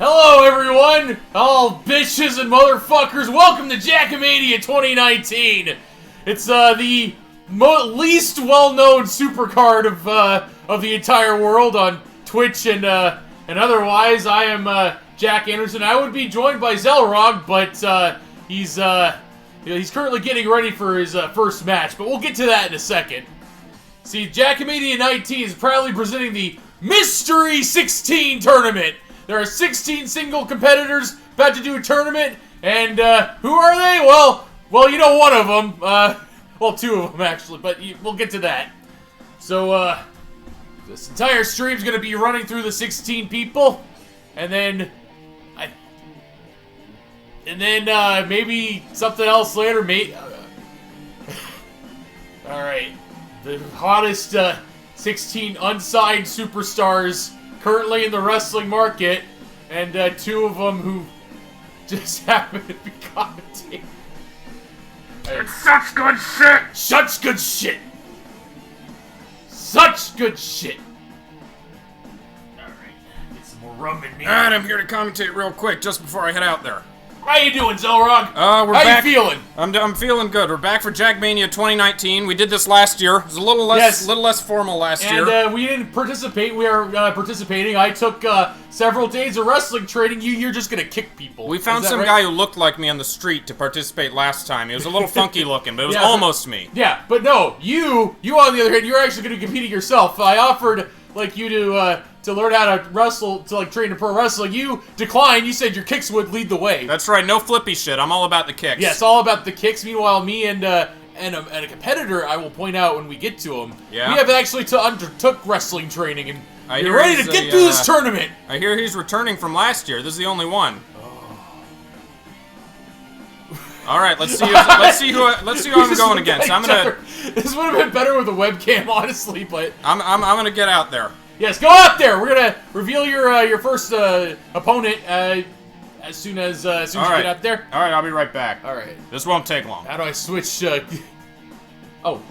Hello, everyone! All bitches and motherfuckers, welcome to JACKMANIA 2019! It's, the least well-known supercard of the entire world on Twitch and otherwise. I am, Jack Anderson. I would be joined by Zelrog, but, he's currently getting ready for his, first match, but we'll get to that in a second. See, JACKMANIA 19 is proudly presenting the Mystery 16 tournament. There are 16 single competitors about to do a tournament, and who are they? Well, you know one of them. Well, two of them actually, but we'll get to that. So this entire stream's gonna be running through the 16 people, and then maybe something else later. All right, the hottest 16 unsigned superstars currently in the wrestling market, and two of them who just happen to be commentating. It's such good shit! Such good shit! Such good shit! Alright, get some more rum in me. Alright, I'm here to commentate real quick just before I head out there. How you doing, Zelrog? We're back. How you feeling? I'm feeling good. We're back for JACKMANIA 2019. We did this last year. It was a little less formal last year. And we didn't participate. We are participating. I took several days of wrestling training. You're just gonna kick people. We found some guy who looked like me on the street to participate last time. He was a little funky looking, but it was almost me. Yeah, but no, you on the other hand, you're actually gonna be competing yourself. I offered you to learn how to wrestle, to train in pro wrestling. You declined. You said your kicks would lead the way. That's right. No flippy shit. I'm all about the kicks. Yes, all about the kicks. Meanwhile, me and a competitor, I will point out when we get to him. Yeah. We have actually undertook wrestling training, and we're ready to get through this tournament. I hear he's returning from last year. This is the only one. All right, let's see who I'm going against. This would have been better with a webcam, honestly, but I'm gonna get out there. Yes, go out there. We're gonna reveal your first opponent as soon as you get out there. All right, I'll be right back. All right. This won't take long. How do I switch? Oh,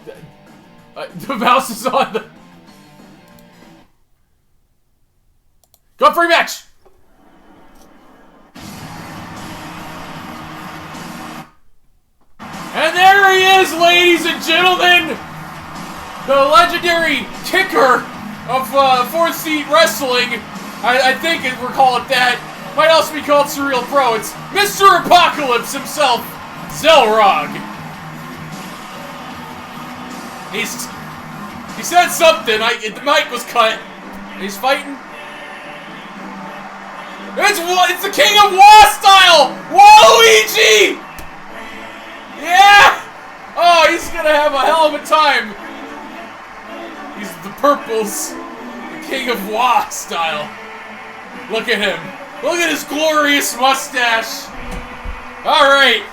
the mouse is on the. Go for a match. And there he is, ladies and gentlemen, the legendary kicker of 4th Seat Wrestling. I think we're calling it that. Might also be called Surreal Pro. It's Mr. Apocalypse himself, Zelrog. He said something. The mic was cut. He's fighting. It's the King of Wa style, Waluigi. Yeah. Oh, he's gonna have a hell of a time. He's the purples, the King of Wa style. Look at him. Look at his glorious mustache. Alright.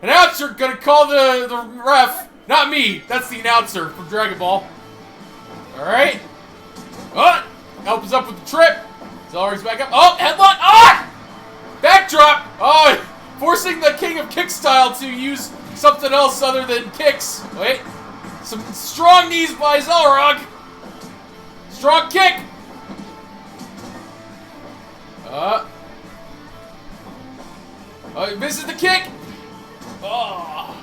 Announcer gonna call the ref. Not me. That's the announcer from Dragon Ball. Alright. Oh, helps up with the trip. Zelrog's back up. Oh, headlock. Ah! Backdrop. Oh, forcing the King of Kick style to use something else other than kicks. Wait. Some strong knees by Zelrog. Strong kick. He misses the kick. Oh.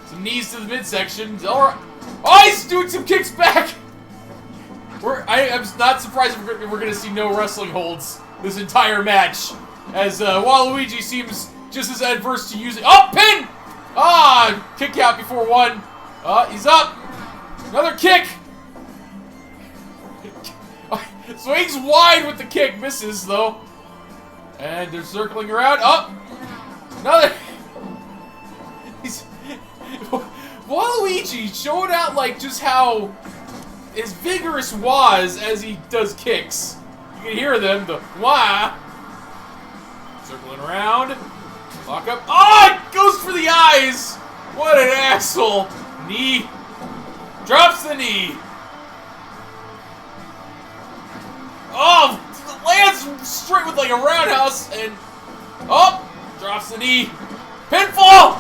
Some knees to the midsection. Zelrog. Oh, he's doing some kicks back. I'm not surprised if we're going to see no wrestling holds this entire match, as Waluigi seems just as adverse to using. Oh, pin! Ah, kick out before one. He's up. Another kick. Swings wide with the kick, misses though. And they're circling around. Oh, another. Waluigi showed out just how as vigorous was as he does kicks. You can hear them, the wah. Circling around. Lock up. Oh, it goes for the eyes. What an asshole. Knee. Drops the knee. Oh, lands straight with a roundhouse and drops the knee. Pinfall.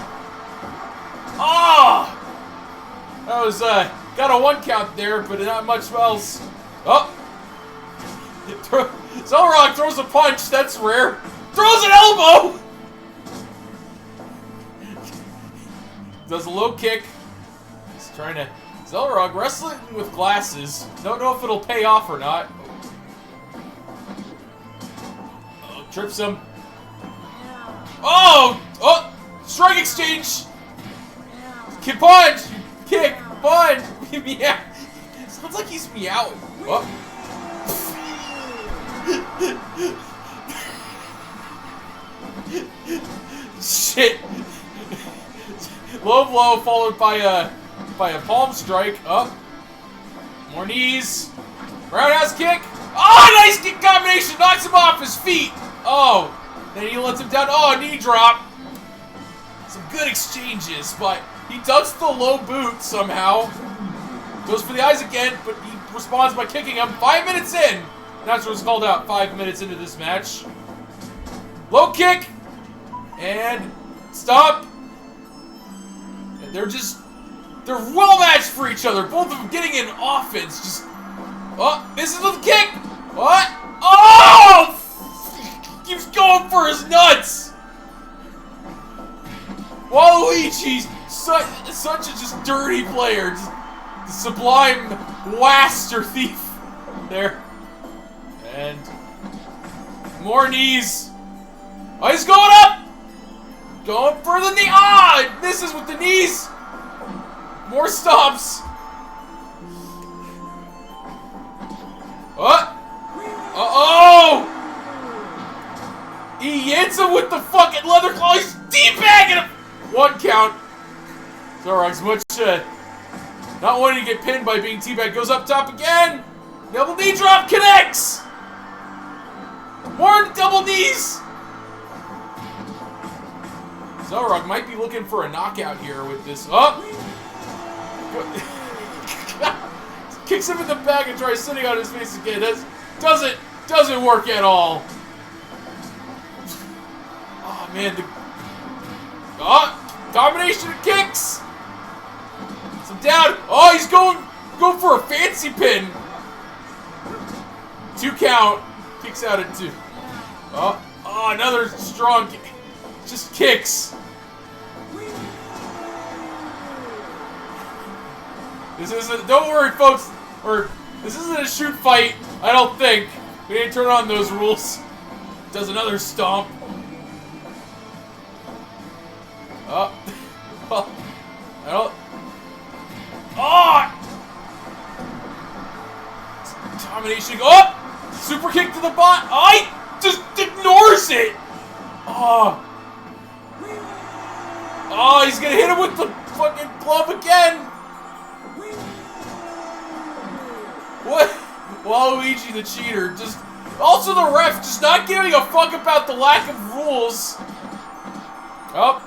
Oh, That was, got a 1 count there, but not much else. Oh! Zellrock throws a punch, that's rare. Throws an elbow! Does a low kick. He's trying to... Zellrock wrestling with glasses. Don't know if it'll pay off or not. Oh, trips him. Oh! Oh! Strike exchange! Kick punch! Kick! Punch! Yeah. Sounds like he's meowing. Oh. Shit! Low blow followed by a palm strike. Up. More knees. Roundhouse kick. Oh, nice kick combination. Knocks him off his feet. Oh. Then he lets him down. Oh, knee drop. Some good exchanges, but he ducks the low boot somehow. Goes for the eyes again, but he responds by kicking him. 5 minutes in. That's what's called out 5 minutes into this match. Low kick. And stop. And they're well matched for each other. Both of them getting in offense. Just, oh, misses with the kick. What? Oh! Keeps going for his nuts. Waluigi's such a just dirty player. Just the sublime waster thief there. And more knees. Oh, he's going up. Going for the knee. Ah, it misses with the knees. More stomps. What? Uh-oh! He hits him with the fucking leather claw. He's teabagging him. 1 count. Zellrock's much not wanting to get pinned by being teabagged. Goes up top again. Double knee drop connects. More double knees. Zellrock might be looking for a knockout here with this. Oh! Kicks him in the back and tries sitting on his face again. That doesn't work at all. Oh man, combination of kicks. Some down. Oh, he's going for a fancy pin. 2 count. Kicks out at 2. Oh, another strong kick. Just kicks. This isn't, don't worry folks, this isn't a shoot fight, I don't think. We didn't turn on those rules. Does another stomp. Oh. I don't. Oh! Domination. Oh! Super kick to the bot. Oh, he just ignores it. Oh. Oh, he's gonna hit him with the fucking glove again. What? Waluigi the cheater. Just also the ref just not giving a fuck about the lack of rules. Oh.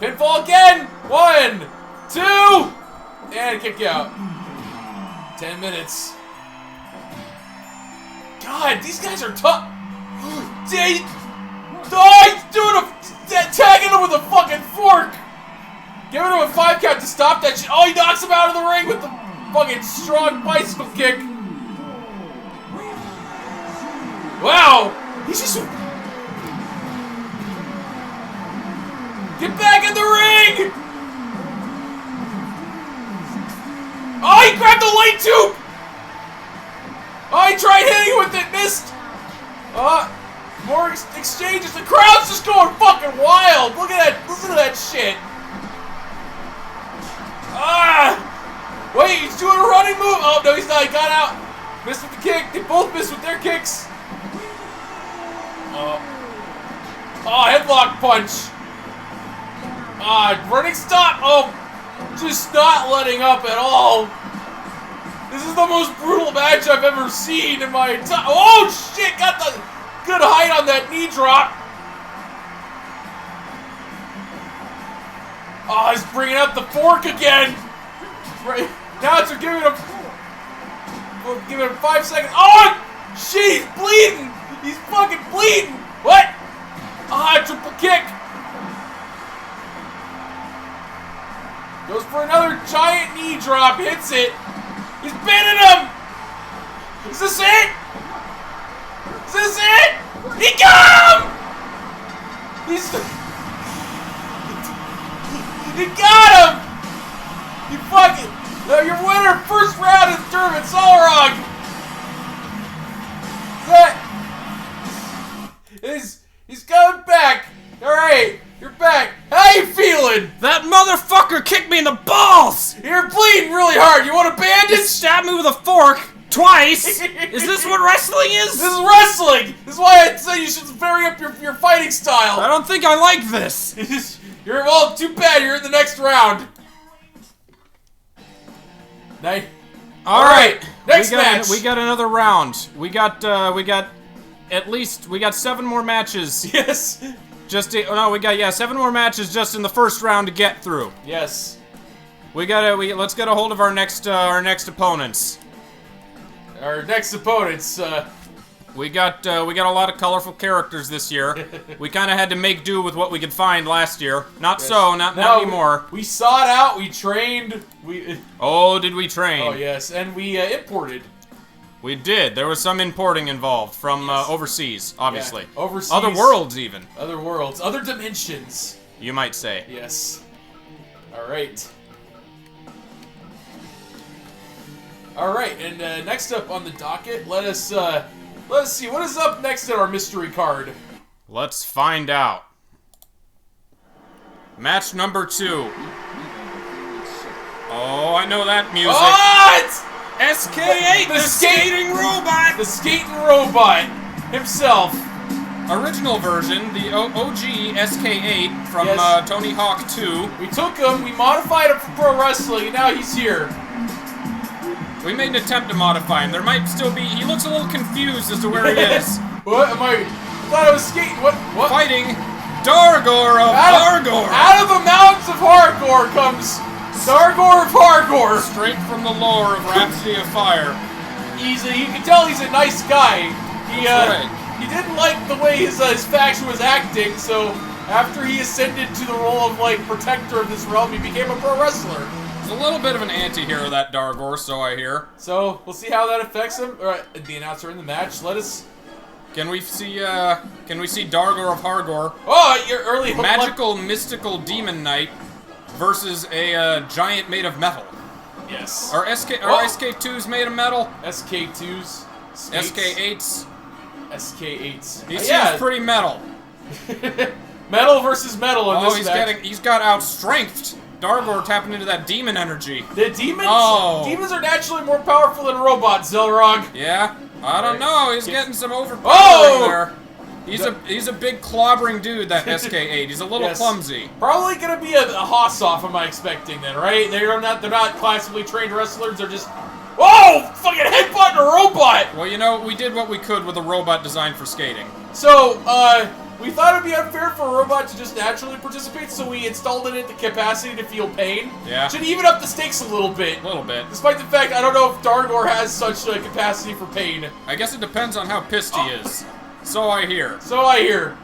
Pinfall again. 1, 2, and kick out. 10 minutes. God, these guys are tough. Oh, he's doing tagging him with a fucking fork. Giving him a 5 count to stop that shit. Oh, he knocks him out of the ring with the fucking strong bicycle kick. Wow, he's just. Get back in the ring! Oh, he grabbed the light tube! Oh, he tried hitting with it, missed! More exchanges. The crowd's just going fucking wild! Look at that, listen to that shit! Wait, he's doing a running move! Oh, no, he's not, he got out! Missed with the kick, they both missed with their kicks! Oh, headlock punch! Running stop! Oh, just not letting up at all. This is the most brutal match I've ever seen in my entire. Oh shit! Got the good height on that knee drop. Oh, he's bringing out the fork again. Right now, it's giving him 5 seconds. Oh shit! He's bleeding. He's fucking bleeding. What? Triple kick. Goes for another giant knee drop, hits it. He's pinning him! Is this it? He got him! He got him! You fucking... No, your winner, first round of the tournament, Solrog! He's coming back! Alright, you're back. How you feeling? That motherfucker kicked me in the balls! You're bleeding really hard. You want a bandage? He stabbed me with a fork twice! Is this what wrestling is? This is wrestling! This is why I say you should vary up your fighting style. I don't think I like this. Well, too bad. You're in the next round. Alright, next match. We got another round. We got 7 more matches. Yes. We got 7 more matches just in the first round to get through. Yes. Let's get a hold of our next opponents. Our next opponents, we got a lot of colorful characters this year. We kind of had to make do with what we could find last year. Not anymore. We sought out, we trained, Oh, did we train? Oh, yes, and we imported. We did. There was some importing involved from overseas, obviously. Yeah, overseas. Other worlds, even. Other worlds. Other dimensions. You might say. Yes. Alright. Alright, and next up on the docket, let us see, what is up next in our mystery card? Let's find out. Match number 2. Oh, I know that music. What? SK8, the skating robot! The skating robot himself. Original version, the OG SK8 from Tony Hawk 2. We took him, we modified him for pro wrestling, and now he's here. We made an attempt to modify him. There might still be... He looks a little confused as to where he is. What? I thought I was skating. What? Fighting Dargor of Hargor. Out of the mountains of Hargor comes Dargor of Hargor. Straight from the lore of Rhapsody of Fire. You can tell he's a nice guy. He didn't like the way his faction was acting, so after he ascended to the role of, like, protector of this realm, he became a pro wrestler. He's a little bit of an anti-hero, that Dargor, so I hear. So, we'll see how that affects him. Alright, the announcer in the match, let us... Can we see Dargor of Hargor? Oh, you're early... Magical, mystical demon knight versus a giant made of metal. Yes. Are SK2s made of metal? SK2s. SK8s. SK8s. He seems pretty metal. Metal versus metal in this match. He's got out-strengthed. Dargor tapping into that demon energy. The demons? Oh. Demons are naturally more powerful than robots, Zelrog. Yeah? I don't know. He's getting some overpowering there. He's a big clobbering dude, that SK8. He's a little clumsy. Probably gonna be a Hoss-off, am I expecting then, right? They're not classically trained wrestlers, they're just... Whoa! Fucking headbutting a robot! Well, you know, we did what we could with a robot designed for skating. So, we thought it'd be unfair for a robot to just naturally participate, so we installed it at the capacity to feel pain. Yeah. Should even up the stakes a little bit. A little bit. Despite the fact I don't know if Dargor has such a capacity for pain. I guess it depends on how pissed he is. So I hear. So I hear.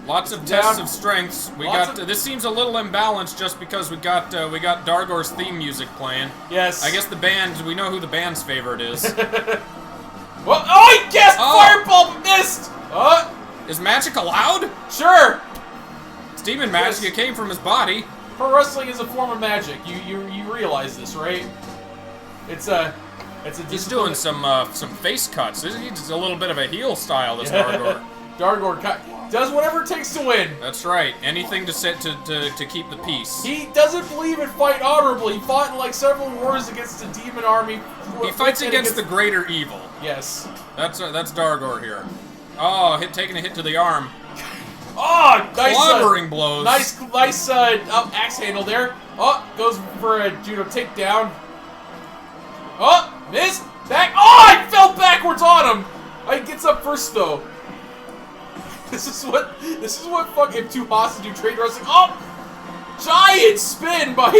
Lots of tests of strengths. This seems a little imbalanced just because we got Dargor's theme music playing. Yes. I guess the band. We know who the band's favorite is. Well, oh, he guessed fireball, but missed. Is magic allowed? Sure. It's demon magic. It came from his body. Pro wrestling is a form of magic. You realize this, right? It's a He's doing some face cuts. He's a little bit of a heel style, this Dargor. Dargor does whatever it takes to win. That's right. Anything to keep the peace. He doesn't believe in fight honorably. He fought in like several wars against the demon army. He fights against the greater evil. Yes. That's Dargor here. Oh, taking a hit to the arm. Oh, nice clobbering blows. Nice axe handle there. Oh, goes for a judo takedown. Oh, missed. Back. Oh, I fell backwards on him. He gets up first though. This is what fucking two Hoss do trade wrestling. Oh, giant spin by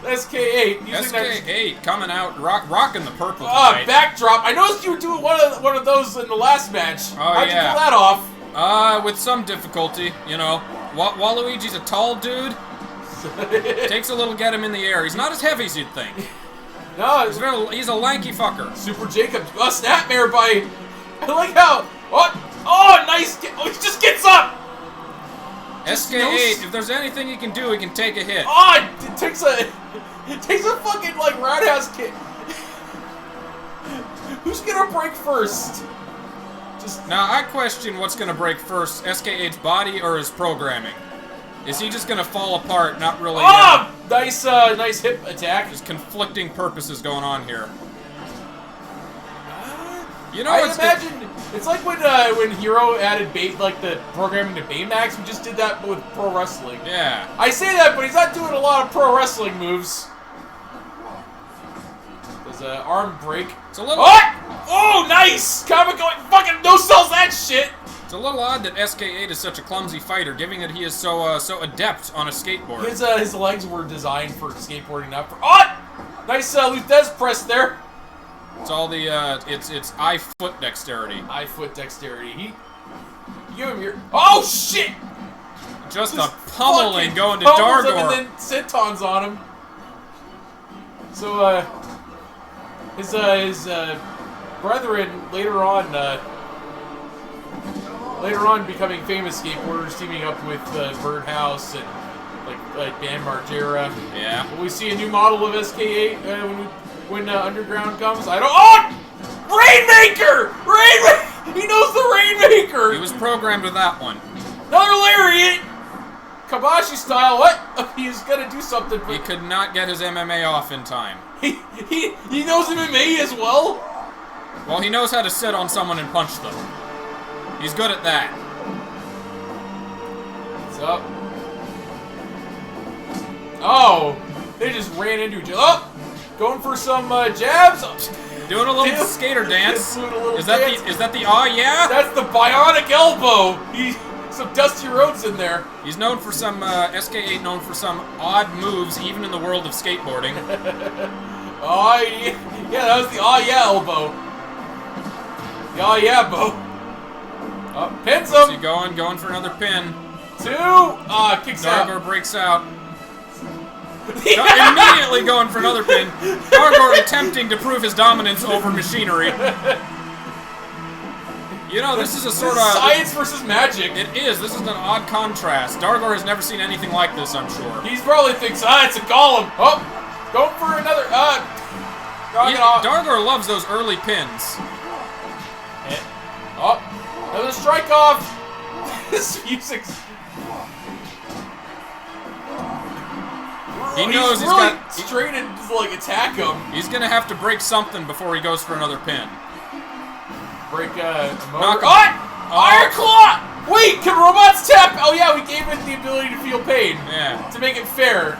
SK8. SK8 coming out, rocking the purple tonight. Backdrop. I noticed you were doing one of those in the last match. Oh, How'd you pull that off? With some difficulty, you know. Waluigi's a tall dude. Takes a little get him in the air. He's not as heavy as you'd think. No, he's a lanky fucker. Super Jacob. A snapmare by... I like how... What? Oh, nice... Oh, he just gets up! SK8, if there's anything he can do, he can take a hit. Oh, it takes a... It takes a fucking, like, roundhouse kick. Who's gonna break first? Now, I question what's gonna break first, SK8's body or his programming. Is he just gonna fall apart, not really... Oh! Nice hip attack. There's conflicting purposes going on here. You know, I imagine it's like when Hero added the programming to Baymax. We just did that with pro wrestling. Yeah. I say that, but he's not doing a lot of pro wrestling moves. Does an arm break? It's a little. What? Oh, nice! Comic going fucking no sells that shit. It's a little odd that SK8 is such a clumsy fighter, given that he is so adept on a skateboard. His legs were designed for skateboarding, not for. Oh! Nice Luthez press there. It's all the it's eye foot dexterity. Eye foot dexterity. He give him your. Oh shit! Just a pummeling going to Dargor. And then Sentons on him. So his brethren later on becoming famous skateboarders, teaming up with Birdhouse and like Bam Margera. Yeah. Will we see a new model of SK8 when Underground comes? I don't. Oh! Rainmaker! He knows the Rainmaker! He was programmed with that one. Another lariat! Kabashi style, what? He's gonna do something, but... He could not get his MMA off in time. He knows MMA as well? Well, he knows how to sit on someone and punch them. He's good at that. What's up? Oh! They just ran into each other. Oh! Going for some jabs. Doing a little skater dance. Is that the aw yeah? That's the bionic elbow. Some Dusty Rhodes in there. He's known for some SK8 known for some odd moves, even in the world of skateboarding. Oh yeah, that was the aw yeah elbow. The aw yeah bow. Oh, pins him. Is he going for another pin? Two. Kicks out. Dargor breaks out. Immediately going for another pin. Dargor attempting to prove his dominance over machinery. You know, this is a sort of... science versus magic. It is. This is an odd contrast. Dargor has never seen anything like this, I'm sure. He probably thinks, it's a golem. Oh, going for another... Dargor loves those early pins. Oh, another strike off. This music's... He knows he's really got straight to like attack him. He's gonna have to break something before he goes for another pin. Break a motor. Iron Claw! Wait, can robots tap? Oh yeah, we gave it the ability to feel pain. Yeah. To make it fair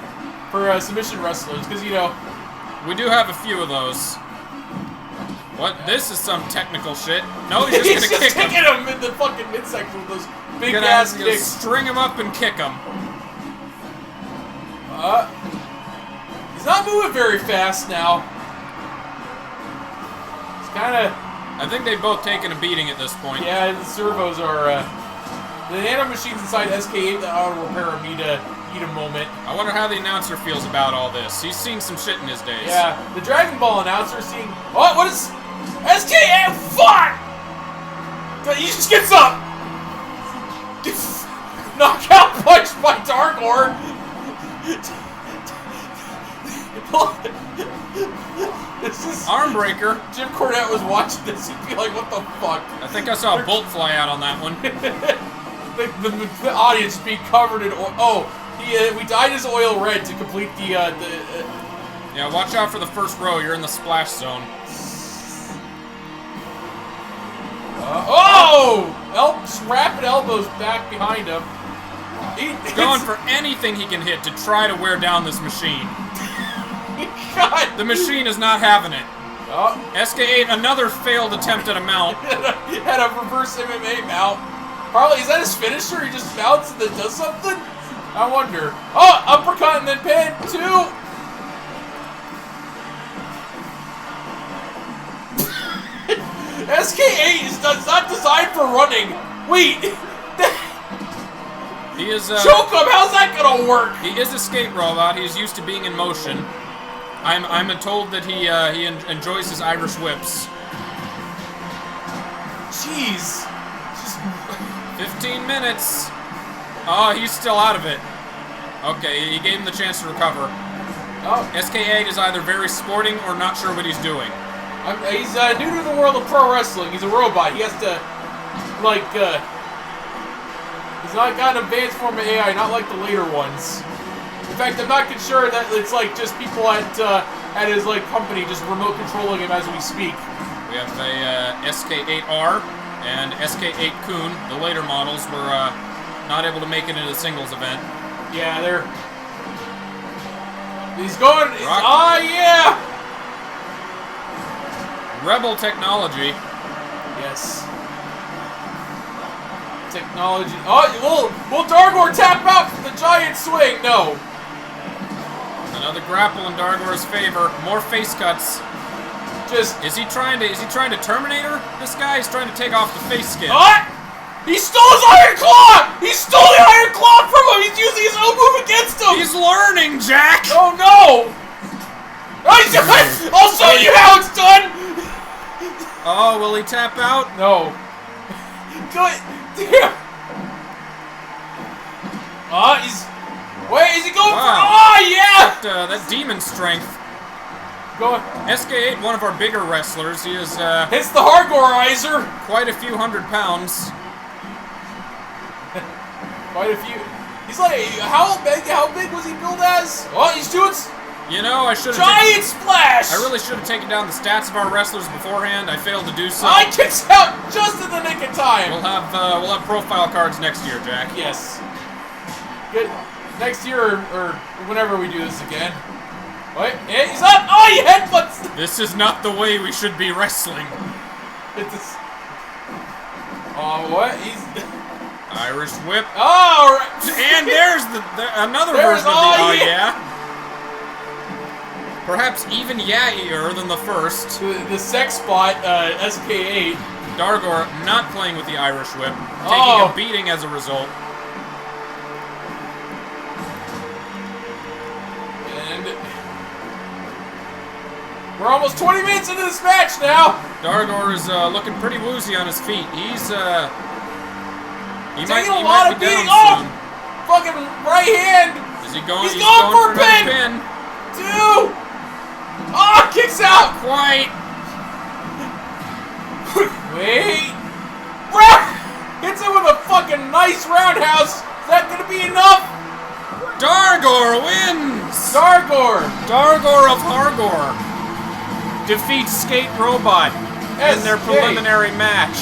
for submission wrestlers, because you know we do have a few of those. What? This is some technical shit. No, he's just gonna kick him. He's just kicking him in the fucking midsection with those big ass kicks. String him up and kick him. He's not moving very fast now. It's kind of... I think they've both taken a beating at this point. Yeah, the servos are... the nano machines inside SK8 that auto repair need a moment. I wonder how the announcer feels about all this. He's seen some shit in his days. Yeah, the Dragon Ball announcer seeing... Oh, what is... SK8! Fuck! He just gets up! Knockout punch by Dargor! This is Armbreaker. Jim Cornette was watching this, he'd be like, what the fuck? I think I saw a bolt fly out on that one. the audience being covered in oil. Oh, we dyed his oil red to complete the Yeah, watch out for the first row, you're in the splash zone. Rapid elbows back behind him. He's going for anything he can hit to try to wear down this machine. God. The machine is not having it. Oh. SK8, another failed attempt at a mount. Had a reverse MMA mount. Probably, is that his finisher? He just mounts and then does something? I wonder. Oh, uppercut and then pin. Two. SK8 is not designed for running. Wait. He is choke him. How's that gonna work? He is a skate robot. He's used to being in motion. I'm told that he enjoys his Irish whips. Jeez. Just 15 minutes. Oh, he's still out of it. Okay, he gave him the chance to recover. Oh. SK8 is either very sporting or not sure what he's doing. He's new to the world of pro wrestling. He's a robot. He has to, like, he's not got an advanced form of AI, not like the later ones. In fact, I'm not sure that it's like just people at his like company just remote controlling him as we speak. We have a SK8R and SK8 Kun. The later models were not able to make it into the singles event. Yeah, they're. He's going. Oh yeah. Rebel technology. Yes. Technology. Oh, will Dargor tap out from the giant swing? No. Another grapple in Dargor's favor. More face cuts. Just is he trying to Terminator? This guy is trying to take off the face skin. What? He stole his Iron Claw! He stole the Iron Claw from him! He's using his own move against him! He's learning, Jack! Oh no! I'll show you how it's done! Oh, will he tap out? No. Good. Damn. Wait, is he going for... Oh, yeah! That demon strength. Go on. SK8, one of our bigger wrestlers, he is, Hits the Hargorizer! quite a few 100 pounds. Quite a few. He's like, how big was he billed as? Oh, he's doing... You know, I should have... Giant splash! I really should have taken down the stats of our wrestlers beforehand. I failed to do so. I kicks out just in the nick of time! We'll have profile cards next year, Jack. Yes. Good. Next year, or whenever we do this again. Wait, he's up! Oh, he headbutts! This is not the way we should be wrestling. It's... Oh, what? He's... Irish whip. Oh! And there's another version of the yeah. Perhaps even yaier than the first. The sex spot, SK8. Dargor not playing with the Irish whip, taking a beating as a result. And we're almost 20 minutes into this match now. Dargor is looking pretty woozy on his feet. He's he might be a lot of beating. Oh, fucking right hand. Is he going? He's going for a pin. Two. Oh, kicks out. Not quite. Wait. Hits him with a fucking nice roundhouse. Is that gonna be enough? Dargor wins. Dargor of Hargor defeats Skate Robot in their preliminary match.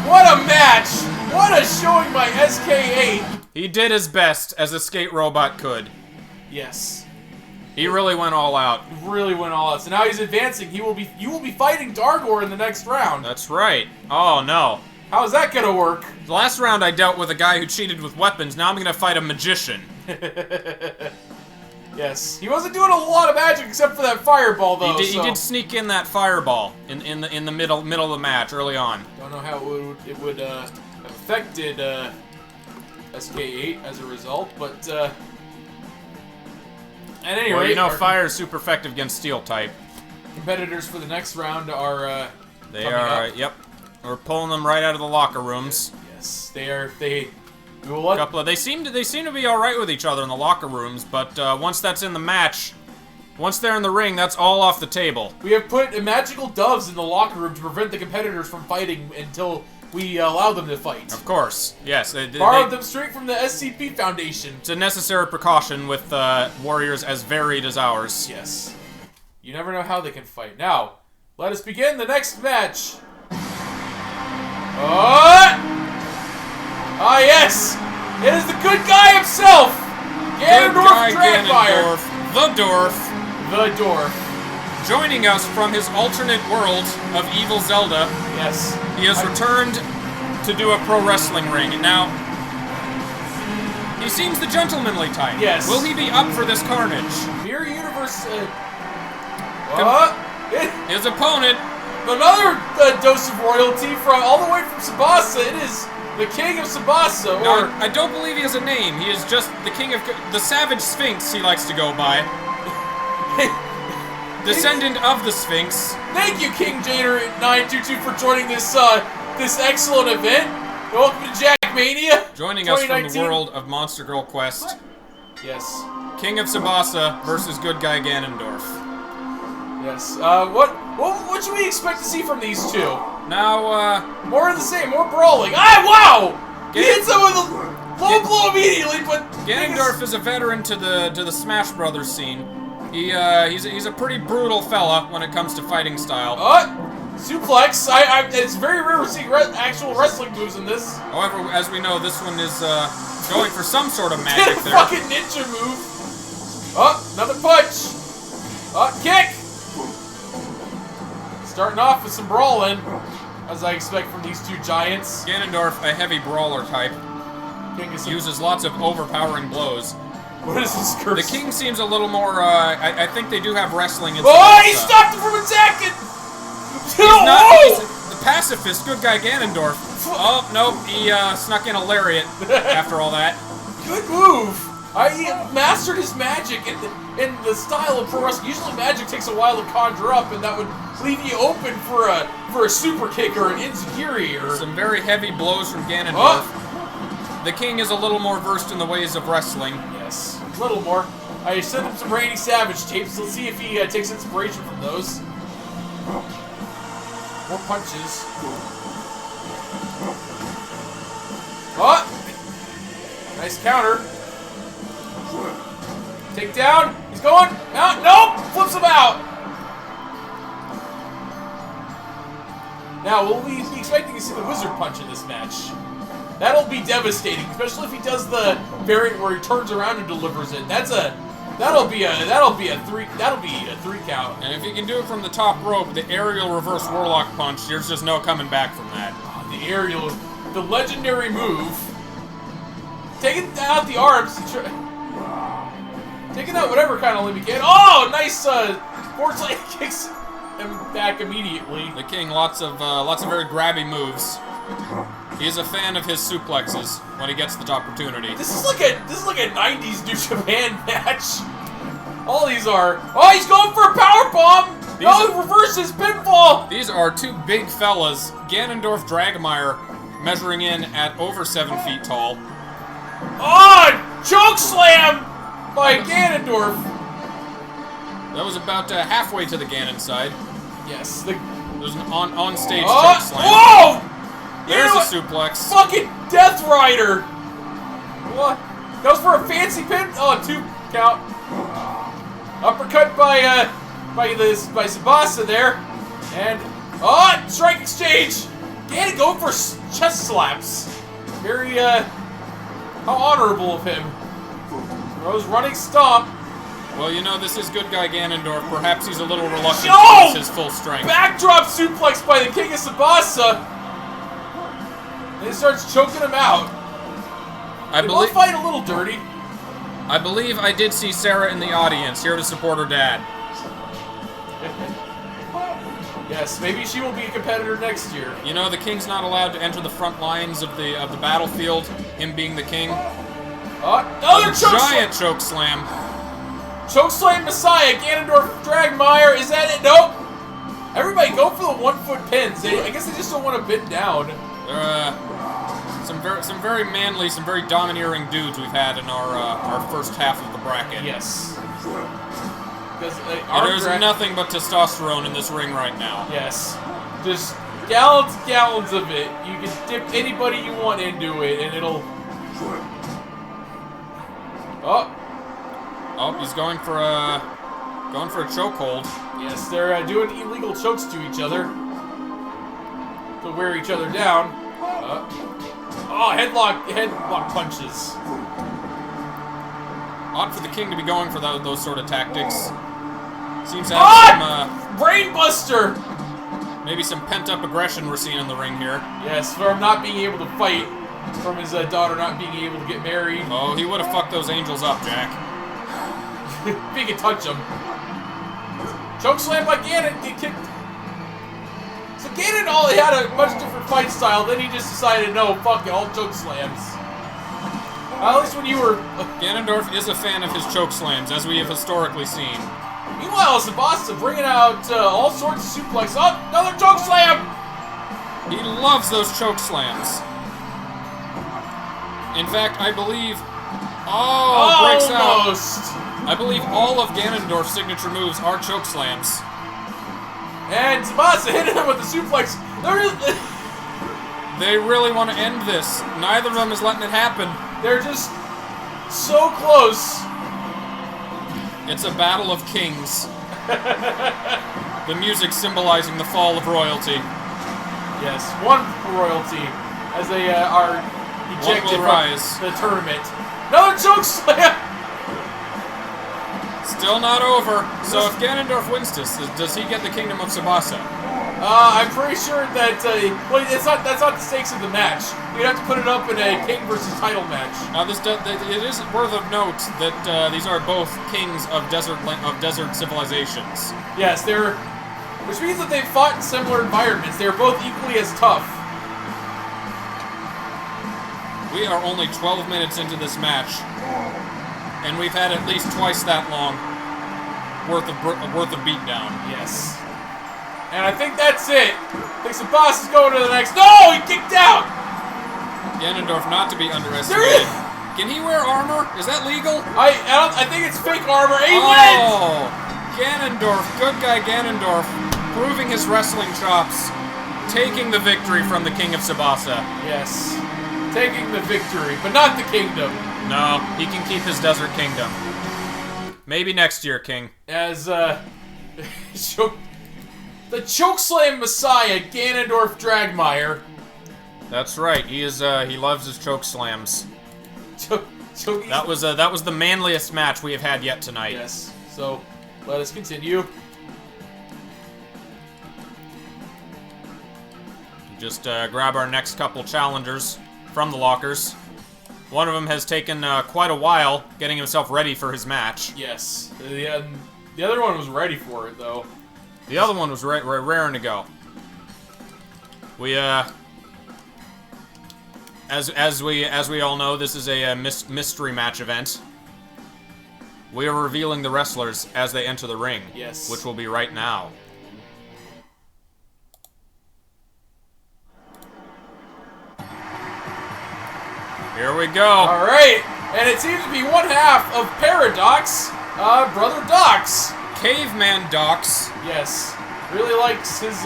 What a match! What a showing by SK8! He did his best as a Skate Robot could. Yes. He really went all out. Really went all out. So now he's advancing. You will be fighting Dargor in the next round. That's right. Oh no. How's that gonna work? The last round I dealt with a guy who cheated with weapons. Now I'm gonna fight a magician. Yes. He wasn't doing a lot of magic except for that fireball though. He did sneak in that fireball in the middle of the match early on. Don't know how it would have affected SK8 as a result, but at any rate, well, you know, fire is super effective against steel type. Competitors for the next round are they are up. Yep. We're pulling them right out of the locker rooms. Yes, they are. They seem to be all right with each other in the locker rooms, but once that's in the match, once they're in the ring, that's all off the table. We have put magical doves in the locker room to prevent the competitors from fighting until we allow them to fight. Of course, yes. Borrowed them straight from the SCP Foundation. It's a necessary precaution with warriors as varied as ours. Yes. You never know how they can fight. Now, let us begin the next match. Ah, yes! It is the good guy himself! Ganondorf Dragfire! The Dwarf. Joining us from his alternate world of Evil Zelda. Yes. He has returned to do a pro wrestling ring. Now, he seems the gentlemanly type. Yes. Will he be up for this carnage? Mirror Universe, his opponent. Another dose of royalty from all the way from Tsubasa. It is the King of Tsubasa, or... No, I don't believe he has a name. He is just the King of... The Savage Sphinx, he likes to go by. Descendant of the Sphinx. Thank you, King Jader922, for joining this this excellent event. Welcome to JACKMANIA. Joining us from the world of Monster Girl Quest. Yes. King of Tsubasa versus good guy Ganondorf. Yes. What should we expect to see from these two? Now, more of the same, more brawling. Ah, wow! He hits him with a low blow immediately, but Ganondorf is a veteran to the Smash Brothers scene. He's a pretty brutal fella when it comes to fighting style. Suplex. It's very rare to see actual wrestling moves in this. However, as we know, this one is going for some sort of magic there. Fucking ninja move. Another punch. Kick. Starting off with some brawling, as I expect from these two giants. Ganondorf, a heavy brawler type, uses lots of overpowering blows. What is this curse? The King seems a little more, I think they do have wrestling in he stopped him from attacking! He's the pacifist, good guy Ganondorf. Oh, nope, he snuck in a lariat after all that. Good move! He mastered his magic in the style of pro wrestling. Usually magic takes a while to conjure up, and that would leave you open for a super kick or an enziguri or... Some very heavy blows from Ganondorf. The King is a little more versed in the ways of wrestling. Yes, a little more. I sent him some Randy Savage tapes. Let's see if he takes inspiration from those. More punches. Nice counter. Take down. He's going out. Nope. Flips him out. Now, will we be expecting to see the Wizard Punch in this match? That'll be devastating, especially if he does the variant where he turns around and delivers it. That'll be a three count. And if he can do it from the top rope, the aerial reverse Warlock Punch, there's just no coming back from that. The aerial, the legendary move. Taking out the arms. Taking out whatever kind of limb he can. Oh, nice forward slam kicks him back immediately. The King, lots of very grabby moves. He is a fan of his suplexes when he gets the opportunity. This is like a 90s New Japan match. All these are. Oh, he's going for a power bomb. He reverses pinfall. These are two big fellas. Ganondorf Dragmire measuring in at over 7 feet tall. Choke slam by Ganondorf. That was about halfway to the Ganon side. Yes. There's an on-stage choke slam. Whoa! There's a suplex. Fucking Death Rider! What? That was for a fancy pin? Oh, 2 count. Uppercut by Tsubasa there. And, strike exchange! Ganon going for chest slaps. Very, how honorable of him. Throws running stomp. Well, you know, this is good guy Ganondorf. Perhaps he's a little reluctant to use his full strength. Backdrop suplex by the King of Tsubasa. And he starts choking him out. They both fight a little dirty. I believe I did see Sarah in the audience, here to support her dad. Yes, maybe she will be a competitor next year. You know, the King's not allowed to enter the front lines of the battlefield, him being the King. Another giant choke slam. Choke slam Messiah, Ganondorf Dragmire, is that it? Nope. Everybody go for the 1 foot pins. I guess they just don't want to bend down. Some very manly, some very domineering dudes we've had in our first half of the bracket. Yes. Because there's nothing but testosterone in this ring right now. Yes. Just gallons of it. You can dip anybody you want into it, and it'll. Oh, he's going for a chokehold. Yes, they're doing illegal chokes to each other to wear each other down. Headlock punches. Odd for the King to be going for those sort of tactics. Seems to have some brainbuster. Maybe some pent-up aggression we're seeing in the ring here. Yes, from not being able to fight, from his daughter not being able to get married. Oh, he would have fucked those angels up, Jack. If he could touch them. Choke slam by Ganon. He kicked. So Ganon he had a much different fight style. Then he just decided, no, fuck it, all choke slams. At least when you were... Ganondorf is a fan of his choke slams, as we have historically seen. Meanwhile, Sabasa bringing out all sorts of suplex. Oh, another choke slam! He loves those choke slams. In fact, I believe... Oh, breaks out. Almost! I believe all of Ganondorf's signature moves are choke slams. And Sabasa hitting him with the suplex. They really want to end this. Neither of them is letting it happen. They're just so close. It's a battle of kings. The music symbolizing the fall of royalty. Yes, one royalty as they are ejected from the tournament. Another choke slam! Still not over. So if Ganondorf wins this, does he get the Kingdom of Tsubasa? I'm pretty sure that well, that's not the stakes of the match. You'd have to put it up in a king versus title match. Now, it is worth of note that these are both kings of desert civilizations. Yes, which means that they've fought in similar environments. They're both equally as tough. We are only 12 minutes into this match, and we've had at least twice that long worth of beatdown. Yes. And I think that's it. I think Sabas is going to the next. No, he kicked out. Ganondorf not to be underestimated. Can he wear armor? Is that legal? I think it's fake armor. He wins. Oh, Ganondorf, good guy Ganondorf, proving his wrestling chops, taking the victory from the King of Tsubasa. Yes, taking the victory, but not the kingdom. No, he can keep his desert kingdom. Maybe next year, King. As the chokeslam messiah, Ganondorf Dragmire. That's right. He loves his choke slams. That was the manliest match we have had yet tonight. Yes. So, let us continue. Just grab our next couple challengers from the lockers. One of them has taken quite a while getting himself ready for his match. Yes. The other one was ready for it, though. The other one was raring to go. We as we all know, this is a mystery match event. We are revealing the wrestlers as they enter the ring. Yes. Which will be right now. Here we go. All right, and it seems to be one half of Paradox, Brother Dox. Caveman Dox. Yes, really likes his.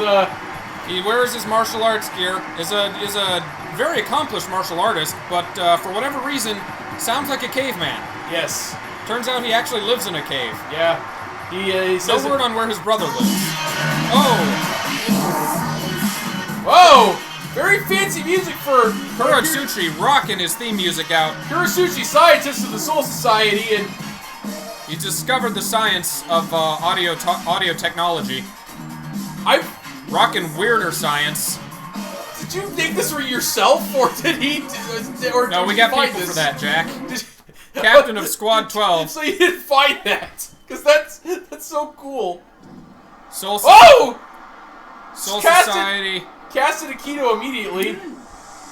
He wears his martial arts gear. Is a very accomplished martial artist, but for whatever reason, sounds like a caveman. Yes. Turns out he actually lives in a cave. Yeah. He says no word on where his brother lives. Oh. Whoa! Very fancy music for Kuratsuchi rocking his theme music out. Kuratsuchi, scientist of the Soul Society, and he discovered the science of audio technology. Rocking weirder science. Did you think this were yourself, or did he? Or no, did we you got find people this? for that, Jack. Captain of Squad 12. So you didn't find that, because that's so cool. Soul Oh! Society. Casted Akito immediately.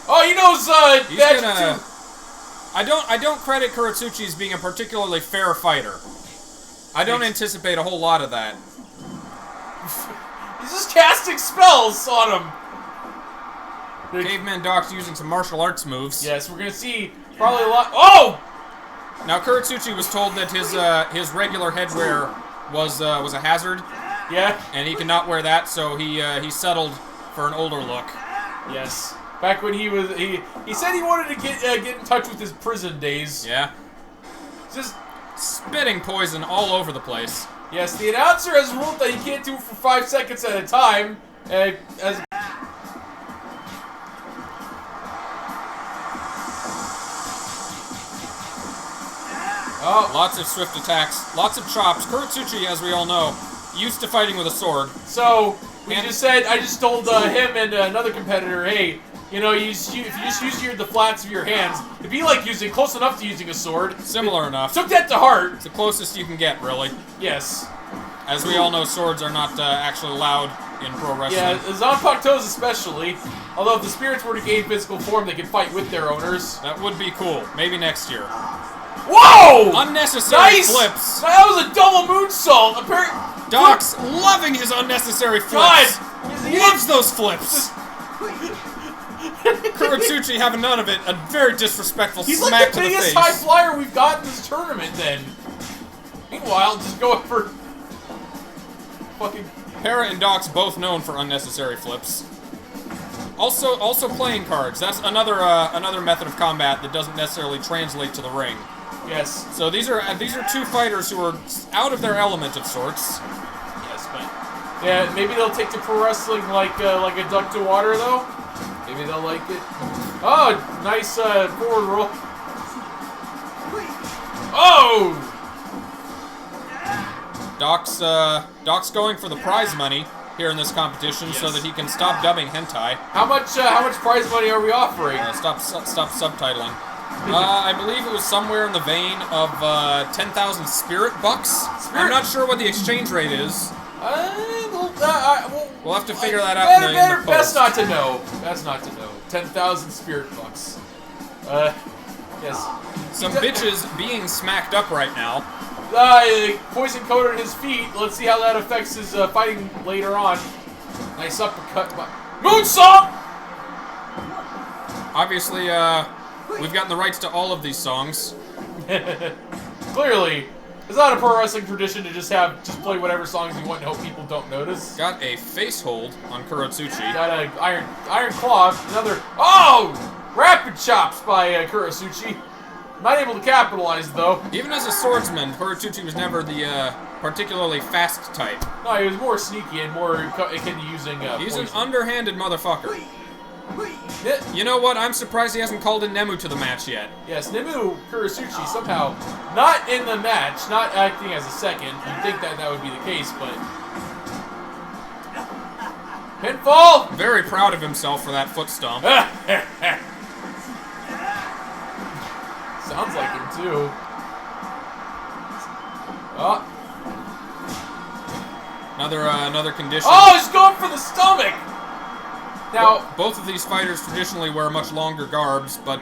Oh, he knows He's that gonna. too. I don't credit Kuratsuchi as being a particularly fair fighter. I don't anticipate a whole lot of that. He's just casting spells on him. Caveman Doc's using some martial arts moves. Yes, we're gonna see probably a lot. Oh! Now Kuratsuchi was told that his regular headwear was a hazard. Yeah. And he cannot wear that, so he settled for an older look. Yes. Back when he said he wanted to get in touch with his prison days. Yeah. Just spitting poison all over the place. Yes, the announcer has ruled that he can't do it for 5 seconds at a time. Oh, lots of swift attacks, lots of chops. Kuratsuchi, as we all know, used to fighting with a sword. So I just told him and another competitor, hey, you know, if you just use the flats of your hands, it'd be like close enough to using a sword. Similar enough. Took that to heart. It's the closest you can get, really. Yes. As we all know, swords are not actually allowed in pro wrestling. Yeah, Zanpakutos especially. Although if the spirits were to gain physical form, they can fight with their owners. That would be cool. Maybe next year. Whoa! Unnecessary flips. That was a double moonsault. Doc's loving his unnecessary flips. God! He loves those flips. Kuratsuchi having none of it. A very disrespectful He's smack like to the the biggest face. high flyer we've got in this tournament, then. Meanwhile, just going for fucking... Para and Doc's both known for unnecessary flips. Also playing cards. That's another method of combat that doesn't necessarily translate to the ring. Yes. So these are two fighters who are out of their element of sorts. Yes, but yeah, maybe they'll take to pro wrestling like a duck to water, though. Maybe they'll like it. Oh, nice forward roll. Oh! Doc's going for the prize money here in this competition, so that he can stop dubbing hentai. How much prize money are we offering? Stop subtitling. I believe it was somewhere in the vein of 10,000 spirit bucks. I'm not sure what the exchange rate is. We'll have to figure that out in the post. Best not to know. Best not to know. 10,000 spirit bucks. Yes. Some bitches being smacked up right now. Poison coated his feet. Let's see how that affects his fighting later on. Nice uppercut. Moonsault! Obviously, we've gotten the rights to all of these songs. Clearly. It's not a pro wrestling tradition to just play whatever songs you want and hope people don't notice. Got a face hold on Kuratsuchi. Got a iron claw. Another. Oh! Rapid chops by Kuratsuchi. Not able to capitalize, though. Even as a swordsman, Kuratsuchi was never the particularly fast type. No, he was more sneaky and more akin to using He's poison. an underhanded motherfucker. You know what? I'm surprised he hasn't called in Nemu to the match yet. Yes, Nemu Kuratsuchi somehow not in the match, not acting as a second. You'd think that would be the case, but... Pinfall! Very proud of himself for that foot stomp. Sounds like him, too. Oh. Another condition. Oh, he's going for the stomach! Now, both of these fighters traditionally wear much longer garbs, but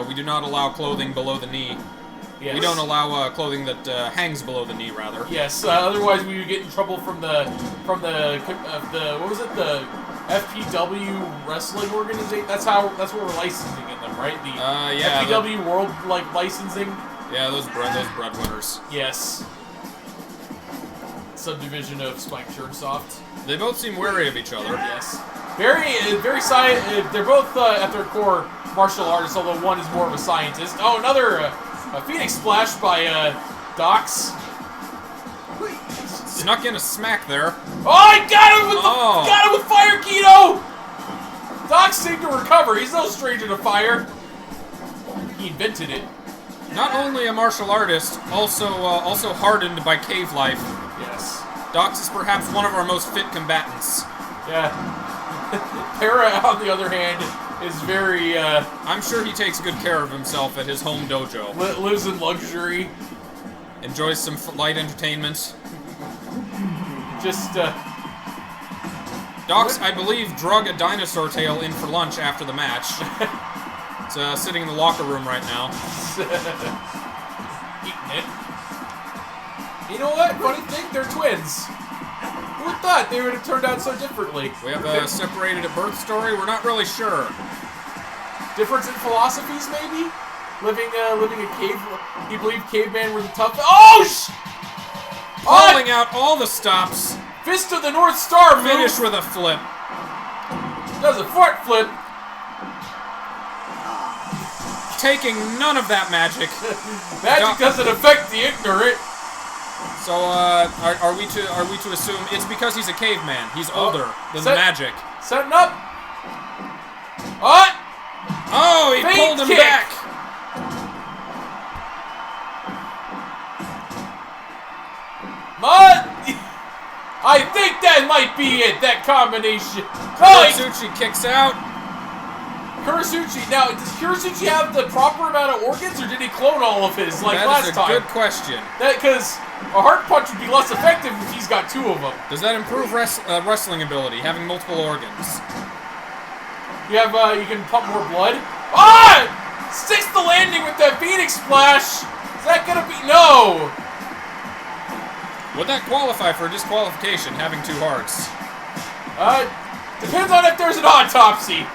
we do not allow clothing below the knee. yes. We don't allow clothing that hangs below the knee, rather. Yes, otherwise we would get in trouble from the what was it, the FPW wrestling organization? That's what we're licensing in them, right? The yeah, FPW World licensing. Yeah, those breadwinners. Yes. Subdivision of Spike Churnsoft. They both seem wary of each other. Yes. Very science. They're both at their core martial artists, although one is more of a scientist. Oh, another a Phoenix Splash by Docs. Snuck in a smack there. Oh, I got him with Fire Keto. Docs seemed to recover. He's no stranger to fire. He invented it. Not only a martial artist, also hardened by cave life. Yes. Docs is perhaps one of our most fit combatants. Yeah. Para, on the other hand, is very, I'm sure he takes good care of himself at his home dojo. lives in luxury. Enjoys some light entertainment. Just, Docs, I believe, drug a dinosaur tail in for lunch after the match. It's sitting in the locker room right now. Eating it. You know what? Funny thing, they're twins. Who thought they would have turned out so differently? We have a separated at birth story. We're not really sure. Difference in philosophies, maybe? Living a cave. He believed cavemen were the tough. Oh! Pulling out all the stops. Fist of the North Star move. Finish with a flip. Does a fart flip. Taking none of that magic. Magic doesn't affect the ignorant. So, are we to assume it's because he's a caveman? He's older than the magic. Setting up. What? Oh, he pulled him back. Mud. I think that might be it. That combination. Kuratsuchi kicks out. Kuratsuchi. Now, does Kuratsuchi have the proper amount of organs, or did he clone all of his like last time? That is a good question. Because A heart punch would be less effective if he's got 2 of them. Does that improve wrestling ability, having multiple organs? You have, you can pump more blood. Ah! Sticks the landing with that Phoenix Splash. Is that gonna be... No! Would that qualify for disqualification, having 2 hearts? Depends on if there's an autopsy.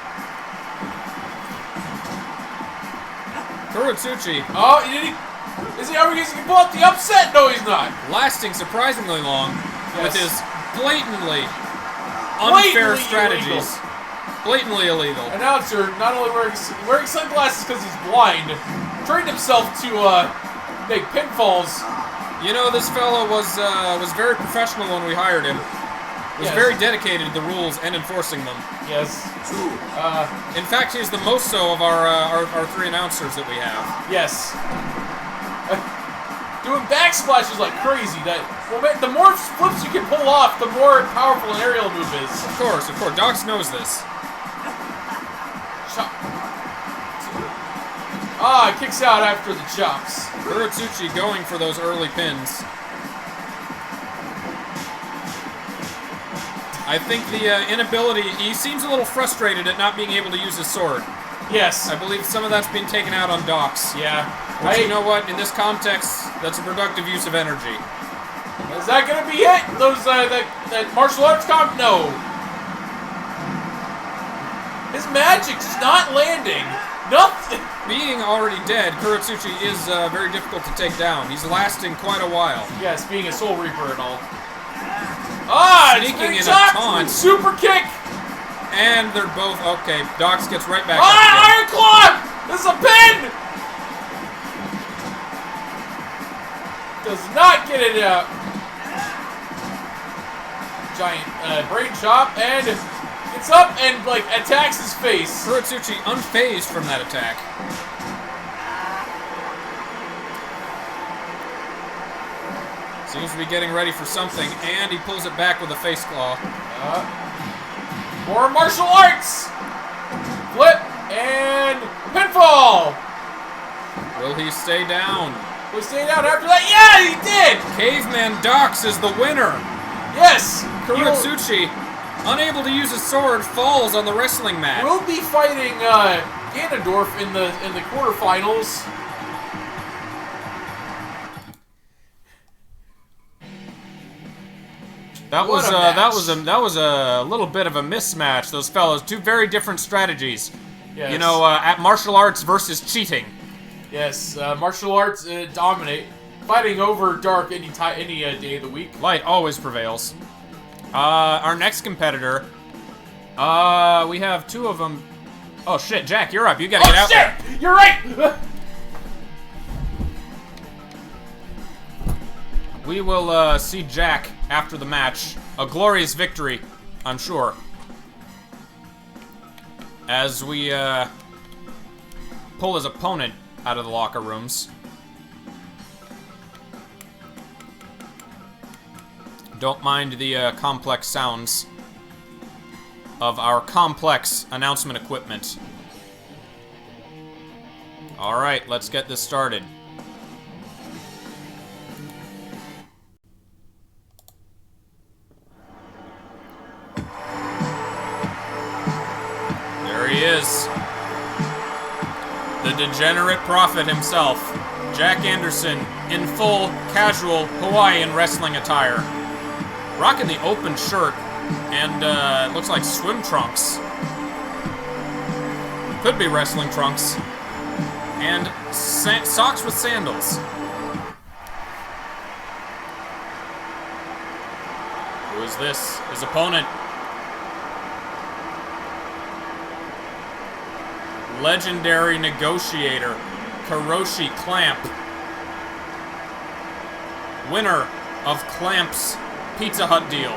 Kurotsuchi. Oh, are we gonna pull up the upset? No, he's not. Lasting surprisingly long with his blatantly unfair strategies. Illegal. Blatantly illegal. Announcer not only wearing sunglasses because he's blind, trained himself to make pinfalls. You know, this fellow was very professional when we hired him. Was very dedicated to the rules and enforcing them. Yes. In fact, he's the most so of our 3 announcers that we have. Yes. Doing backsplashes like crazy. The more flips you can pull off, the more powerful an aerial move is. Of course. Dox knows this. Chop. Ah, kicks out after the chops. Kurotsuchi going for those early pins. I think the inability... He seems a little frustrated at not being able to use his sword. Yes. I believe some of that's been taken out on Dox. Yeah. But you know what? In this context, that's a productive use of energy. Is that gonna be it? Those, that martial arts comp? No. His magic's not landing. Nothing. Being already dead, Kurotsuchi is very difficult to take down. He's lasting quite a while. Yes, being a Soul Reaper and all. Ah, sneaking in a taunt. Super kick. And they're both okay. Dox gets right back. Iron Claw! This is a pin. Does not get it out. Giant brain chop and gets up and like attacks his face. Kurotsuchi unfazed from that attack. Seems to be getting ready for something, and he pulls it back with a face claw. More martial arts! Flip and pinfall! Will he stay down? Will he stay down after that? Yeah, he did! Caveman Dox is the winner! Yes! Kurotsuchi, unable to use his sword, falls on the wrestling mat. We'll be fighting Ganondorf in the quarterfinals. That was a little bit of a mismatch. Those fellows, 2 very different strategies. Yes. You know, at martial arts versus cheating. Yes, martial arts dominate, fighting over dark any day of the week. Light always prevails. Our next competitor, we have 2 of them. Oh shit, Jack, you're up. You gotta get out there. You're right. We will see Jack after the match. A glorious victory, I'm sure. As we pull his opponent out of the locker rooms. Don't mind the complex sounds of our complex announcement equipment. Alright, let's get this started. There he is. The degenerate prophet himself, Jack Anderson, in full, casual Hawaiian wrestling attire. Rocking the open shirt and looks like swim trunks. Could be wrestling trunks. And socks with sandals. Who is this? His opponent. Legendary negotiator, Kuroshi Clamp. Winner of Clamp's Pizza Hut deal.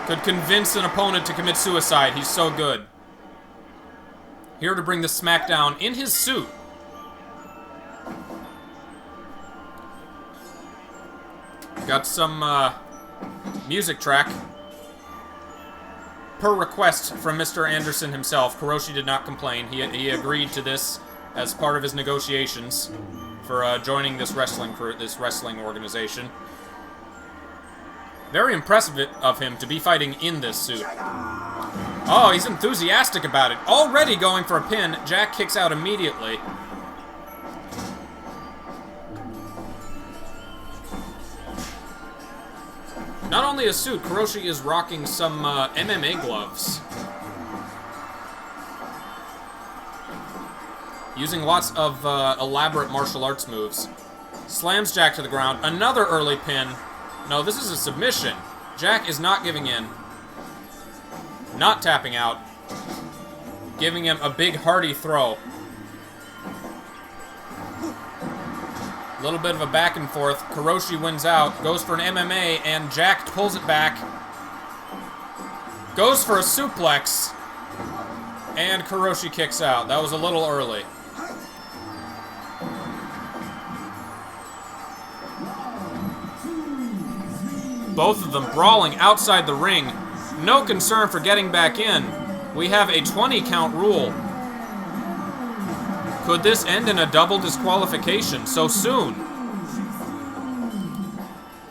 Could convince an opponent to commit suicide. He's so good. Here to bring the smackdown in his suit. Got some music track. Per request from Mr. Anderson himself. Kuroshi did not complain. He agreed to this as part of his negotiations for joining this wrestling organization. Very impressive of him to be fighting in this suit. Oh, he's enthusiastic about it. Already going for a pin. Jack kicks out immediately. Not only a suit, Kuroshi is rocking some MMA gloves. Using lots of elaborate martial arts moves. Slams Jack to the ground. Another early pin. No, this is a submission. Jack is not giving in. Not tapping out. Giving him a big hearty throw. A little bit of a back and forth. Kuroshi wins out. Goes for an MMA, and Jack pulls it back. Goes for a suplex. And Kuroshi kicks out. That was a little early. Both of them brawling outside the ring. No concern for getting back in. We have a 20 count rule. Could this end in a double disqualification so soon?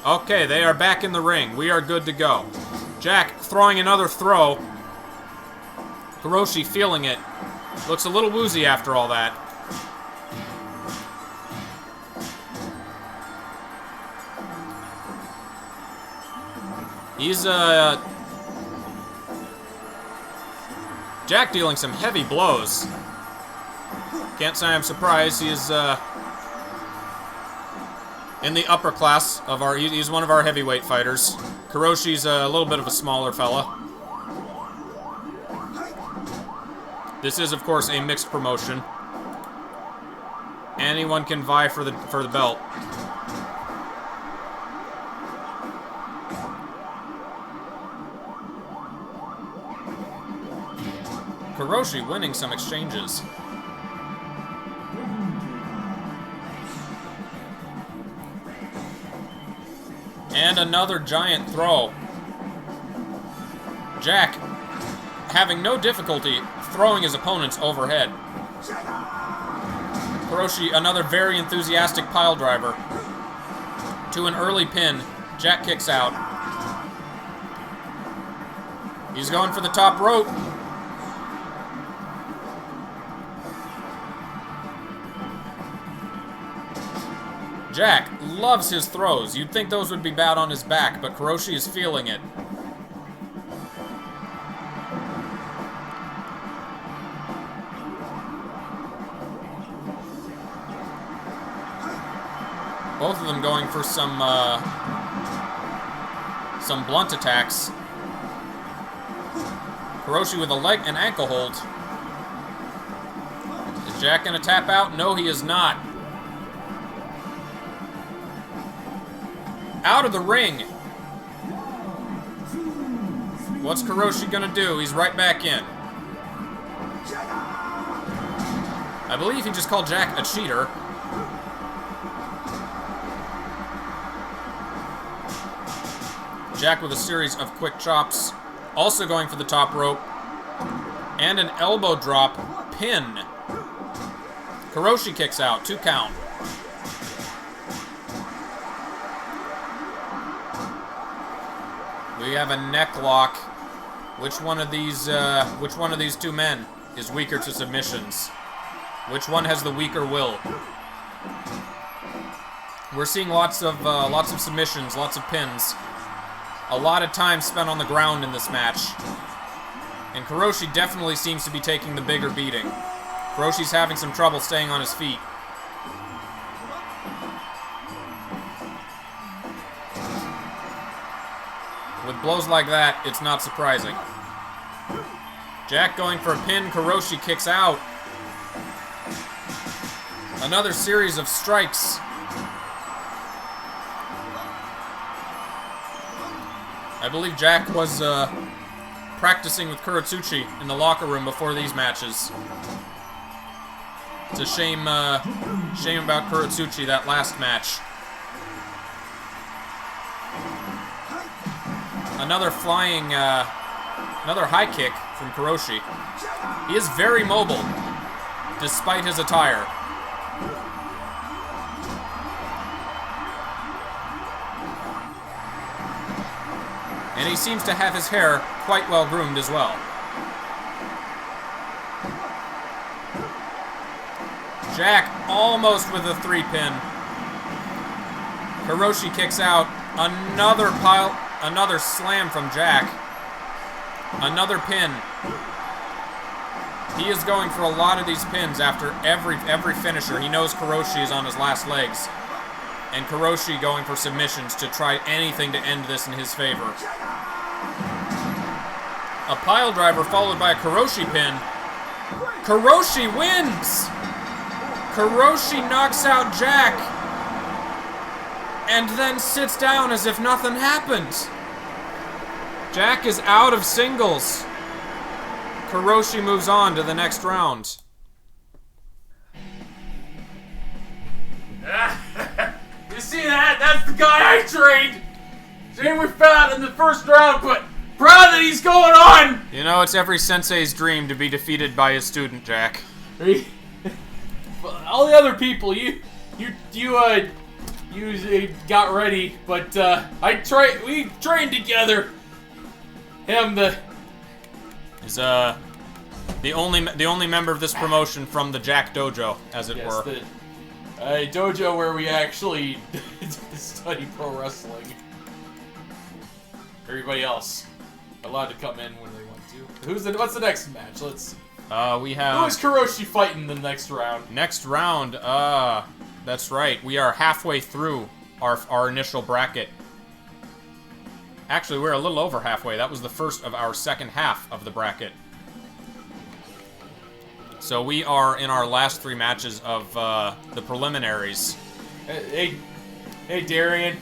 Okay, they are back in the ring. We are good to go. Jack throwing another throw. Kuroshi feeling it. Looks a little woozy after all that. He's, Jack dealing some heavy blows. Can't say I'm surprised. He is, in the upper class of our... He's one of our heavyweight fighters. Kuroshi's a little bit of a smaller fella. This is, of course, a mixed promotion. Anyone can vie for the belt. Kuroshi winning some exchanges. And another giant throw. Jack having no difficulty throwing his opponents overhead. Kuroshi, another very enthusiastic pile driver. To an early pin. Jack kicks out. He's going for the top rope. Jack loves his throws. You'd think those would be bad on his back, but Kuroshi is feeling it. Both of them going for some blunt attacks. Kuroshi with a leg and ankle hold. Is Jack gonna tap out? No, he is not. Out of the ring. What's Kuroshi gonna do? He's right back in. I believe he just called Jack a cheater. Jack with a series of quick chops. Also going for the top rope. And an elbow drop pin. Kuroshi kicks out. 2 count. We have a neck lock. Which one of these two men is weaker to submissions? Which one has the weaker will? We're seeing lots of submissions, lots of pins. A lot of time spent on the ground in this match. And Kuroshi definitely seems to be taking the bigger beating. Kuroshi's having some trouble staying on his feet. With blows like that, it's not surprising. Jack going for a pin, Kuroshi kicks out. Another series of strikes. I believe Jack was practicing with Kuratsuchi in the locker room before these matches. It's a shame about Kuratsuchi, that last match. Another flying, another high kick from Kuroshi. He is very mobile, despite his attire. And he seems to have his hair quite well groomed as well. Jack almost with a 3-pin. Hiroshi kicks out. Another slam from Jack. Another pin. He is going for a lot of these pins after every finisher. He knows Hiroshi is on his last legs. And Hiroshi going for submissions to try anything to end this in his favor. A pile driver followed by a Hiroshi pin. Hiroshi wins! Hiroshi knocks out Jack. And then sits down as if nothing happened. Jack is out of singles. Hiroshi moves on to the next round. You see that? That's the guy I trained. Shame we found in the first round, but proud that he's going on. You know, it's every sensei's dream to be defeated by his student, Jack. All the other people, you got ready, but we trained together. Is the only member of this promotion from the Jack Dojo, as it were. The dojo where we actually study pro wrestling. Everybody else allowed to come in when they want to. What's the next match? Let's see. We have... Who is Hiroshi fighting the next round? Next round, that's right. We are halfway through our initial bracket. Actually, we're a little over halfway. That was the first of our second half of the bracket. So we are in our last 3 matches of the preliminaries. Hey, Darian.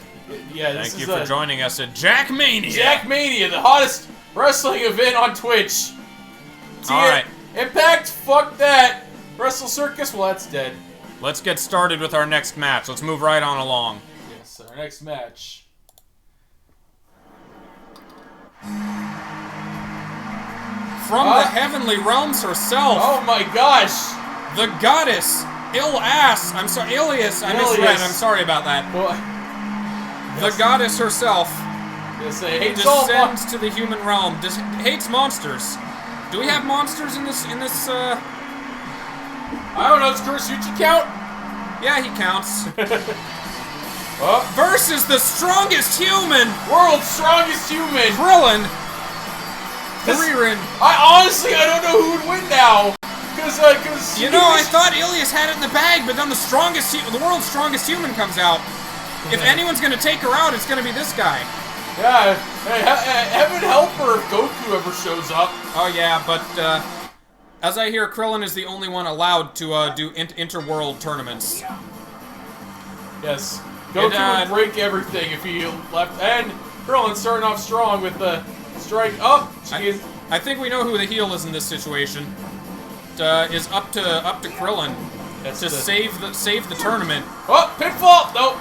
Yeah, Thank you for joining us at JACKMANIA. JACKMANIA, the hottest wrestling event on Twitch. Alright. Impact, fuck that. Wrestle Circus, well, that's dead. Let's get started with our next match. Let's move right on along. Yes, our next match. From the heavenly realms herself. Oh my gosh. The goddess, Ilias. I misread. I'm sorry about that. The goddess herself descends to the human realm. Hates monsters. Do we have monsters in this? I don't know. Does Kurasuchi count? Yeah, he counts. Versus the strongest human, world's strongest human, Krillin. I don't know who would win now. Cause you know, I thought Ilias had it in the bag, but then the world's strongest human comes out. If anyone's gonna take her out, it's gonna be this guy. Yeah, heaven help her if Goku ever shows up. Oh yeah, but as I hear, Krillin is the only one allowed to do interworld tournaments. Yes, Goku would break everything if he left. And Krillin starting off strong with the strike up. I think we know who the heel is in this situation. Is up to Krillin to save the tournament. Oh, pinfall! Nope.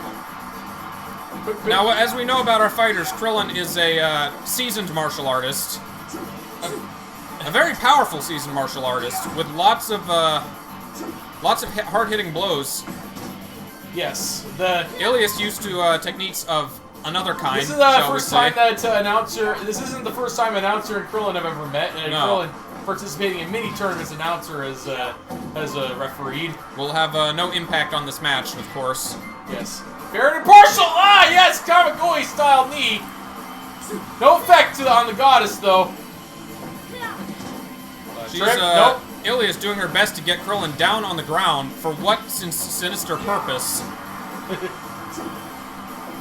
Now, as we know about our fighters, Krillin is a seasoned martial artist, a very powerful seasoned martial artist with lots of hard-hitting blows. Yes, Ilias used to techniques of another kind. This is the first time that announcer. This isn't the first time announcer and Krillin have ever met. And no. Krillin participating in mini tournaments, announcer as a referee. Will have no impact on this match, of course. Yes. Fair and impartial! Ah, yes! Kamigoi style knee! No effect on the goddess, though. She's, Ilias doing her best to get Krillin down on the ground for what sinister purpose?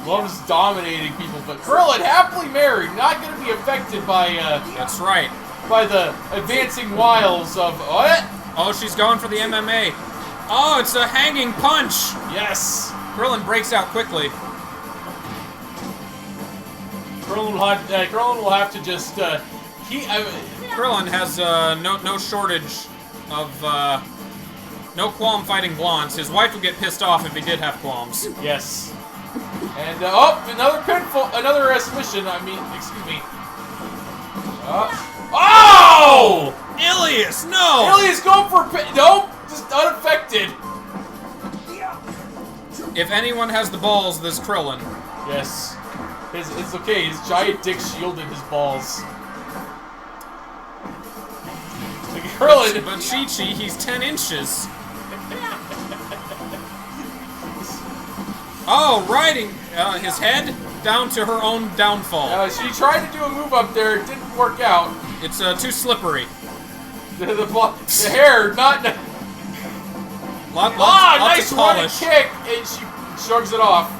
Loves dominating people, but Krillin, happily married, not going to be affected by, That's right. By the advancing wiles of, what? Oh, she's going for the MMA. Oh, it's a hanging punch! Yes! Krillin breaks out quickly. Krillin will have to just, Krillin has, no shortage of, no qualm fighting blondes. His wife would get pissed off if he did have qualms. Yes. And, another pinfall, another submission, excuse me. Oh! Ilias, no! Ilias going for nope, just unaffected. If anyone has the balls, this Krillin. Yes. It's okay. His giant dick shielded his balls. Krillin. But Chi-Chi, he's 10 inches. Oh, riding his head down to her own downfall. She tried to do a move up there. It didn't work out. It's too slippery. The hair, not... Lots nice of running polish. kick, and she shrugs it off.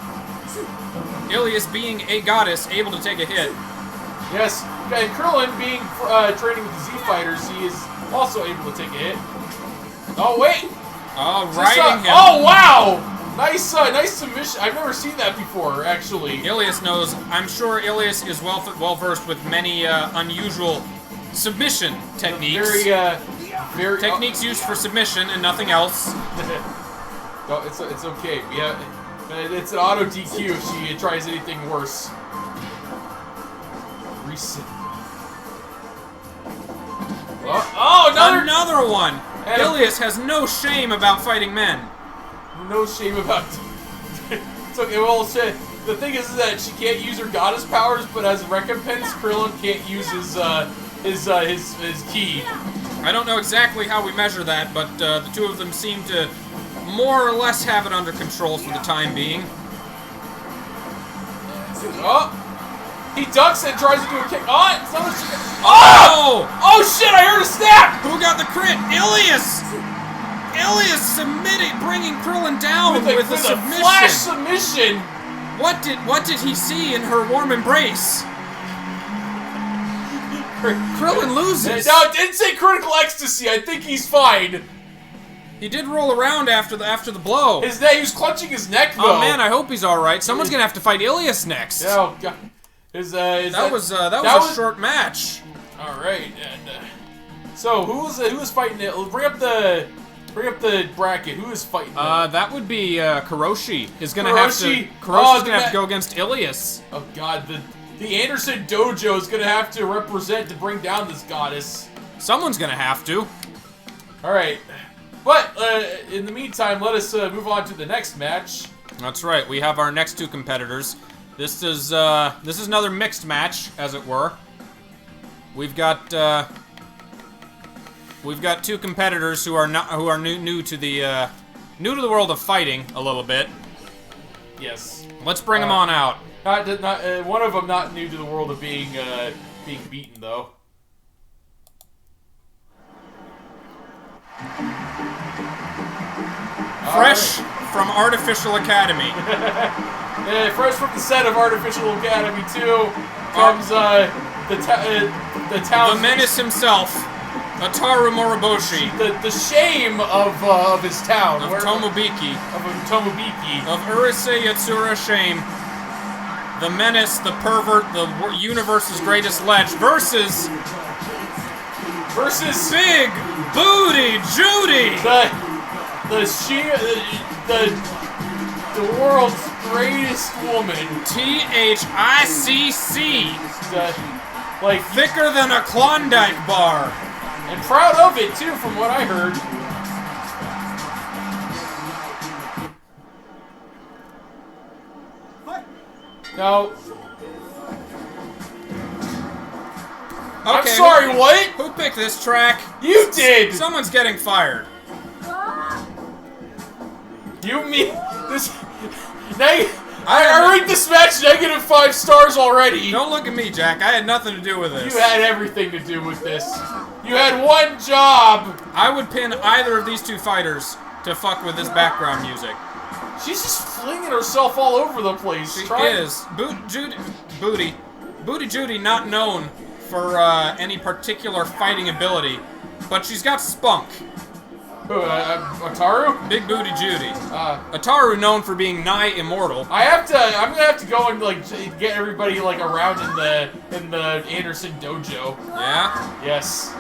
Ilias being a goddess, able to take a hit. Yes, and Krillin being training with the Z Fighters, he is also able to take a hit. Oh wait! Riding him. Oh wow! Nice submission. I've never seen that before, actually. Ilias knows. I'm sure Ilias is well versed with many unusual submission techniques. Very techniques used for submission and nothing else. No, it's okay. It's an auto DQ if she tries anything worse. Reset. Another one. Ilias has no shame about fighting men. No shame about it. It's okay. Well, the thing is that she can't use her goddess powers, but as a recompense, Krillin can't use his ki. I don't know exactly how we measure that, but the two of them seem to more or less have it under control for the time being. Oh! He ducks and tries to do a kick. Oh! Oh shit! I heard a snap! Who got the crit? Ilias! Ilias submitting, bringing Krillin down with a submission. Flash submission. What did he see in her warm embrace? Krillin loses. No, it didn't say critical ecstasy. I think he's fine. He did roll around after the blow. He was clutching his neck though. Oh man, I hope he's all right. Someone's gonna have to fight Ilias next. Oh god. That was a short match. All right, and so who was fighting it? Bring up the bracket. Who is fighting? That would be Kuroshi. Kuroshi's gonna have to go against Ilias. Oh god, the Anderson Dojo is gonna have to represent to bring down this goddess. Someone's gonna have to. All right, but in the meantime, let us move on to the next match. That's right. We have our next two competitors. This is another mixed match, as it were. We've got two competitors who are new to the world of fighting a little bit. Yes. Let's bring them on out. One of them not new to the world of being beaten though. Fresh from Artificial Academy. Fresh from the set of Artificial Academy 2 comes the town. The menace himself, Ataru Moroboshi. The shame of his town. Of Tomobiki. Of Tomobiki. Of Urusei Yatsura Shame. The menace, the pervert, the universe's greatest ledge versus Big Booty Judy. The world's greatest woman. THICC. Like thicker than a Klondike bar. And proud of it too, from what I heard. Now, okay, I'm sorry, what? Who picked this track? You did! Someone's getting fired. You mean this? I rate this match -5 stars already. Don't look at me, Jack. I had nothing to do with this. You had everything to do with this. You had one job. I would pin either of these two fighters to fuck with this background music. She's just flinging herself all over the place. She is. Booty Judy, not known for any particular fighting ability, but she's got spunk. Who, Ataru? Big Booty Judy. Ataru known for being nigh immortal. I'm gonna have to go and like get everybody like around in the Anderson dojo. Yeah. Yes.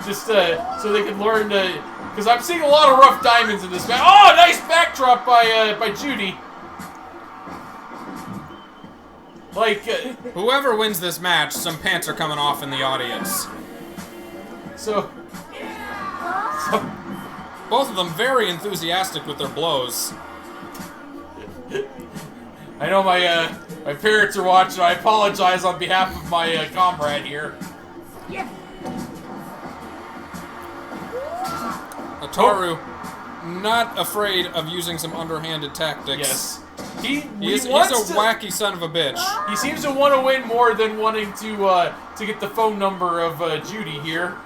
Just so they can learn to, because I'm seeing a lot of rough diamonds in this match. Oh, nice backdrop by Judy. Like whoever wins this match, some pants are coming off in the audience. So both of them very enthusiastic with their blows. I know my parents are watching. I apologize on behalf of my comrade here. Ataru, not afraid of using some underhanded tactics. Yes. He's a wacky son of a bitch. He seems to want to win more than wanting to get the phone number of Judy here.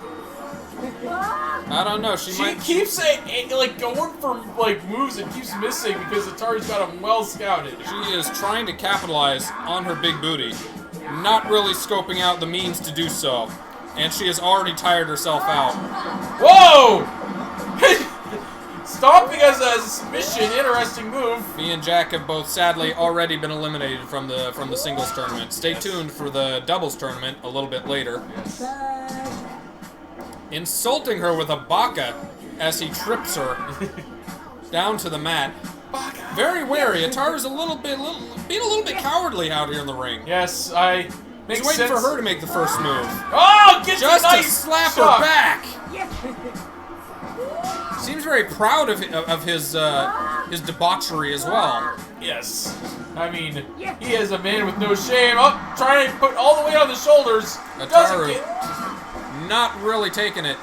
I don't know. She keeps like going for like moves and keeps missing because Ataru's got him well scouted. She is trying to capitalize on her big booty, not really scoping out the means to do so, and she has already tired herself out. Whoa! Stomping as a submission, interesting move. Me and Jack have both sadly already been eliminated from the singles tournament. Stay tuned for the doubles tournament a little bit later. Yes. Insulting her with a baka as he trips her down to the mat. Very wary. Ataru's being a little bit cowardly out here in the ring. Yes, He's waiting for her to make the first move. Oh, get just the to nice slap shot. her back. Seems very proud of his debauchery as well. Yes. I mean, he is a man with no shame. Oh, trying to put all the weight on the shoulders. Ataru not really taking it.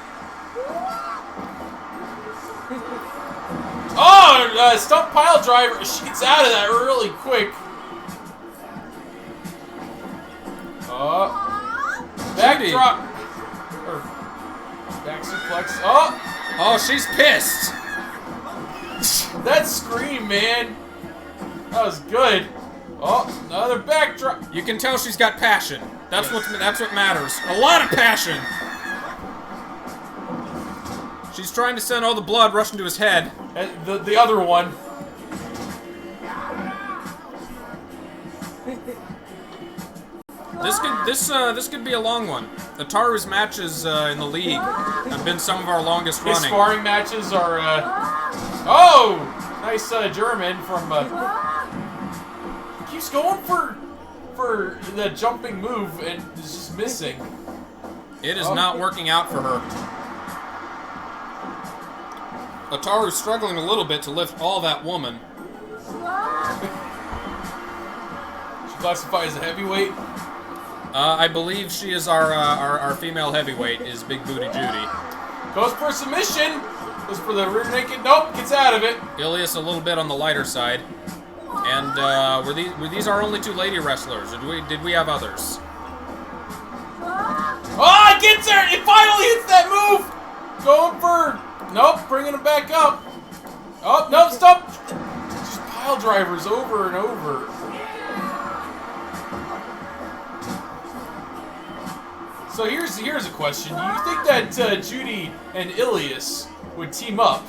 Oh, stump pile driver. She gets out of that really quick. Backdrop. Or back suplex. Oh, she's pissed. That scream, man. That was good. Oh, another backdrop. You can tell she's got passion. That's what matters. A lot of passion. She's trying to send all the blood rushing to his head. The other one. This could be a long one. Ataru's matches in the league have been some of our longest running. His sparring matches are. Oh, nice German from. Keeps going for the jumping move and is just missing. It is not working out for her. Ataru's struggling a little bit to lift all that woman. She classifies as a heavyweight. I believe she is our female heavyweight, is Big Booty Judy. Goes for submission. Goes for the rear naked. Nope, gets out of it. Ilias a little bit on the lighter side. And were these our only two lady wrestlers? Or did we have others? Oh, it gets her! It finally hits that move! Going for... Nope, bringing it back up. Oh, nope, stop! Just pile drivers over and over. So here's a question. Do you think that Judy and Ilias would team up?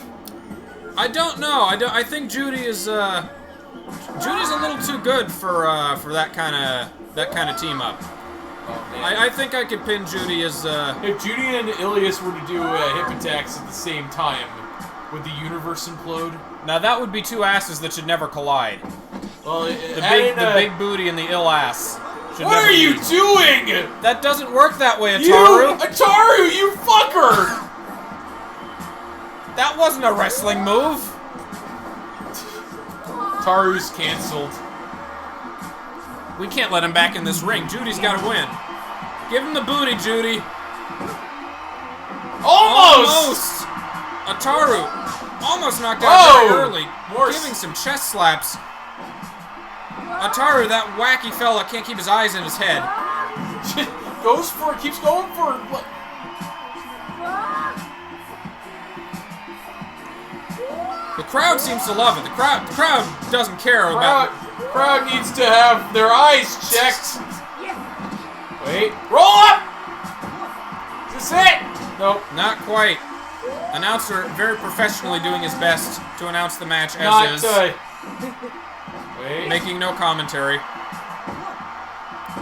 I don't know. I think Judy is Judy's a little too good for that kind of team up. Oh, man. I think I could pin Judy as If Judy and Ilias were to do hip attacks at the same time, would the universe implode? Now that would be two asses that should never collide. Well, The big booty and the ill ass. What are you doing? That doesn't work that way, Ataru. Ataru, you fucker! That wasn't a wrestling move. Ataru's canceled. We can't let him back in this ring. Judy's got to win. Give him the booty, Judy. Almost! Ataru almost knocked out very early. More giving some chest slaps. Ataru, that wacky fella, can't keep his eyes in his head. Keeps going for... The crowd seems to love it. The crowd doesn't care about... Crowd needs to have their eyes checked. Wait. Roll up! Is this it? Nope. Not quite. Announcer very professionally doing his best to announce the match as is. Wait. Making no commentary.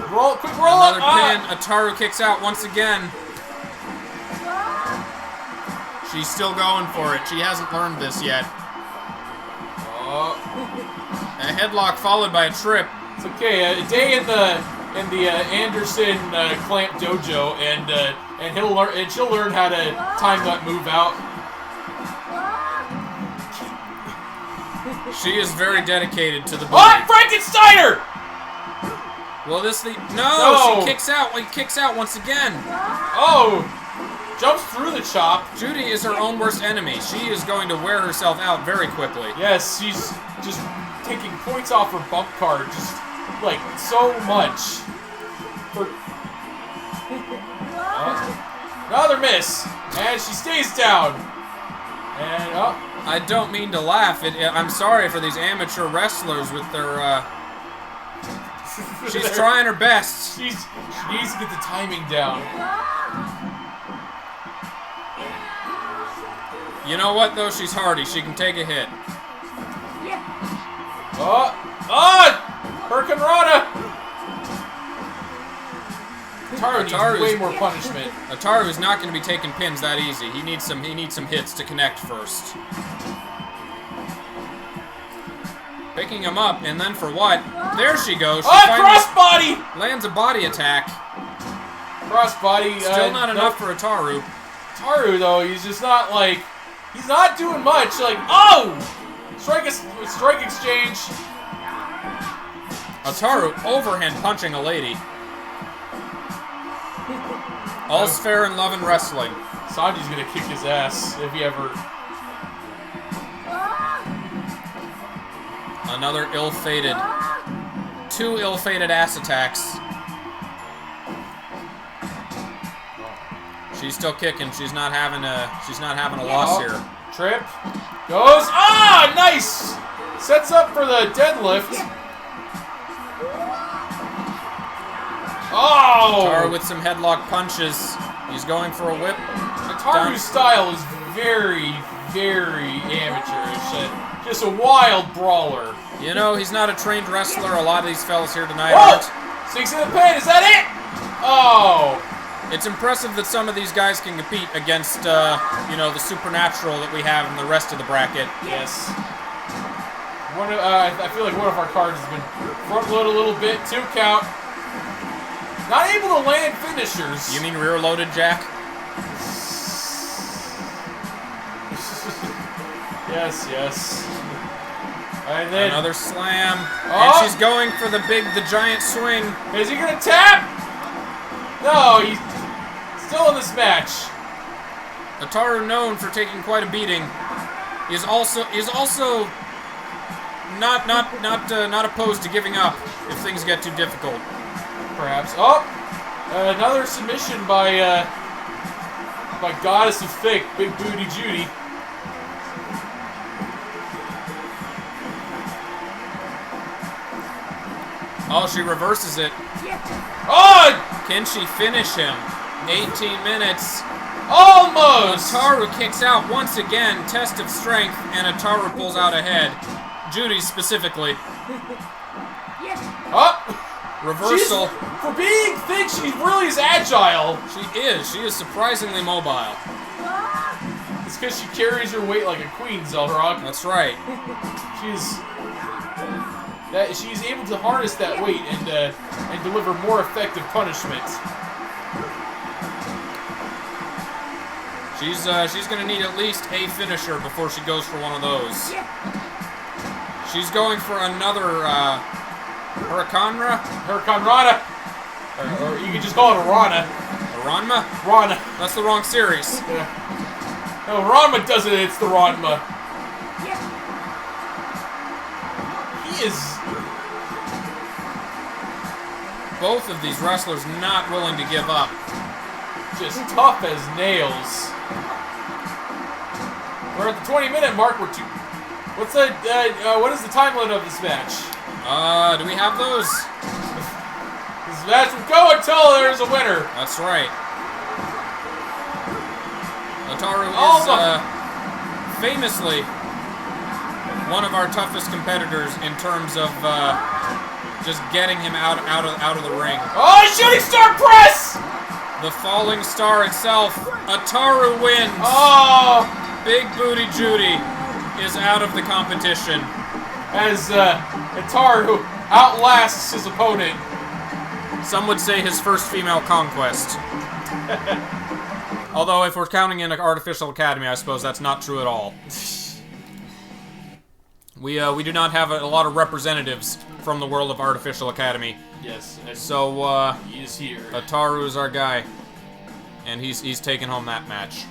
Quick roll Another up! pin. Ataru kicks out once again. She's still going for it. She hasn't learned this yet. A headlock followed by a trip. It's okay. A day in the Anderson Clamp Dojo, and he'll learn, and she'll learn how to time that move out. She is very dedicated to the booty. What? Frankensteiner! Will this the... No, No! she kicks out. He kicks out once again. Oh! Jumps through the chop. Judy is her own worst enemy. She is going to wear herself out very quickly. Yes, she's just taking points off her bump card. Just, like, so much. Another miss. And she stays down. And, I don't mean to laugh. I'm sorry for these amateur wrestlers with their, She's trying her best. She needs to get the timing down. You know what, though? She's hardy. She can take a hit. Hurricane Rana! Ataru needs way more punishment. Ataru is not going to be taking pins that easy. He needs some hits to connect first. Picking him up, and then for what? There she goes. She crossbody! Lands a body attack. Crossbody. Still not enough for Ataru. Ataru, though, he's just not, like... He's not doing much. Like, oh! Strike exchange. Ataru overhand punching a lady. All's fair in love and wrestling. Sanji's gonna kick his ass if he ever... Another ill-fated... Two ill-fated ass attacks. She's still kicking. She's not having a loss here. Trip. Goes. Ah, nice! Sets up for the deadlift. Oh! Ataru with some headlock punches. He's going for a whip. Ataru's style is very, very amateurish. Just a wild brawler. You know, he's not a trained wrestler. A lot of these fellas here tonight aren't. Six in the pin. Is that it? Oh! It's impressive that some of these guys can compete against, you know, the supernatural that we have in the rest of the bracket. Yes. I feel like one of our cards has been front-loaded a little bit. 2 count. Not able to land finishers. You mean rear-loaded, Jack? Yes, yes. And then another slam. And she's going for the giant swing. Is he gonna tap? No, he's still in this match. Ataru, known for taking quite a beating, is also not opposed to giving up if things get too difficult. Perhaps. Another submission by Goddess of Thick, Big Booty Judy. Oh, she reverses it. Oh! Can she finish him? 18 minutes. Almost! Ataru kicks out once again. Test of strength, and Ataru pulls out ahead. Judy specifically. Reversal. For being thick, she really is agile. She is. She is surprisingly mobile. It's because she carries her weight like a queen, Zelrock. That's right. She's able to harness that weight and deliver more effective punishment. She's gonna need at least a finisher before she goes for one of those. She's going for another Hurricane Rana. Or you can just call it a Rana. Ranma? Rana. That's the wrong series. Yeah. No, Ranma does it, it's the Ranma. He is... Both of these wrestlers not willing to give up. Just tough as nails. We're at the 20-minute mark. What is the time limit of this match? Do we have those? This match will go until there's a winner. That's right. Ataru is famously one of our toughest competitors in terms of just getting him out of the ring. Oh, shooting star press! The falling star itself. Ataru wins. Oh! Big Booty Judy is out of the competition. As Ataru outlasts his opponent. Some would say his first female conquest. Although, if we're counting in an artificial academy, I suppose that's not true at all. We do not have a lot of representatives from the world of Artificial Academy. Yes. So, he is here. Ataru is our guy. And he's taking home that match.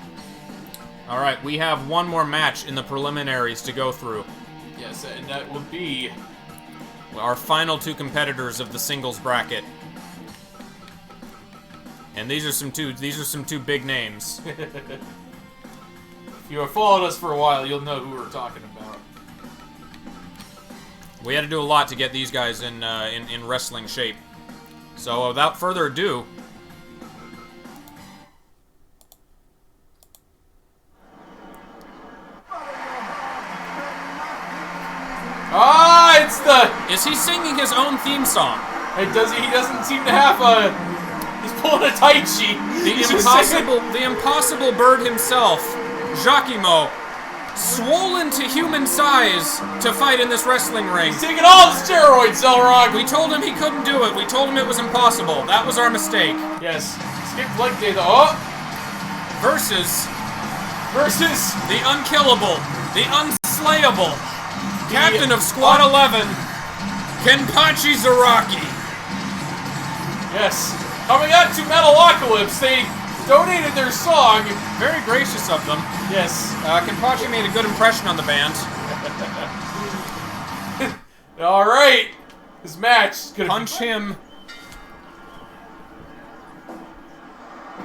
Alright, we have one more match in the preliminaries to go through. Yes, and that would be our final two competitors of the singles bracket. And these are some two big names. If you have followed us for a while, you'll know who we're talking about. We had to do a lot to get these guys in wrestling shape. So without further ado, it's the... Is he singing his own theme song? He doesn't seem to have a... He's pulling a Tai Chi. The impossible bird himself, Jacquimo, swollen to human size to fight in this wrestling ring. He's taking all the steroids, Zelrog. We told him he couldn't do it. We told him it was impossible. That was our mistake. Yes. Skip leg day, though. Oh! Versus the unkillable, the unslayable, captain of Squad 11, Kenpachi Zaraki. Yes. Coming out to Metalocalypse, they donated their song. Very gracious of them. Yes. Kenpachi made a good impression on the band. All right. This match is gonna punch him.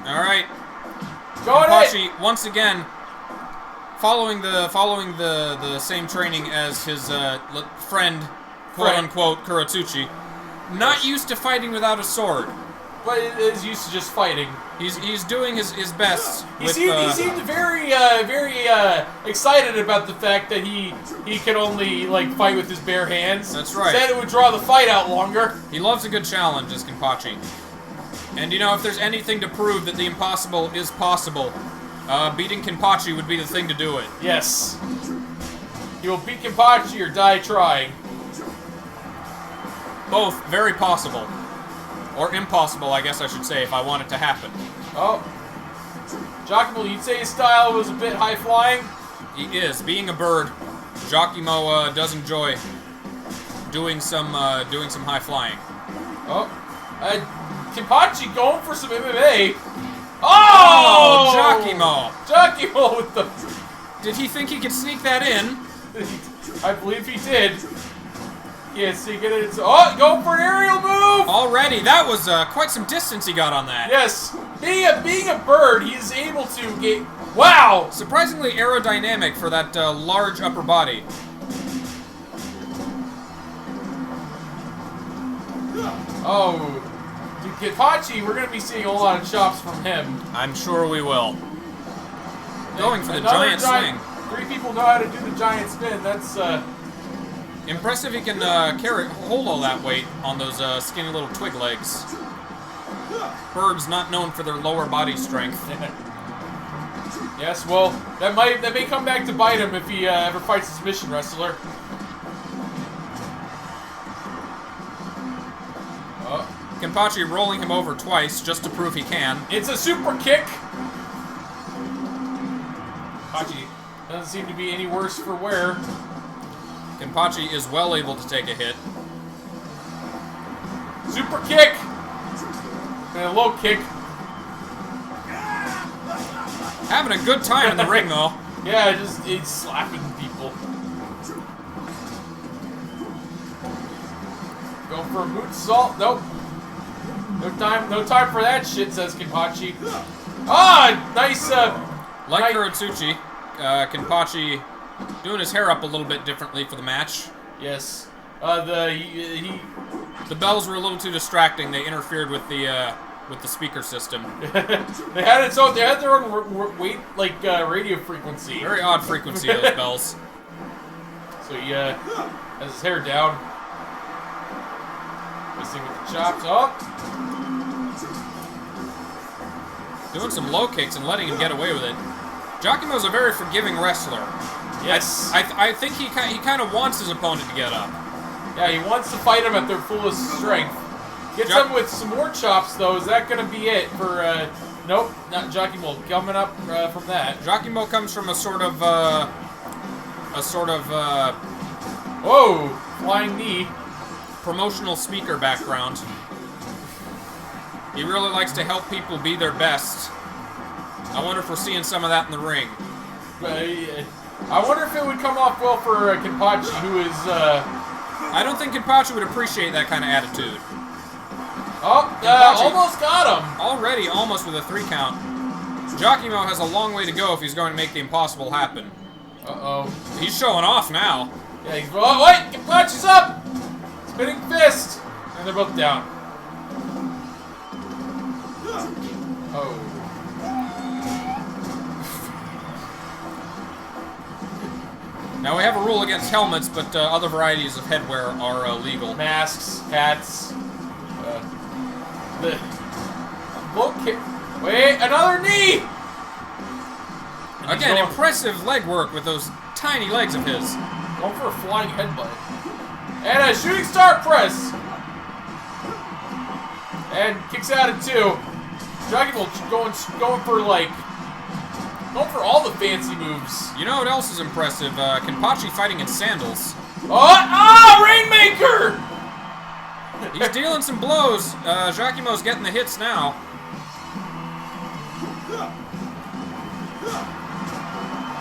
All right. Kenpachi once again following the same training as his friend, quote unquote, Kuratsuchi. Not used to fighting without a sword. But is used to just fighting. He's doing his best. He seemed very excited about the fact that he can only fight with his bare hands. That's right. Said it would draw the fight out longer. He loves a good challenge, as Kenpachi. And you know, if there's anything to prove that the impossible is possible, beating Kenpachi would be the thing to do it. Yes. He will beat Kenpachi or die trying. Both very possible. Or impossible, I guess I should say, if I want it to happen. Oh. Jacquimo, you'd say his style was a bit high-flying? He is. Being a bird, Jacquimo does enjoy doing some high-flying. Oh. Kenpachi going for some MMA. Oh! Jacquimo with the... Did he think he could sneak that in? I believe he did. Yes, he get it. Oh, go for an aerial move! Already, that was quite some distance he got on that. Yes, being a bird, he is able to get... Wow! Surprisingly aerodynamic for that large upper body. Oh, dude, Kenpachi, we're gonna be seeing a lot of chops from him. I'm sure we will. Going for the giant swing. 3 people know how to do the giant spin. That's impressive. He can hold all that weight on those skinny little twig legs. Birds not known for their lower body strength. Yes, well, that may come back to bite him if he ever fights a submission wrestler. Kenpachi rolling him over twice just to prove he can. It's a super kick. Kenpachi doesn't seem to be any worse for wear. Kenpachi is well able to take a hit. Super kick! And a low kick. Having a good time in the ring, though. Yeah, it's slapping people. Go for a moonsault. Nope. No time for that shit, says Kenpachi. Ah, nice. Like Kuratsuchi, Kenpachi doing his hair up a little bit differently for the match. Yes. The bells were a little too distracting. They interfered with the speaker system. They had their own weight, radio frequency. Very odd frequency of those bells. So he has his hair down. Missing with the chops. Oh! Doing some low kicks and letting him get away with it. Jacquimo's a very forgiving wrestler. Yes. I think he kind of wants his opponent to get up. Yeah, he wants to fight him at their fullest strength. Gets him with some more chops, though. Is that going to be it for... Nope, not Jacquimo. Coming up from that. Jacquimo comes from a sort of Whoa! Flying knee. Promotional speaker background. He really likes to help people be their best. I wonder if we're seeing some of that in the ring. I wonder if it would come off well for Kenpachi, who is, I don't think Kenpachi would appreciate that kind of attitude. Oh, almost got him! Already, almost with a 3 count. Giacomo has a long way to go if he's going to make the impossible happen. Uh-oh. He's showing off now. Yeah, he's... Oh, wait! Kenpachi's up! Spinning fist! And they're both down. Oh. Now, we have a rule against helmets, but other varieties of headwear are legal. Masks, hats, wait, another knee! And again, impressive leg work with those tiny legs of his. Going for a flying headbutt. And a shooting star press! And kicks out at 2. Giacomo going for, like... Going for all the fancy moves. You know what else is impressive? Kenpachi fighting in sandals. Oh, Rainmaker! He's dealing some blows. Giacomo's getting the hits now.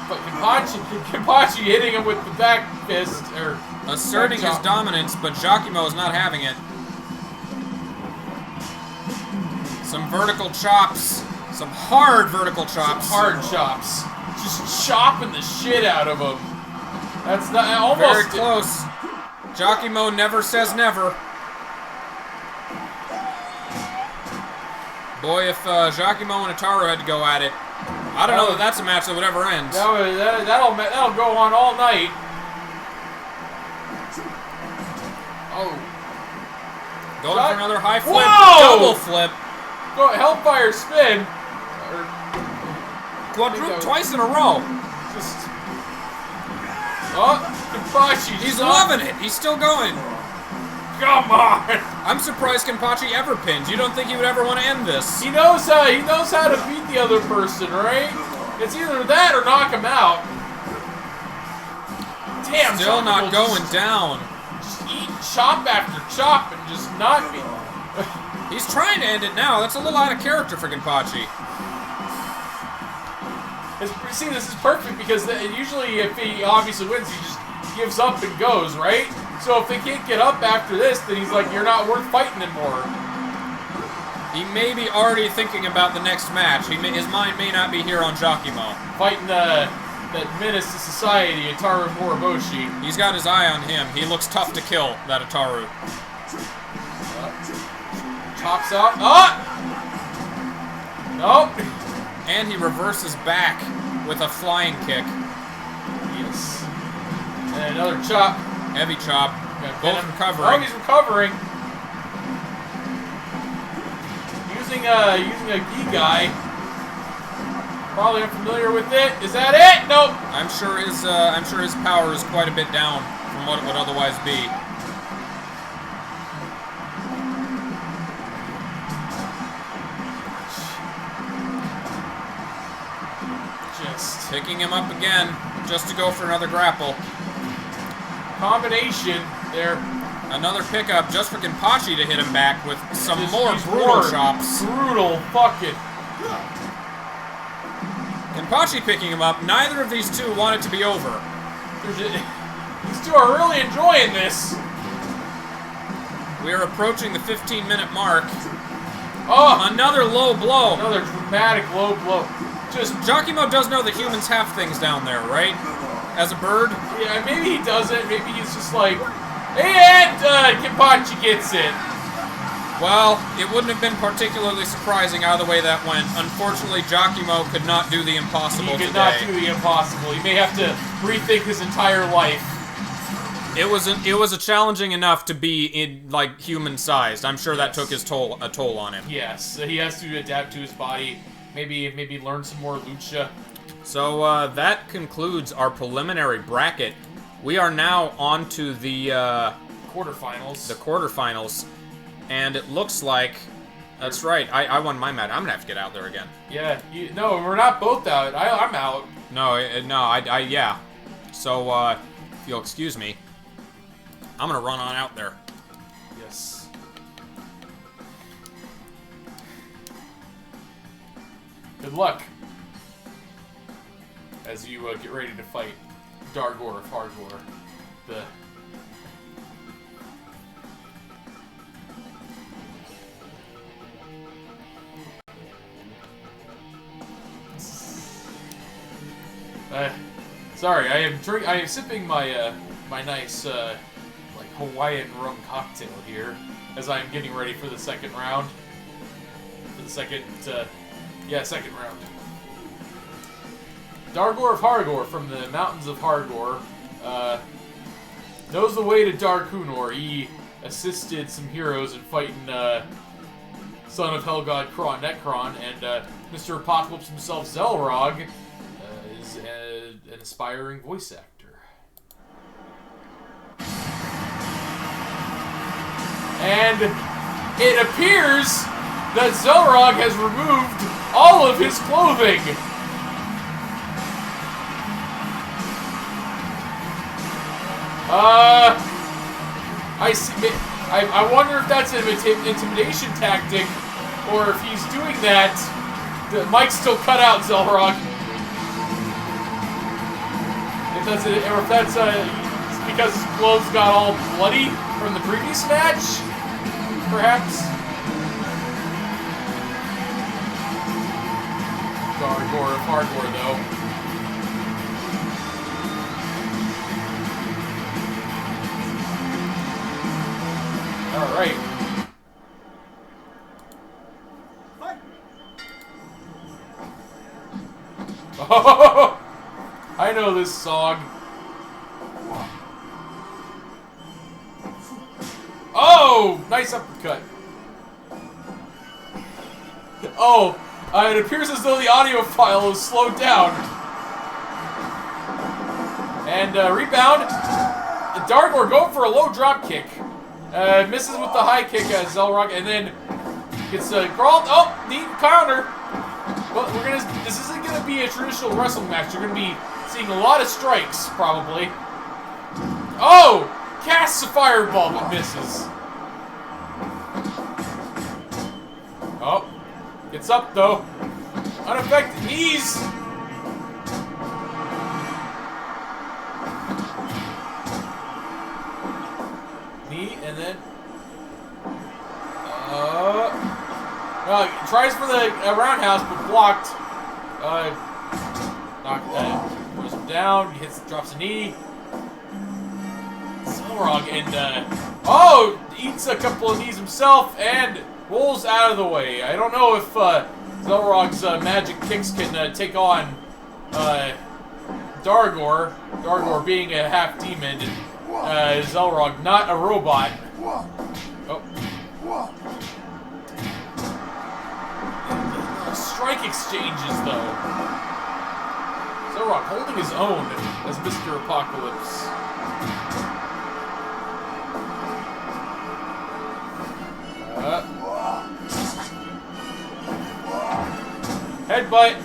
But Kenpachi hitting him with the back fist, or... Asserting his dominance, but Giacomo is not having it. Some vertical chops. Some hard vertical chops. Some hard chops. Just chopping the shit out of him. That's not... Almost... Very close. Giacomo never says never. Boy, if Giacomo and Ataru had to go at it, I don't know that that's a match that would ever end. That'll go on all night. Oh. Going for another high flip. Whoa! Double flip. Go Hellfire spin. Quadruple twice in a row. Just... Oh, Kenpachi. He's loving it. He's still going. Come on. I'm surprised Kenpachi ever pins. You don't think he would ever want to end this? He knows how to beat the other person, right? It's either that or knock him out. Damn. Still not going down. Just eat chop after chop and just not be. He's trying to end it now. That's a little out of character for Kenpachi. See, this is perfect because usually if he obviously wins, he just gives up and goes, right? So if they can't get up after this, then he's like, you're not worth fighting anymore. He may be already thinking about the next match. His mind may not be here on Giacomo. Fighting that menace to society, Ataru Moriboshi. He's got his eye on him. He looks tough to kill, that Ataru. Chops out. Ah! Nope. And he reverses back with a flying kick. Yes. And another chop. Heavy chop. Both recovering. Oh, he's recovering. Using a gi guy. Probably unfamiliar with it. Is that it? Nope. I'm sure his power is quite a bit down from what it would otherwise be. Just picking him up again, just to go for another grapple. Combination there. Another pickup just for Kenpachi to hit him back with some more brutal chops. Brutal fucking. Kenpachi picking him up. Neither of these two want it to be over. These two are really enjoying this. We are approaching the 15-minute mark. Oh! Another low blow. Another dramatic low blow. Just Giacomo does know that humans have things down there, right? As a bird? Yeah, maybe he doesn't. Maybe he's just like, and Kenpachi gets it. Well, it wouldn't have been particularly surprising either way that went. Unfortunately, Giacomo could not do the impossible today. He could not do the impossible. He may have to rethink his entire life. It was a challenging enough to be in like human-sized. I'm sure that took a toll on him. Yes, he has to adapt to his body. Maybe learn some more lucha. So that concludes our preliminary bracket. We are now on to the quarterfinals. The quarterfinals, and it looks like that's right. I won my match. I'm gonna have to get out there again. Yeah. No, we're not both out. I'm out. No. Yeah. So if you'll excuse me. I'm gonna run on out there. Yes. Good luck as you get ready to fight Dargor of Hardgor, the... Sorry, I am sipping my my nice like Hawaiian rum cocktail here as I am getting ready for the second round. For the second round. Dargor of Hardgor from the mountains of Hardgor knows the way to Darkunor. He assisted some heroes in fighting son of Hellgod Necron, and Mr. Apocalypse himself, Zelrog, is an aspiring voice actor. And it appears that Zelrog has removed all of his clothing. I see. I wonder if that's an intimidation tactic, or if he's doing that. The mic's still cut out, Zelrog. Or if that's because his clothes got all bloody from the previous match, perhaps. Dargor of Hardgor, though. All right. Oh, I know this song. Oh, nice uppercut. Oh, it appears as though the audio file is slowed down. And rebound. Dargor going for a low drop kick. Misses with the high kick as Zelrog, and then gets crawled. Oh, neat counter. Well, this isn't gonna be a traditional wrestling match. You're gonna be seeing a lot of strikes, probably. Oh! Casts a fireball, but misses. Oh. Gets up, though. Unaffected knees! Knee, and then... tries for the roundhouse, but blocked. Throws him down, drops a knee. Zelrog and eats a couple of knees himself and rolls out of the way. I don't know if Zelrog's magic kicks can take on Dargor. Dargor being a half demon, and Zelrog not a robot. Oh. Strike exchanges, though. Zelrog holding his own as Mr. Apocalypse. Headbutt.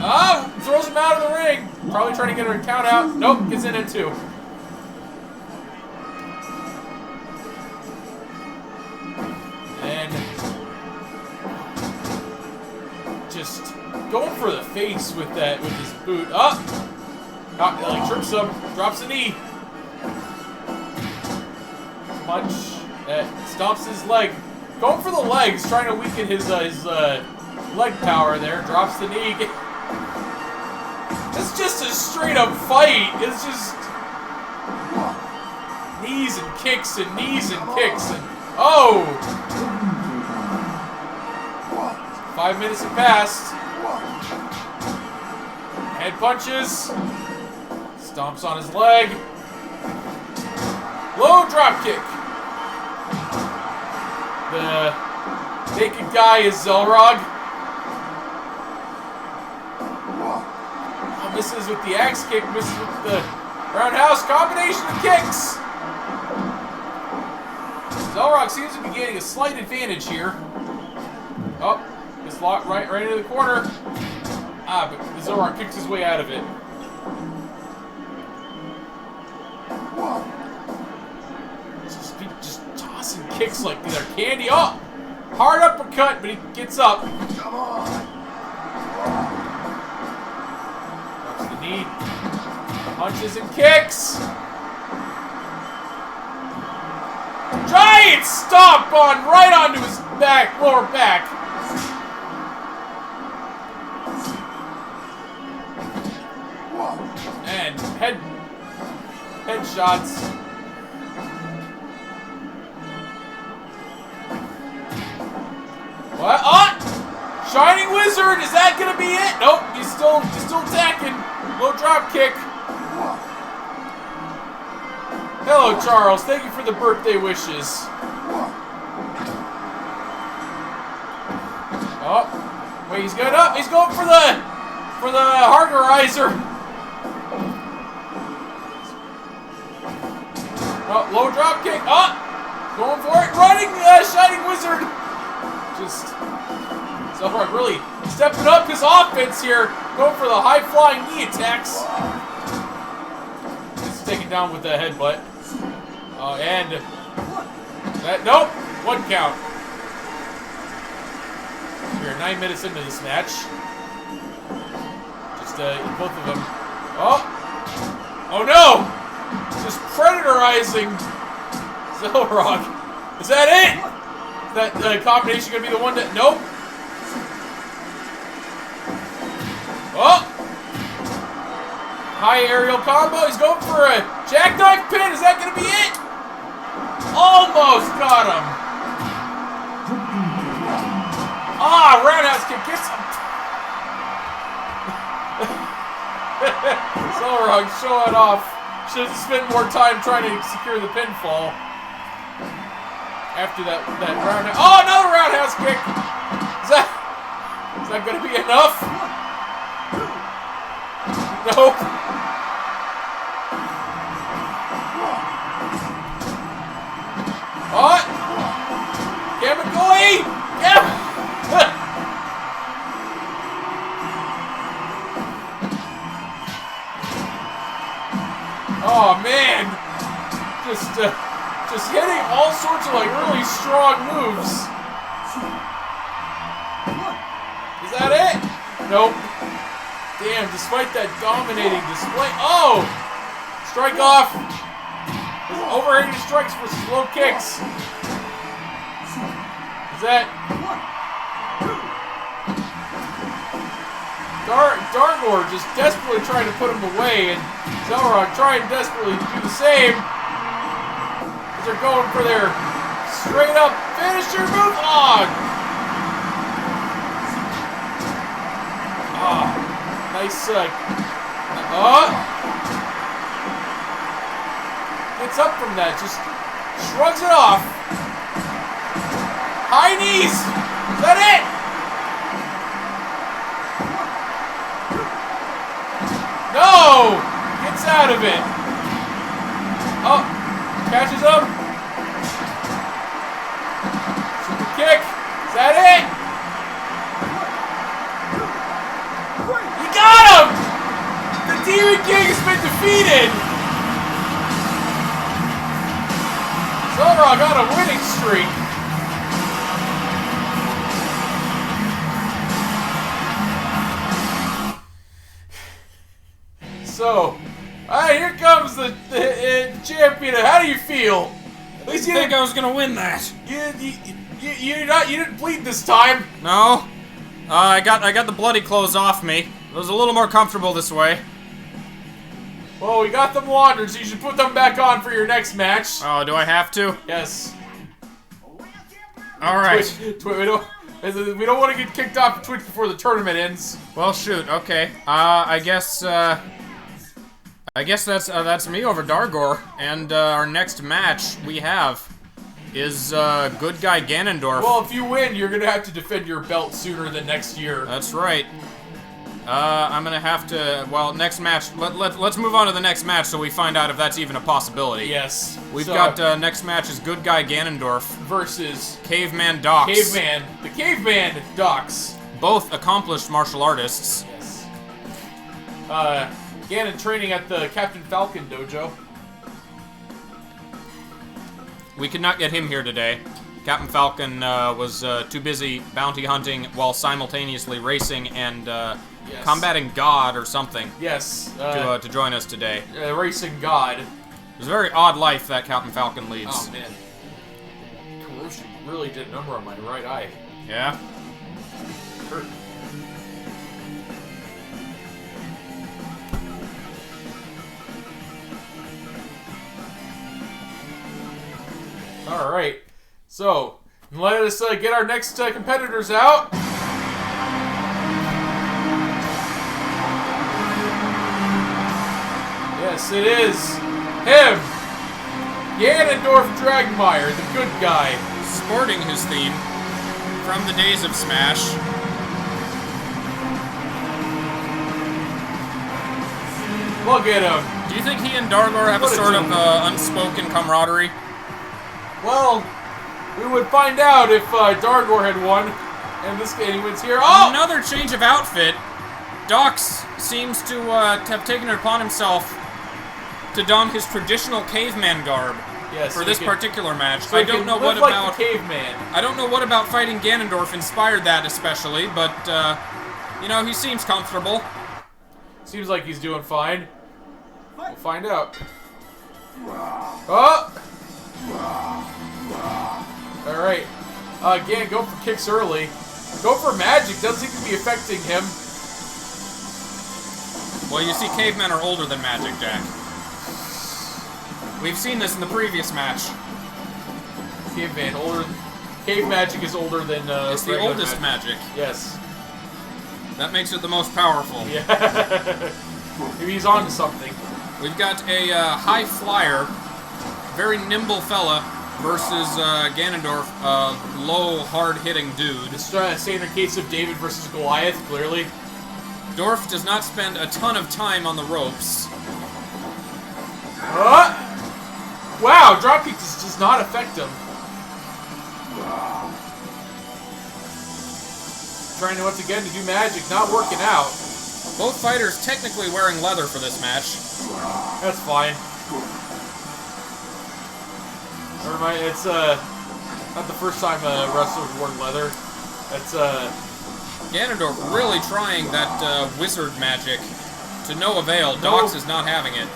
Oh! Throws him out of the ring. Probably trying to get a count out. Nope, gets in it too. Just going for the face with his boot. Up! Trips him, drops a knee. Punch, stomps his leg. Going for the legs, trying to weaken his leg power there. Drops the knee. It's just a straight up fight. It's just knees and kicks and knees and kicks and oh! 5 minutes have passed. Head punches. Stomps on his leg. Low drop kick. The naked guy is Zelrog. Oh, misses with the axe kick. Misses with the roundhouse. Combination of kicks. Zelrog seems to be gaining a slight advantage here. Oh. It's locked right into the corner. But Zelrog kicks his way out of it. kicks like they're candy. Oh! Hard uppercut, but he gets up. Come on. Drops the knee. Punches and kicks. Giant stomp on right onto his back, lower back. And headshots. What? Oh! Shining Wizard, is that gonna be it? Nope, he's still attacking. Low drop kick. Hello, Charles. Thank you for the birthday wishes. Oh, wait, he's going up. He's going for the Hargerizer. Oh, low drop kick. Oh, going for it. Running, Shining Wizard. Just Zellrog really stepping up his offense here. Going for the high flying knee attacks. He's taken down with the headbutt. And that, nope, 1 count. We're 9 minutes into this match. Just both of them. Oh no! Just predatorizing Zellrog. Is that it? Is that combination gonna be the one that? Nope. Oh! High aerial combo. He's going for a jackknife pin. Is that gonna be it? Almost got him. Ah, roundhouse kick. Gets him. Zellrog showing off. Should have spent more time trying to secure the pinfall. After that roundhouse. Oh, another roundhouse kick. Is that gonna be enough? Nope. Oh! Kamikoi! Yeah! Oh man! Just hitting all sorts of like really strong moves. Is that it? Nope. Damn, despite that dominating display. Oh! Strike off! Overhanded strikes versus low kicks. Is that... Dargor just desperately trying to put him away, and Zellrog trying desperately to do the same. As they're going for their straight up finisher move. Nice, gets up from that, just shrugs it off. High knees! Is that it? No! Gets out of it. Oh, catches him. Super kick. Is that it? You got him! The Demon King has been defeated! Zellrog on a winning streak. So, here comes the champion. How do you feel? At least you think I was gonna win that. You didn't bleed this time. No, I got the bloody clothes off me. It was a little more comfortable this way. Well, we got them laundered, so you should put them back on for your next match. Oh, do I have to? Yes. All right. We don't want to get kicked off of Twitch before the tournament ends. Well, shoot. Okay. I guess that's me over Dargor, and our next match we have is good guy Ganondorf. Well, if you win, you're gonna have to defend your belt sooner than next year. That's right. I'm gonna have to. Well, next match. Let's move on to the next match so we find out if that's even a possibility. Yes. We've got next match is good guy Ganondorf versus Caveman Docs. The Caveman Docs. Both accomplished martial artists. Yes. Ganon training at the Captain Falcon dojo. We could not get him here today. Captain Falcon was too busy bounty hunting while simultaneously racing and combating God or something. Yes. To join us today. Racing God. It's a very odd life that Captain Falcon leads. Oh, man. Corrosion really did a number on my right eye. Yeah? Hurt. Alright. So, let us get our next competitors out. Yes, it is him, Ganondorf Dragmire, the good guy. Sporting his theme from the days of Smash. Look at him. Do you think he and Dargor have a sort of unspoken camaraderie? Well, we would find out if Dargor had won, and this game he wins here. Oh! Another change of outfit. Dox seems to have taken it upon himself to don his traditional caveman garb for this particular match. So I don't know what about caveman. I don't know what about fighting Ganondorf inspired that especially, but you know, he seems comfortable. Seems like he's doing fine. We'll find out. Oh! Alright. Again, go for kicks early. Go for magic. Doesn't seem to be affecting him. Well, you see, cavemen are older than magic, Jack. We've seen this in the previous match. Caveman, older. Cave magic is older than it's the oldest magic. Yes. That makes it the most powerful. Yeah. Maybe he's on to something. We've got a high flyer, very nimble fella, versus Ganondorf, a low, hard-hitting dude. The standard case of David versus Goliath, clearly. Dorf does not spend a ton of time on the ropes. Wow, dropkick does not affect him. Trying to, once again, to do magic, not working out. Both fighters technically wearing leather for this match. That's fine. Never mind, it's not the first time a wrestler's worn leather. That's Ganondorf really trying that wizard magic to no avail. Dox is not having it.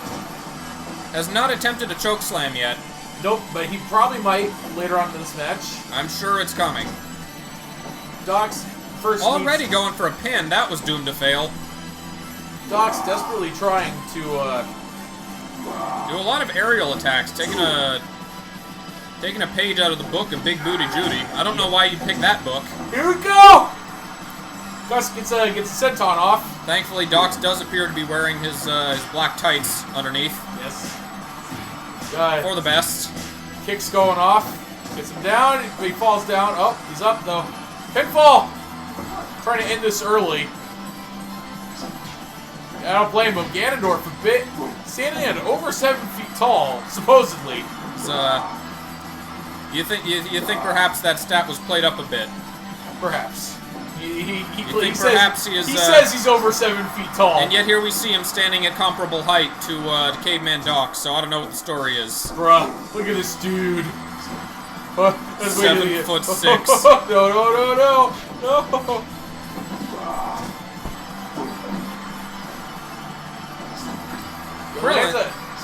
Has not attempted a choke slam yet. Nope, but he probably might later on in this match. I'm sure it's coming. Dox first already going for a pin. That was doomed to fail. Dox desperately trying to do a lot of aerial attacks, taking a page out of the book of Big Booty Judy. I don't know why you picked that book. Here we go! Gus gets a senton off. Thankfully, Dox does appear to be wearing his black tights underneath. Yes. For the best. Kicks going off. Gets him down. He falls down. Oh, he's up though. Pinfall! Trying to end this early. I don't blame him. Ganondorf a bit standing at over 7 feet tall, supposedly. You think perhaps that stat was played up a bit? Perhaps. He says he's over 7 feet tall. And yet here we see him standing at comparable height to Caveman Dox, so I don't know what the story is. Bruh, look at this dude. 7'6". No.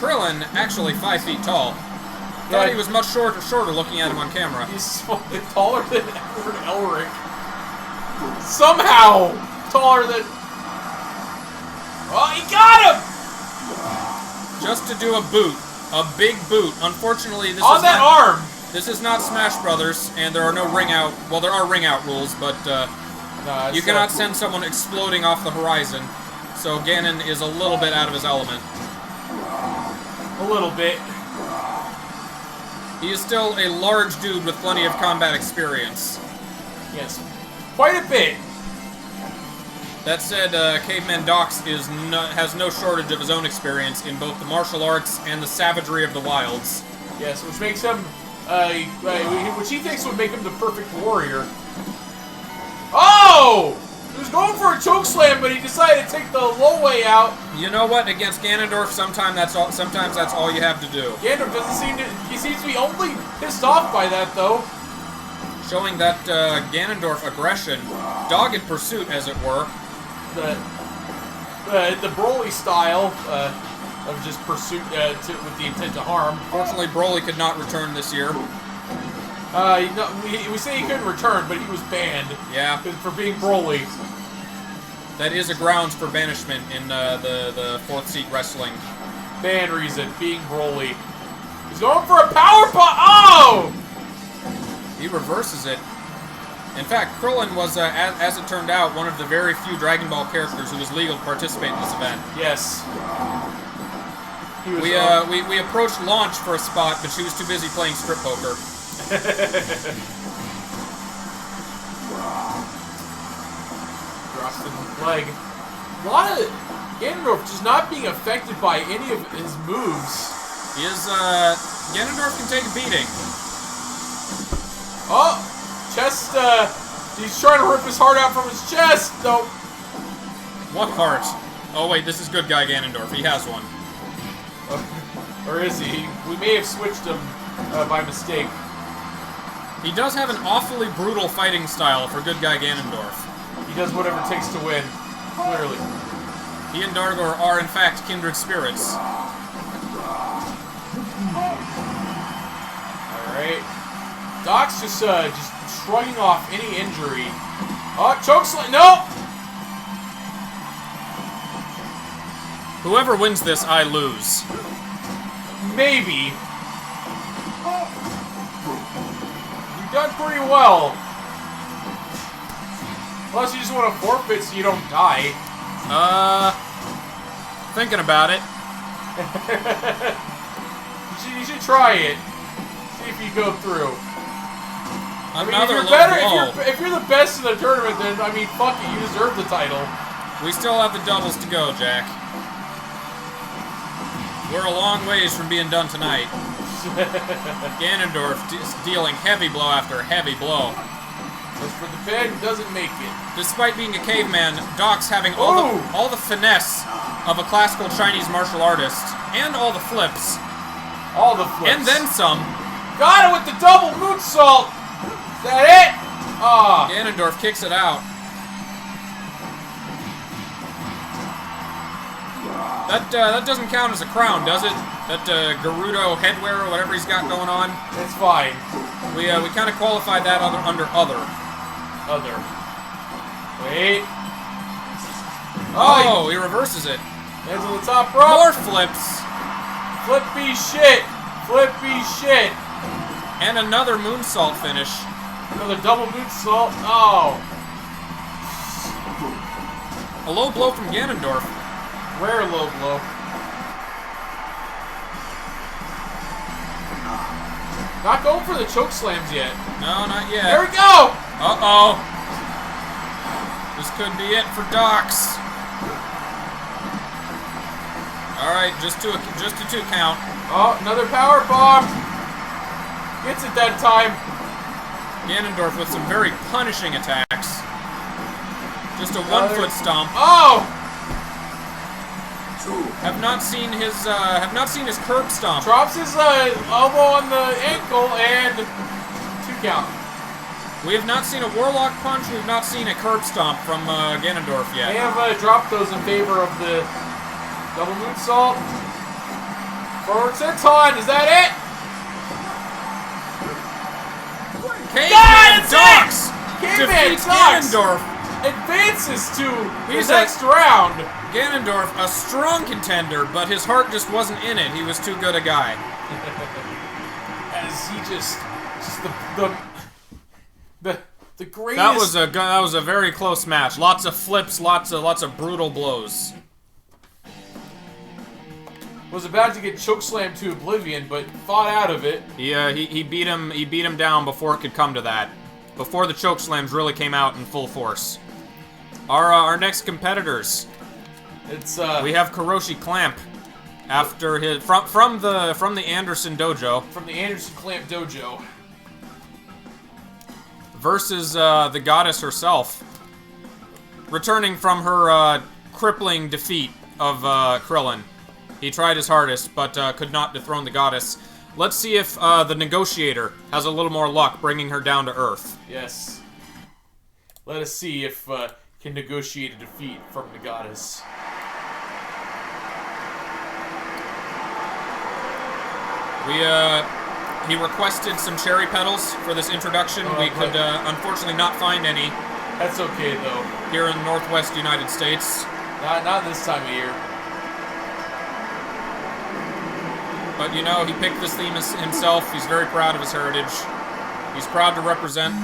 Krillin, actually 5 feet tall. Thought he was much shorter looking at him on camera. He's taller than Edward Elric. Somehow taller than... Oh, he got him! Just to do a boot. A big boot. Unfortunately, this on is that not, arm! This is not Smash Brothers, and there are no ring out... Well, there are ring out rules, but you cannot send someone exploding off the horizon. So Ganon is a little bit out of his element. A little bit. He is still a large dude with plenty of combat experience. Yes. Quite a bit. That said, Caveman Dox has no shortage of his own experience in both the martial arts and the savagery of the wilds. Yes, which makes him, which he thinks would make him the perfect warrior. Oh! He was going for a chokeslam, but he decided to take the low way out. You know what? Against Ganondorf, sometimes that's all you have to do. Ganondorf doesn't seem to... He seems to be only pissed off by that, though. Showing that Ganondorf aggression, dogged pursuit, as it were. The Broly style of just pursuit with the intent to harm. Fortunately, Broly could not return this year. We say he couldn't return, but he was banned. Yeah. For being Broly. That is a grounds for banishment in the fourth seat wrestling. Ban reason, being Broly. He's going for a power bomb. Oh! He reverses it. In fact, Krillin was, as it turned out, one of the very few Dragon Ball characters who was legal to participate in this event. Yes. We approached Launch for a spot, but she was too busy playing strip poker. Drops the leg. A lot of Ganondorf just not being affected by any of his moves. He is, Ganondorf can take a beating. Oh! Chest, he's trying to rip his heart out from his chest! No. What heart? Oh wait, this is good guy Ganondorf. He has one. Or is he? We may have switched him by mistake. He does have an awfully brutal fighting style for good guy Ganondorf. He does whatever it takes to win. Clearly. He and Dargor are, in fact, kindred spirits. Alright. Doc's just shrugging off any injury. Oh, chokeslam! No! Whoever wins this, I lose. Maybe. You've done pretty well. Unless you just want to forfeit so you don't die. Thinking about it. you should try it. See if you go through. Another if you're low better, blow. if you're the best in the tournament, then I mean, fuck it, you deserve the title. We still have the doubles to go, Jack. We're a long ways from being done tonight. Ganondorf dealing heavy blow after heavy blow. As for the pin, doesn't make it. Despite being a caveman, Doc's having all the finesse of a classical Chinese martial artist, and all the flips. All the flips. And then some. Got it with the double moonsault! Is that it? Ah. Ganondorf kicks it out. That doesn't count as a crown, does it? That Gerudo headwear or whatever he's got going on? It's fine. We kind of qualified that under other. Other. Wait. Oh, he reverses it. Heads on the top rope. More flips. Flippy shit. Flippy shit. And another moonsault finish. Another double moonsault. Oh. A low blow from Ganondorf. Rare low blow. Not going for the choke slams yet. No, not yet. There we go! Uh-oh. This could be it for Docs. Alright, just a 2 count. Oh, another power bomb. Gets it that time. Ganondorf with some very punishing attacks. Just a 1-foot stomp. Oh! Have not seen his curb stomp. Drops his elbow on the ankle and 2 count. We have not seen a Warlock punch. We've not seen a curb stomp from Ganondorf yet. They have dropped those in favor of the double moonsault. Forward senton, is that it? Caveman Docs Docs defeats Ganondorf. Advances to He's the next round. Ganondorf, a strong contender, but his heart just wasn't in it. He was too good a guy. As he just the greatest. That was a very close match. Lots of flips, lots of brutal blows. Was about to get chokeslammed to oblivion, but fought out of it. He beat him down before it could come to that. Before the chokeslams really came out in full force. Our next competitors. It's we have Kuroshi Clamp after his from the Anderson dojo. From the Anderson Clamp dojo. Versus the goddess herself. returning from her crippling defeat of Krillin. He tried his hardest, but could not dethrone the goddess. Let's see if the negotiator has a little more luck bringing her down to Earth. Yes. Let us see if can negotiate a defeat from the goddess. He requested some cherry petals for this introduction. We could unfortunately not find any. That's okay though. Here in the Northwest United States. Not this time of year. But you know, he picked this theme himself. He's very proud of his heritage. He's proud to represent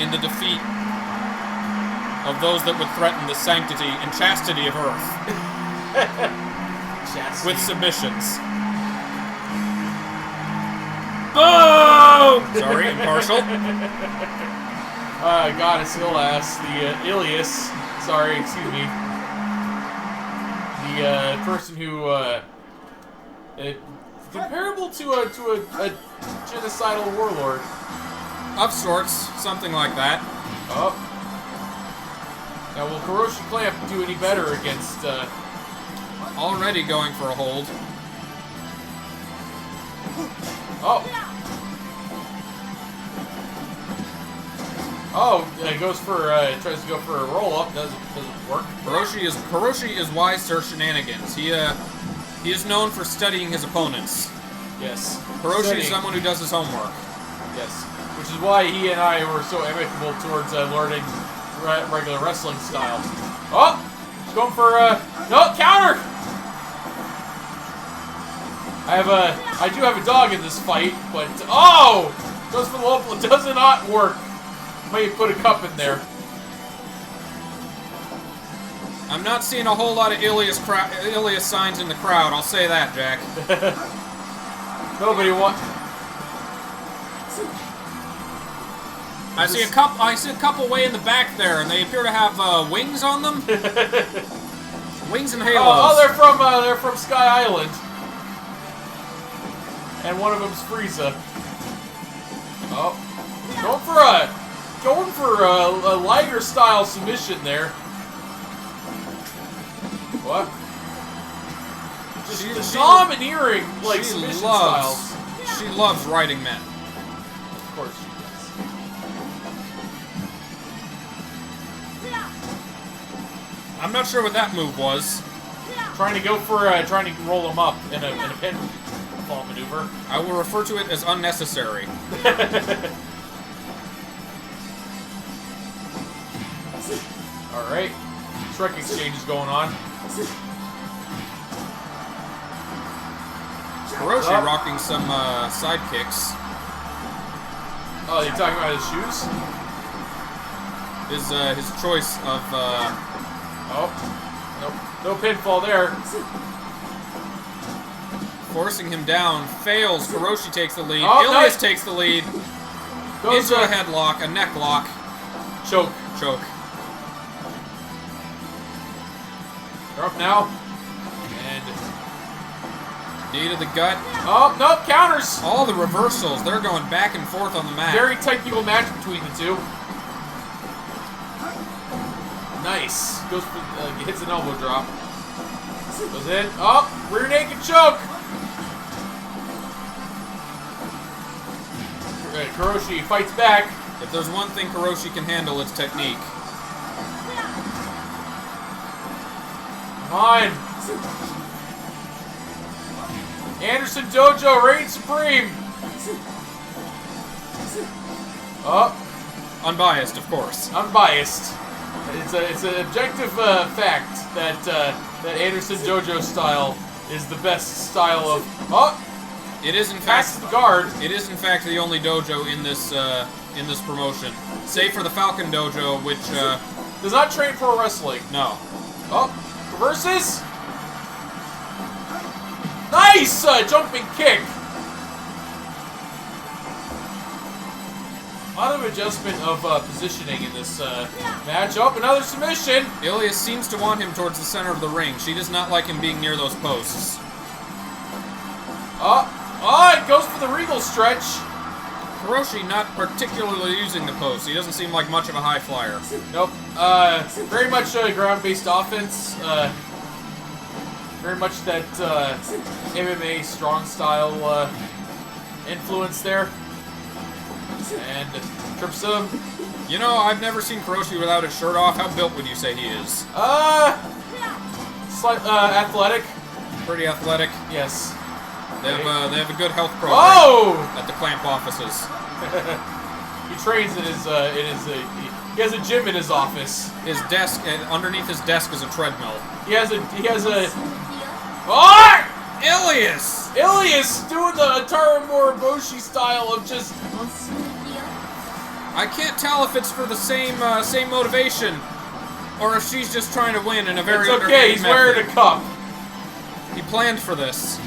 in the defeat of those that would threaten the sanctity and chastity of Earth. Chastity. With submissions. Boom! Sorry, impartial. Goddess Ilas, the Ilias. Sorry, excuse me. The person who comparable to a genocidal warlord. Of sorts, something like that. Oh. Now, will Kuroshi Clamp do any better against, Already going for a hold. Oh. Oh, goes for, tries to go for a roll-up, doesn't work. Kuroshi is wise to her shenanigans. He is known for studying his opponents. Yes. Kuroshi is someone who does his homework. Yes. Which is why he and I were so amicable towards learning regular wrestling style. Oh! He's going for no, counter! I do have a dog in this fight, but oh! Goes for the low blow. Does not work. Maybe put a cup in there. I'm not seeing a whole lot of Ilias signs in the crowd, I'll say that, Jack. Nobody wants. I see a couple way in the back there, and they appear to have wings on them. Wings and halos. Oh, they're from Sky Island, and one of them's Frieza. Oh, going for a Liger style submission there. What? Just domineering like submission styles. She loves riding men. Of course she does. I'm not sure what that move was. Trying to go for trying to roll him up in a pinfall maneuver. I will refer to it as unnecessary. All right, Shrek exchange is going on. Kuroshi rocking some side kicks. Oh, you talking about his shoes? His choice of Oh, no pinfall there. Forcing him down, fails. Kuroshi takes the lead. Oh, Ilias nice. takes the lead. Goes into a headlock, a neck lock. Choke. They're up now. And knee to the gut. oh, no, counters. All the reversals. They're going back and forth on the mat. Very technical match between the two. Nice. Goes for, hits an elbow drop. Goes in. Oh, rear naked choke. Kuroshi fights back. If there's one thing Kuroshi can handle, it's technique. Come on. Anderson Dojo reigns supreme. Oh. Unbiased, of course. Unbiased. It's an objective fact that that Anderson Dojo style is the best style of. Oh. It is in Passes fact the guard. It is in fact the only dojo in this promotion, save for the Falcon Dojo, which does not train pro wrestling. no. Oh, reverses. Nice jumping kick. A lot of adjustment of positioning in this match. Oh, another submission. Ilias seems to want him towards the center of the ring. She does not like him being near those posts. Oh, it goes for the Regal stretch. Hiroshi not particularly using the post. He doesn't seem like much of a high flyer. Nope. Very much ground-based offense. Very much that MMA strong style influence there. And trips him. You know, I've never seen Hiroshi without his shirt off. How built would you say he is? Slight athletic. Pretty athletic. Yes. They have a good health program at the clamp offices. He trains in his he has a gym in his office. His desk, underneath his desk is a treadmill. He has a oh! Ilias! Ilias doing the Atara Moriboshi style of just I can't tell if it's for the same motivation or if she's just trying to win in a very It's okay, he's wearing a cup. He planned for this.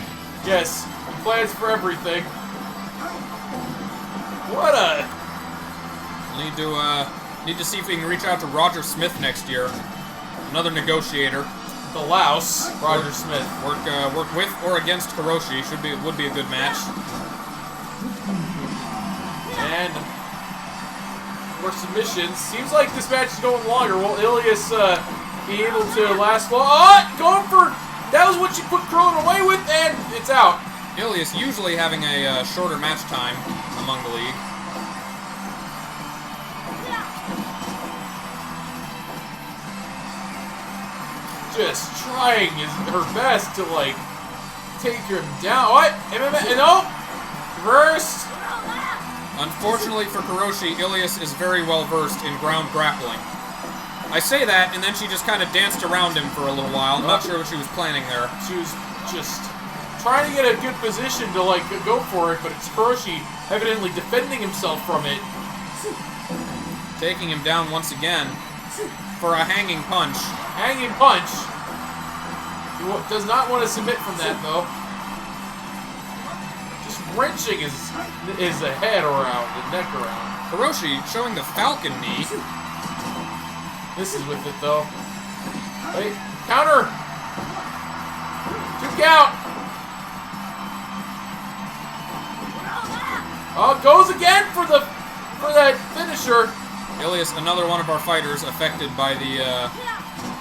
Yes, he plans for everything. What a... Need to see if we can reach out to Roger Smith next year. Another negotiator. The louse, Roger Smith. Work with or against Hiroshi. Would be a good match. And more submissions. Seems like this match is going longer. Will Ilias be able to last long? Oh, going for... That was what you put Krillin away with, and it's out. Ilias usually having a shorter match time among the league. Just trying her best to, like, take him down. What? No! Reversed. Unfortunately for Hiroshi, Ilias is very well versed in ground grappling. I say that, and then she just kind of danced around him for a little while. I'm not sure what she was planning there. She was just trying to get a good position to, like, go for it, but it's Hiroshi evidently defending himself from it. Taking him down once again for a hanging punch. Hanging punch. He does not want to submit from that, though. Just wrenching his head around, the neck around. Hiroshi showing the Falcon knee. Misses with it, though. Wait, counter! 2 count! Oh, goes again for that finisher. Ilias, another one of our fighters affected by the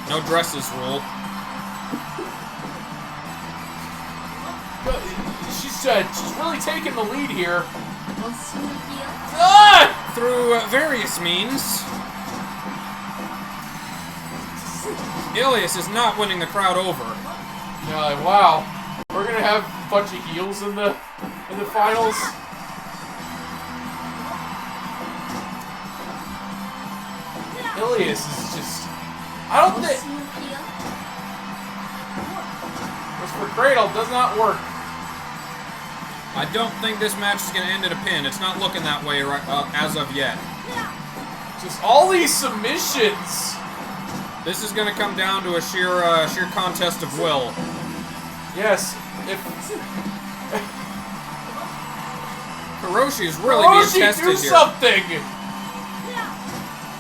no dresses rule. She's really taking the lead here. Through various means. Ilias is not winning the crowd over. Wow. We're gonna have a bunch of heels in the finals. Ilias is just... I don't think... As for Cradle, does not work. I don't think this match is going to end in a pin. It's not looking that way as of yet. Just all these submissions. This is going to come down to a sheer contest of will. Yes. Hiroshi is really being tested here. Do something!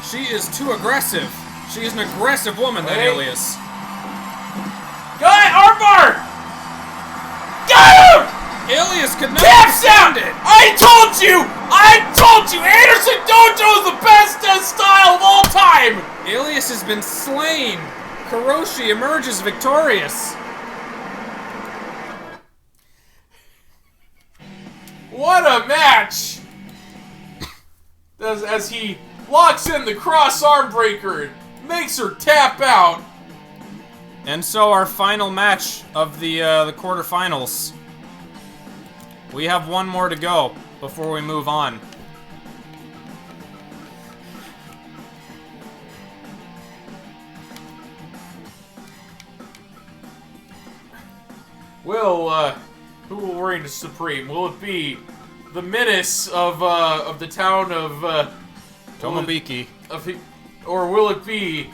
She is too aggressive. She is an aggressive woman, that Ilias. Got it! Armbar! Got him! Ilias could not Taps out! it. I told you! Anderson Dojo is the best style of all time! Ilias has been slain. Hiroshi emerges victorious. What a match! As he locks in the cross arm breaker, makes her tap out. And so our final match of the quarterfinals. We have one more to go before we move on. Who will reign supreme? Will it be the menace of the town of Tomobiki? Or will it be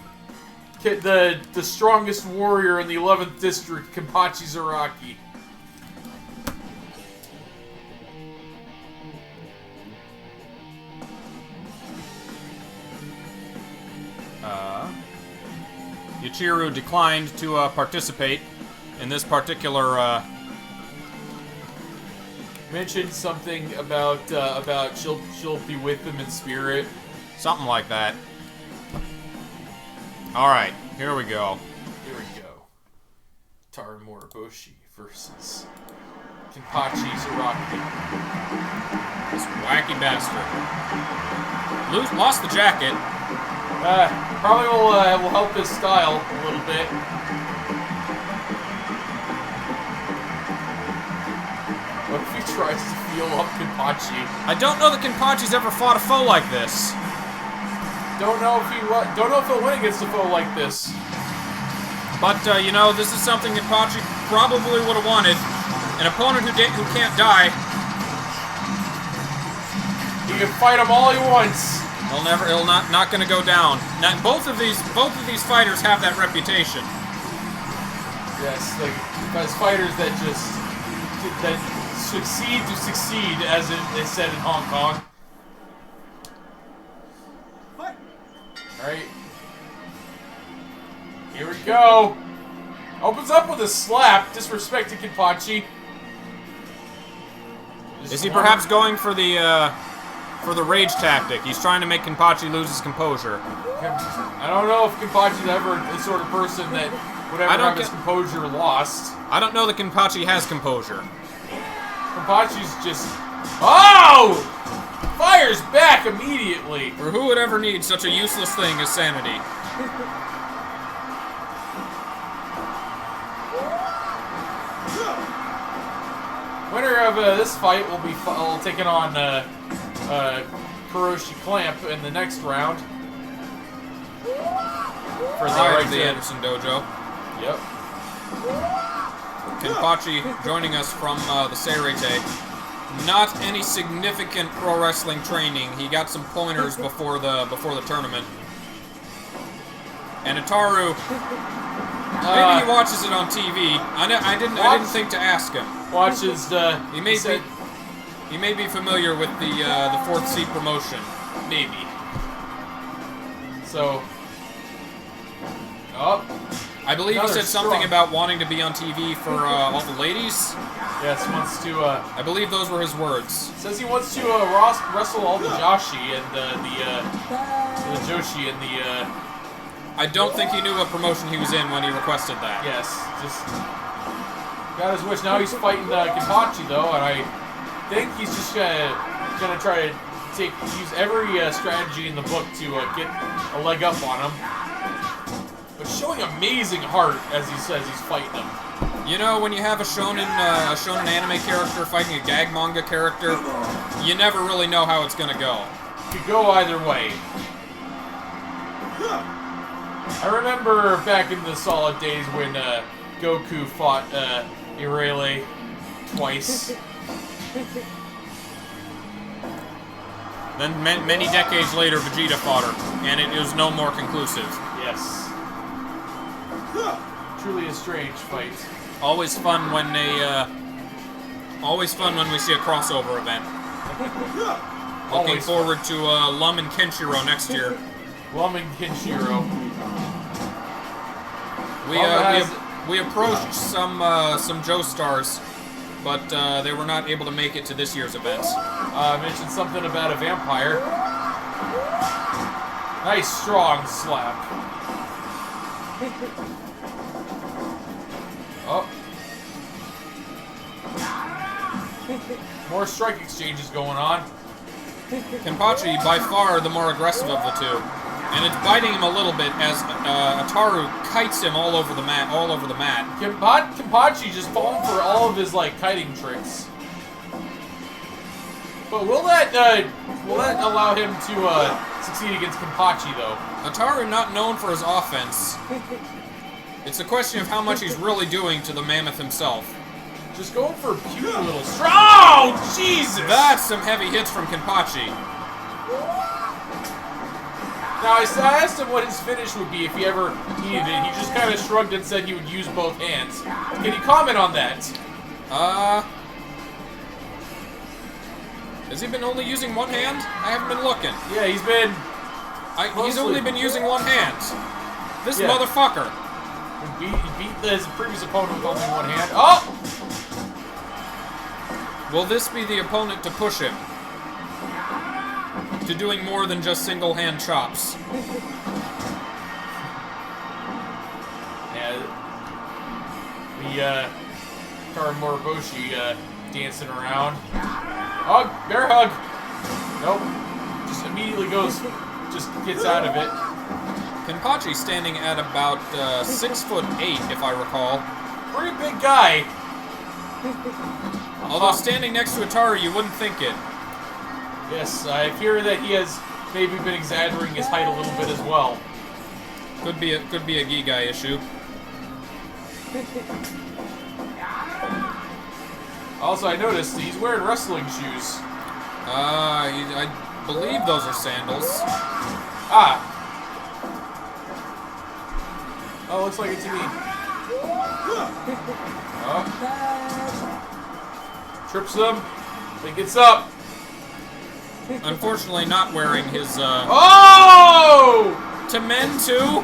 the strongest warrior in the 11th district, Kenpachi Zaraki? Yuichiro declined to participate in this particular mentioned something about she'll be with him in spirit. Something like that. Alright, here we go. Here we go. Taru Moriboshi versus Kenpachi Zaraki. This wacky bastard. Lost the jacket. Probably will help his style a little bit. What if he tries to feel up Kenpachi? I don't know that Kenpachi's ever fought a foe like this. Don't know if he'll win against a foe like this. But you know, this is something Kenpachi probably would have wanted. An opponent who can't die. He can fight him all he wants. He'll not gonna go down. Now, both of these fighters have that reputation. Yes, like as fighters that succeed to succeed, as they said in Hong Kong. Alright. Here we go. Opens up with a slap, disrespecting Kenpachi. Is he perhaps going for the rage tactic? He's trying to make Kenpachi lose his composure. I don't know if Kenpachi's ever the sort of person that would ever have his composure lost. I don't know that Kenpachi has composure. Kenpachi's just... Oh! Fires back immediately. For who would ever need such a useless thing as sanity? Winner of this fight will be taking on Kuroshi Clamp in the next round. For the Anderson Dojo. Yep. Kenpachi joining us from the Seirete. Not any significant pro wrestling training. He got some pointers before the tournament. And Ataru, maybe he watches it on TV. I didn't think to ask him. Watches he may be familiar with the Fourth Sea promotion. Maybe. So. Oh. I believe he said something about wanting to be on TV for all the ladies. Yes, wants to. I believe those were his words. Says he wants to wrestle all the Joshi and the Joshi and the. I don't think he knew what promotion he was in when he requested that. Yes, just got his wish. Now he's fighting Kenpachi though, and I think he's just gonna try to use every strategy in the book to get a leg up on him. But showing amazing heart as he says he's fighting him. You know, when you have a shonen anime character fighting a gag manga character, you never really know how it's gonna go. It could go either way. I remember back in the Solid days when Goku fought Irele twice. Then many decades later, Vegeta fought her, and it was no more conclusive. Yes. Truly a strange fight. Always fun when we see a crossover event. Looking forward to Lum and Kenshiro next year. Lum and Kenshiro. We approached some Joestars, but they were not able to make it to this year's events. I mentioned something about a vampire. Nice strong slap. Oh. More strike exchanges going on. Kenpachi, by far the more aggressive of the two. And it's biting him a little bit as Ataru kites him all over the mat. Kenpachi just falling for all of his kiting tricks. But will that allow him to succeed against Kenpachi though? Ataru not known for his offense. It's a question of how much he's really doing to the mammoth himself. Just going for a puny little strike. Oh, Jesus! That's some heavy hits from Kenpachi. Now, I asked him what his finish would be if he ever needed it. He just kind of shrugged and said he would use both hands. Can you comment on that? Has he been only using one hand? I haven't been looking. Yeah, he's been... he's only been using one hand. This motherfucker. He beat his previous opponent with only one hand. Oh! Will this be the opponent to push him to doing more than just single hand chops? Yeah, the Taro Moriboshi dancing around. Hug, bear hug. Nope, just immediately just gets out of it. Kenpachi standing at about 6'8", if I recall. Pretty big guy. Although standing next to Ataru, you wouldn't think it. Yes, I fear that he has maybe been exaggerating his height a little bit as well. Could be a gi guy issue. Also, I noticed he's wearing wrestling shoes. I believe those are sandals. Ah. Oh, looks like it's me. Oh. Trips him. Then gets up. Unfortunately, not wearing his, Oh! To men, too?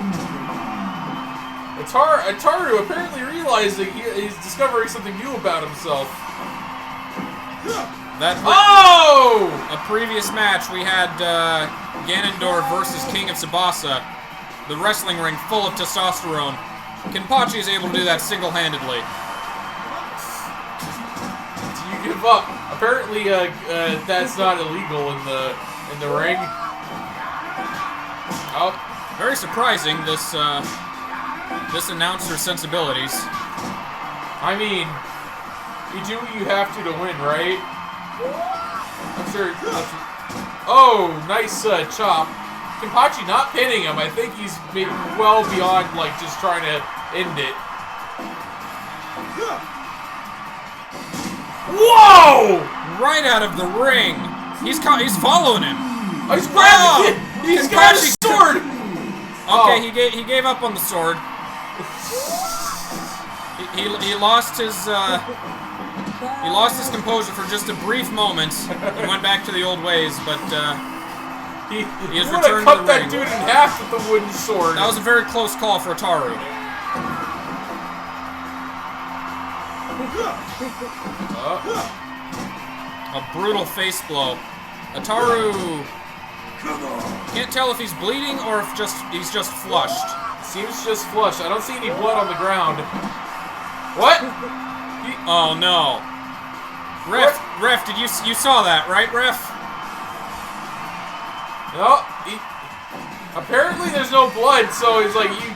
Ataru apparently realizing he's discovering something new about himself. Oh! A previous match, we had Ganondorf versus King of Tsubasa. The wrestling ring full of testosterone. Kenpachi is able to do that single-handedly. Do you give up? Apparently, that's not illegal in the ring. Oh, very surprising. This announcer's sensibilities. I mean, you do what you have to win, right? I'm sure. Oh, nice chop. Kenpachi not pinning him. I think he's maybe well beyond like just trying to end it. Whoa! Right out of the ring. He's following him. Oh, he's grabbing it. He's got his sword. Okay, he gave up on the sword. He lost his composure for just a brief moment and went back to the old ways, but he has returned to the ring. Cut that dude in half with the wooden sword. That was a very close call for Ataru. A brutal face blow. Ataru can't tell if he's bleeding or if he's just flushed. Seems just flushed. I don't see any blood on the ground. What? Oh no. Ref, did you saw that, right, Ref? No. Apparently there's no blood, so he's like, you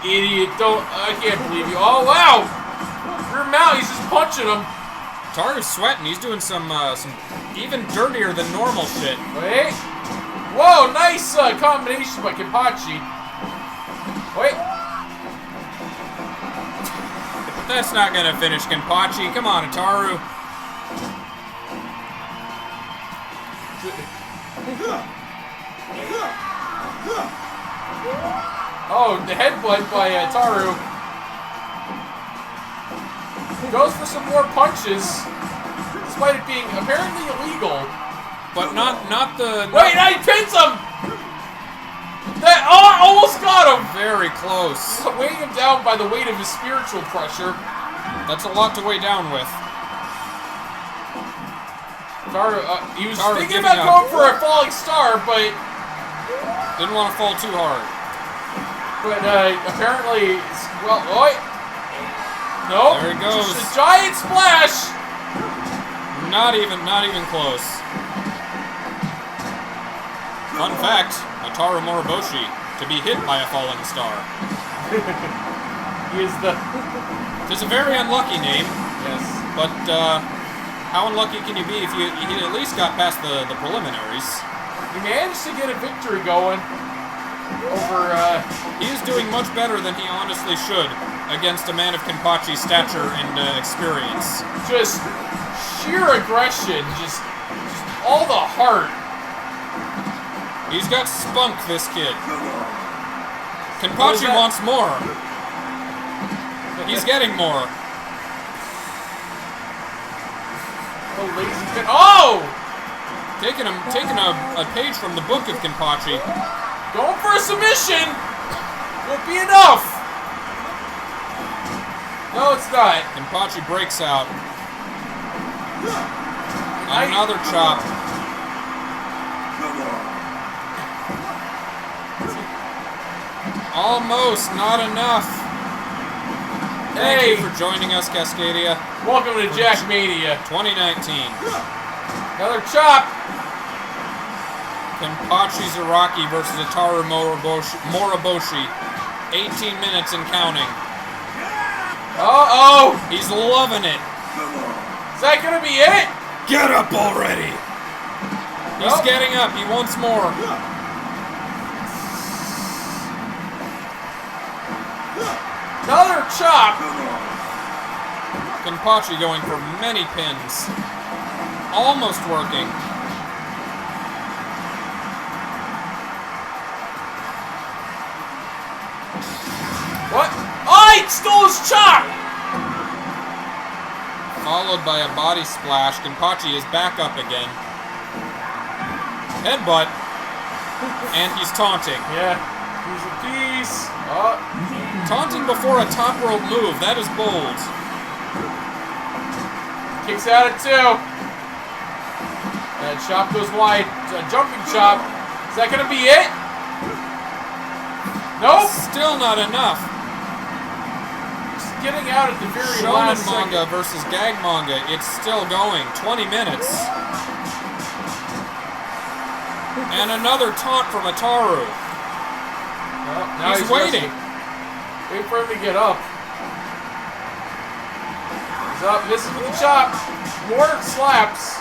idiot, I can't believe you. Oh wow! Your mouth, he's just punching him. Taru's sweating. He's doing some even dirtier than normal shit. Wait. Whoa, nice combination by Kenpachi. Wait. That's not gonna finish Kenpachi. Come on, Ataru. Oh, the headbutt by Ataru. Goes for some more punches, despite it being apparently illegal. But not the... Wait, he pins him! I almost got him! Very close. Weighing him down by the weight of his spiritual pressure. That's a lot to weigh down with. He was thinking about going for a falling star, but... Didn't want to fall too hard. But, apparently... Well, wait. Nope. There he goes. Just a giant splash! Not even close. Fun fact, Ataru Moriboshi to be hit by a falling star. He is the... It's a very unlucky name. Yes. But, how unlucky can you be if he at least got past the preliminaries? He managed to get a victory going over, He is doing much better than he honestly should against a man of Kenpachi's stature and experience. Just sheer aggression, just all the heart. He's got spunk, this kid. Kenpachi wants more. He's getting more. Oh, lazy pin. Oh! Taking a page from the book of Kenpachi. Going for a submission! Won't be enough! No, it's not. Kenpachi breaks out. And another chop. Almost, not enough. Thank you for joining us, Cascadia. Welcome to JACKMANIA 2019. Another chop. Kenpachi Zaraki versus Ataru Moriboshi. 18 minutes and counting. Uh-oh. He's loving it. Is that gonna be it? Get up already. He's getting up. He wants more. Another chop. Kenpachi going for many pins. Almost working. What? Oh, he stole his chop! Followed by a body splash. Kenpachi is back up again. Headbutt. And he's taunting. Yeah. Piece of piece. Oh. Taunting before a top rope move. That is bold. Kicks out at 2. That chop goes wide. A jumping chop. Is that gonna be it? Nope. Still not enough. Just getting out at the very Shonen last manga second. versus gag manga. It's still going. 20 minutes. And another taunt from Ataru. Oh, now He's waiting. Wait for him to get up. He's up, misses with the chop. More slaps.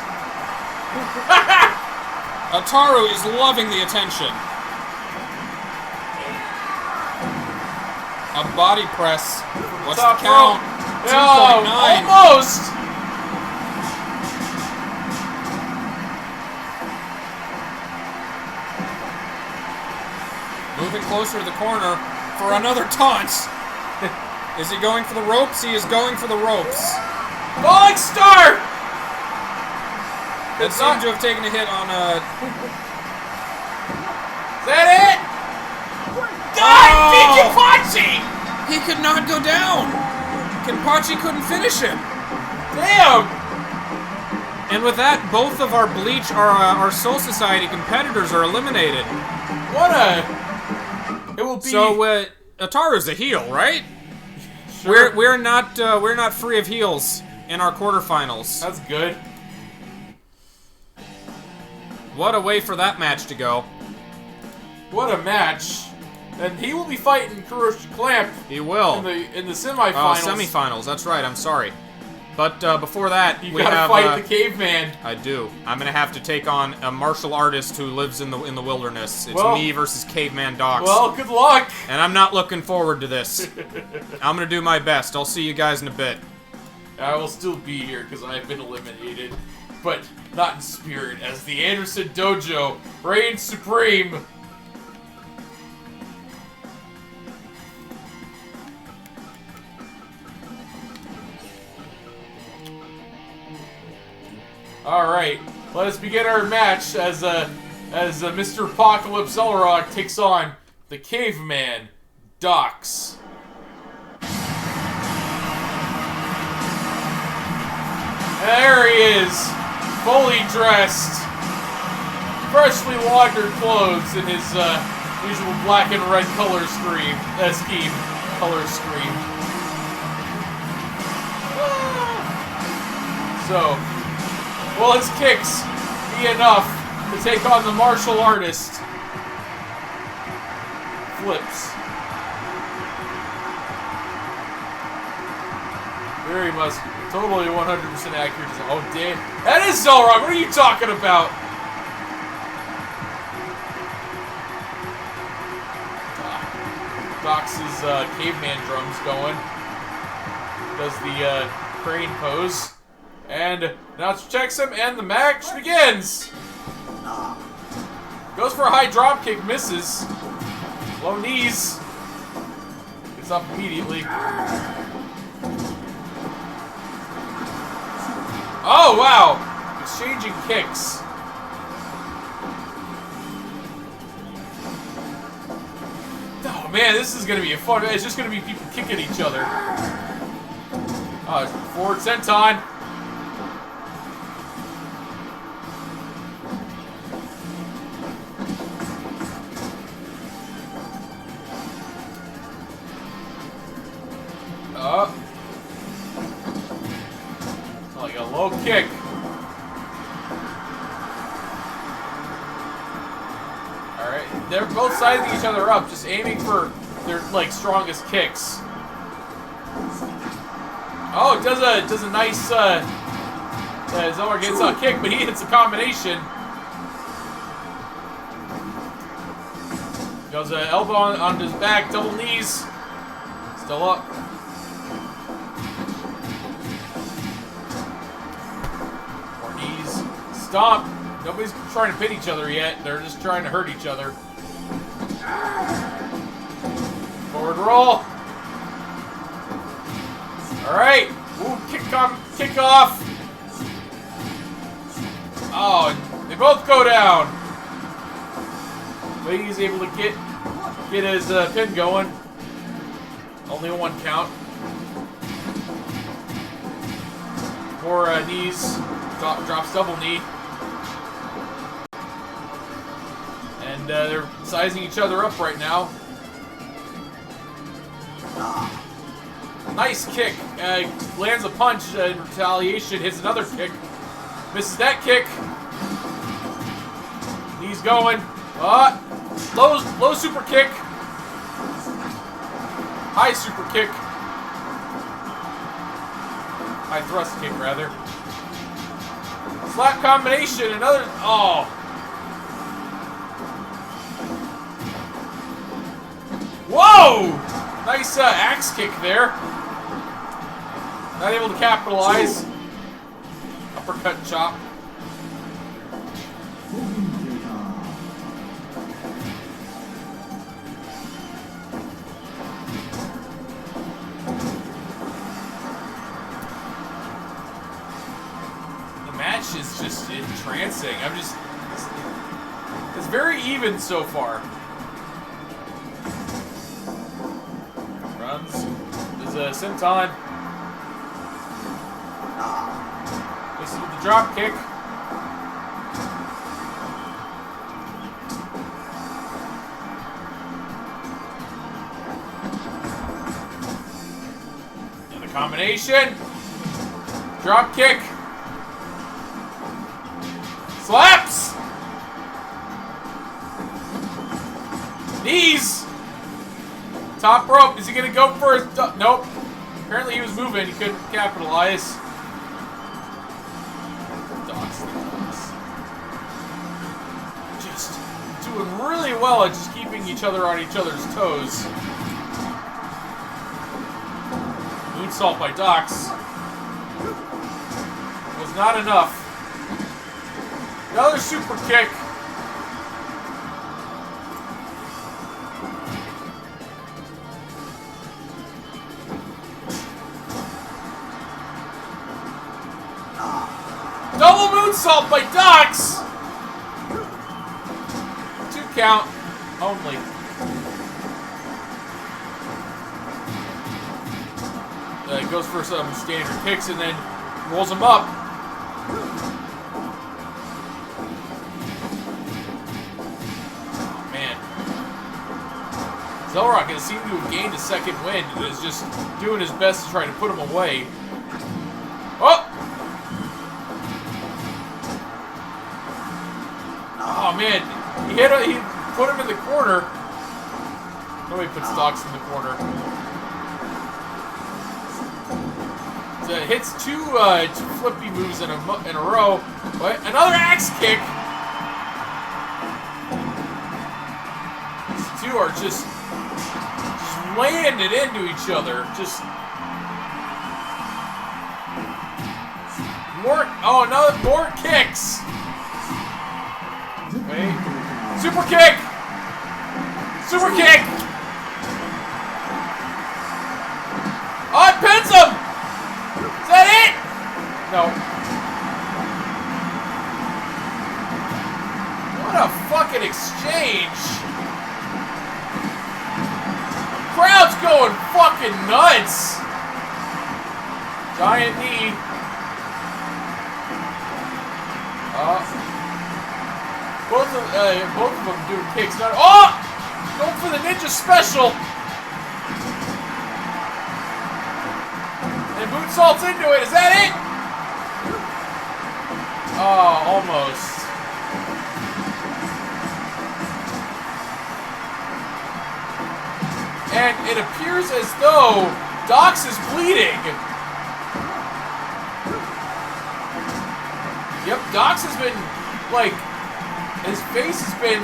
Ataru is loving the attention. A body press. What's the count? 2.9. Almost. Moving closer to the corner for another taunt. Is he going for the ropes? He is going for the ropes. Falling star! That seemed to have taken a hit on a... Is that it? God, beat Kenpachi! He could not go down! Kenpachi couldn't finish him! Damn! And with that, both of our Bleach, our Soul Society competitors are eliminated. What a... It will be... So, Ataru's a heel, right? Sure. We're not free of heels in our quarterfinals. That's good. What a way for that match to go. What a match. And he will be fighting Kuroshi Clamp. He will. In the semifinals. Oh, semifinals. That's right. I'm sorry. But before that, You we gotta have fight the caveman. I do. I'm gonna have to take on a martial artist who lives in the wilderness. It's Well- me versus Caveman Docs. Well, good luck. And I'm not looking forward to this. I'm gonna do my best. I'll see you guys in a bit. I will still be here because I've been eliminated. But not in spirit, as the Anderson Dojo reigns supreme. Alright, let us begin our match as Mr. Apocalypse Elrog takes on the Caveman, Docs. There he is, fully dressed, freshly laundered clothes in his usual black and red color scheme. So, will his kicks be enough to take on the martial artist? Flips. Very much, totally 100% accurate. Oh, damn. That is Zelrog. What are you talking about? Doc's caveman drums going. Does the crane pose. And now checks him, and the match begins! Goes for a high drop kick, misses. Low knees. Gets up immediately. Oh, wow! Exchanging kicks. Oh, man, this is going to be a fun... It's just going to be people kicking each other. Forward senton. Low kick. Alright, they're both sizing each other up, just aiming for their, like, strongest kicks. Oh, it does a nice, Zellweger gets a kick, but he hits a combination. Goes an elbow on his back, double knees. Still up. More knees. Stomp. Nobody's trying to pin each other yet. They're just trying to hurt each other. Forward roll. Alright. Ooh, kick off. Oh, they both go down. But he's able to get his pin going. Only a 1 count. More knees. Drops double knee. And they're sizing each other up right now. Nice kick. Lands a punch in retaliation. Hits another kick. Misses that kick. Knees going. Low super kick. High super kick. High thrust kick, rather. Slap combination. Another. Oh. Whoa! Nice axe kick there. Not able to capitalize. Uppercut chop. The match is just entrancing. It's very even so far. Runs. There's a senton. Misses with the drop kick. And the combination. Drop kick. Slaps. Knees. Top rope. Is he going to go for his... Nope. Apparently he was moving. He couldn't capitalize. Just doing really well at just keeping each other on each other's toes. Moonsault by Docs. Was not enough. Another super kick. Double moonsault by Docs! 2 count only. Goes for some standard kicks and then rolls him up. Oh, man. Zellweger has seemed to have gained a second wind and is just doing his best to try to put him away. Oh! Oh man, he put him in the corner. Nobody puts Docs in the corner. So it hits two flippy moves in a row. What? Another axe kick. These two are just landing into each other. Just more. Oh, more kicks. Wait. Super kick! Super kick! Oh, it pins him! Is that it? No. What a fucking exchange. Crowd's going fucking nuts. Giant knee. Both of them doing kicks. Oh! Going for the ninja special. And moonsaults into it. Is that it? Oh, almost. And it appears as though Dox is bleeding. Yep, Dox has been, like, his face has been,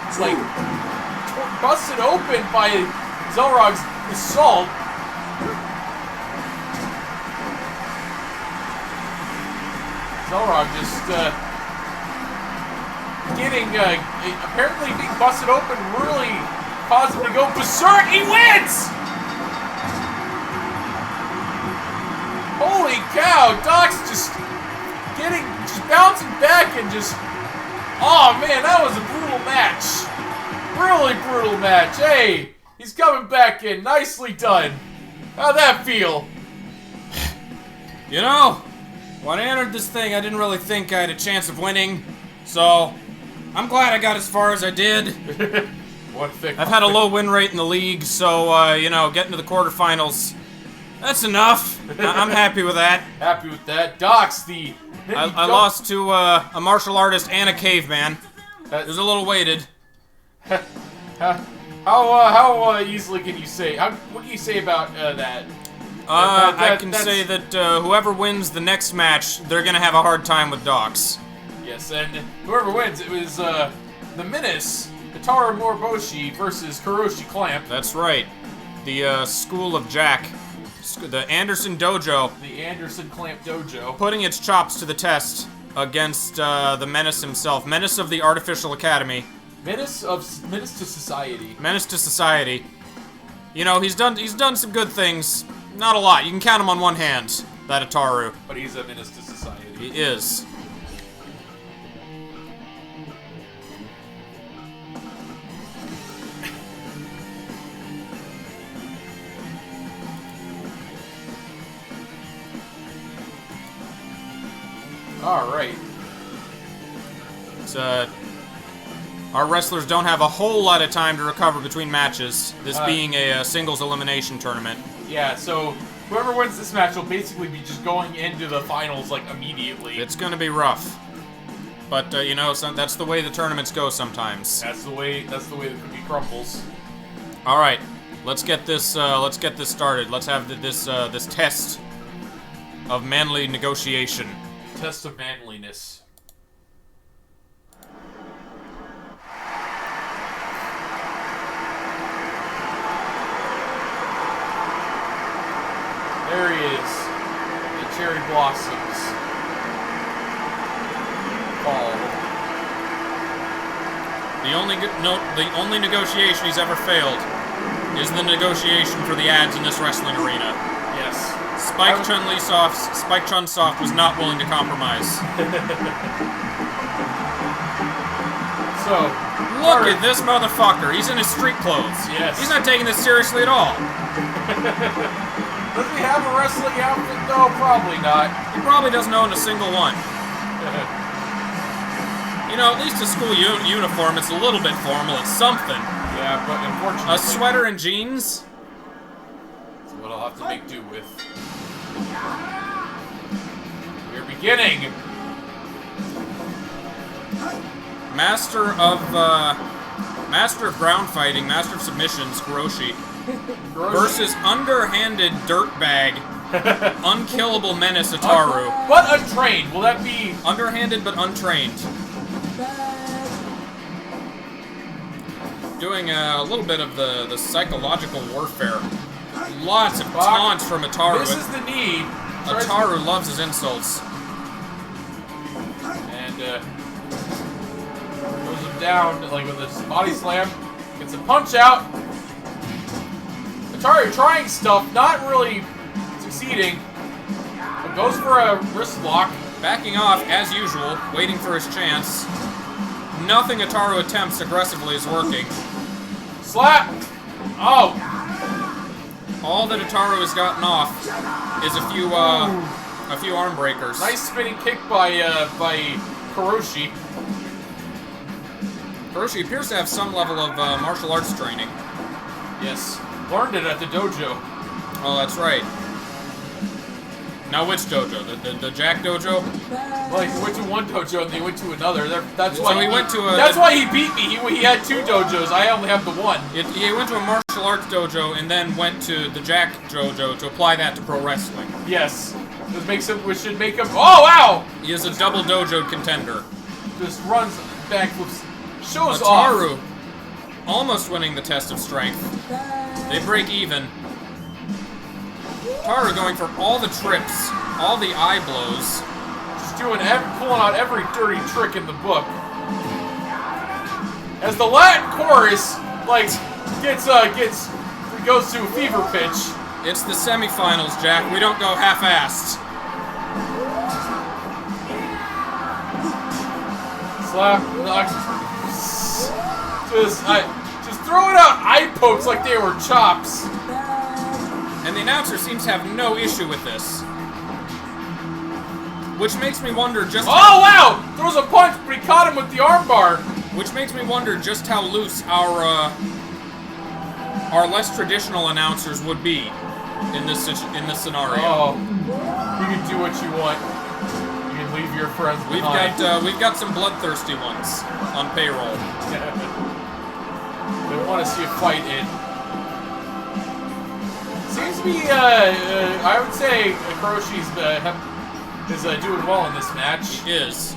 it's like, busted open by Zelrog's assault. Zelrog just, getting, apparently being busted open really caused him to go berserk. He wins! Holy cow, Doc's just bouncing back and just, oh man, that was a brutal match. Really brutal match. Hey, he's coming back in. Nicely done. How'd that feel? You know, when I entered this thing, I didn't really think I had a chance of winning, so I'm glad I got as far as I did. I've had a low win rate in the league, so, you know, getting to the quarterfinals, that's enough. I'm happy with that. Happy with that. Dox, I lost to a martial artist and a caveman. It was a little weighted. How easily can you say? What can you say about that? I can say that whoever wins the next match, they're gonna have a hard time with Dox. Yes, and whoever wins, it was the Menace, Hitaru Moriboshi versus Kuroshi Clamp. That's right. The School of Jack. The Anderson Dojo. The Anderson Clamp Dojo. Putting its chops to the test against the Menace himself. Menace of the Artificial Academy. Menace to Society. Menace to Society. You know, he's done some good things. Not a lot. You can count him on one hand, that Hitaru. But he's a menace to society. He is. Alright. It's, our wrestlers don't have a whole lot of time to recover between matches, this being a singles elimination tournament. Yeah, so whoever wins this match will basically be just going into the finals, like, immediately. It's gonna be rough. But, you know, that's the way the tournaments go sometimes. That's the way the cookie crumbles. Alright, let's get this started. Let's have this test of manly negotiation. Test of manliness. There he is. The cherry blossoms fall. The only negotiation he's ever failed is the negotiation for the ads in this wrestling arena. Yes. Spike Chunsoft was not willing to compromise. So, look at this motherfucker. He's in his street clothes. Yes. He's not taking this seriously at all. Does he have a wrestling outfit? No, probably not. He probably doesn't own a single one. You know, at least a school uniform, it's a little bit formal. It's something. Yeah, but unfortunately... A sweater and jeans? That's what I'll have to make do with. We're beginning! Master of ground fighting, master of submissions, Kuroshi. Versus underhanded dirtbag, unkillable menace Hitaru. But untrained. Will that be... Underhanded but untrained. Doing a little bit of the psychological warfare. Lots of taunts from Hitaru. This is the knee. Hitaru loves his insults. And, throws him down, like, with his body slam. Gets a punch out. Hitaru trying stuff, not really succeeding. But goes for a wrist lock. Backing off, as usual, waiting for his chance. Nothing Hitaru attempts aggressively is working. Slap! Oh! All that Hitaru has gotten off is a few arm breakers. Nice spinning kick by Kuroshi. Kuroshi appears to have some level of martial arts training. Yes. Learned it at the dojo. Oh, that's right. Now which dojo? The Jack dojo? Like, he went to one dojo and they went to another. That's why So he went to a... That's why he beat me. He had 2 dojos. I only have the one. He went to a martial arts dojo and then went to the Jack dojo to apply that to pro wrestling. Yes. Which should make him... Oh, wow! He is a double dojo contender. Just runs backflips. Shows Ataru off. almost winning the test of strength. They break even. Ataru going for all the trips, all the eye blows. Just pulling out every dirty trick in the book. As the Latin chorus, like, goes to a fever pitch. It's the semifinals, Jack. We don't go half-assed. Slap, knock. Just throwing out eye pokes like they were chops. And the announcer seems to have no issue with this. Which makes me wonder just Oh, wow! Throws a punch, but he caught him with the armbar. Which makes me wonder just how loose our less traditional announcers would be in this scenario. Oh, you can do what you want. You can leave your friends behind. We've got some bloodthirsty ones on payroll. They want to see a fight in. Seems to be, I would say, Kuroshi's is doing well in this match. He is.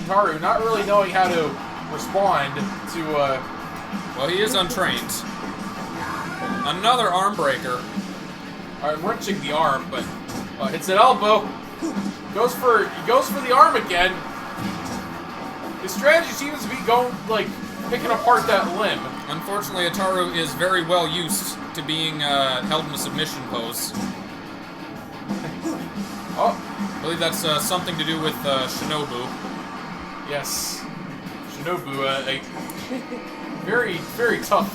Taru not really knowing how to respond to. Well, he is untrained. Another arm breaker. Wrenching the arm, but hits an elbow. Goes for the arm again. His strategy seems to be going picking apart that limb. Unfortunately, Ataru is very well used to being held in a submission pose. Oh, I believe that's something to do with Shinobu. yes, Shinobu, a very very tough.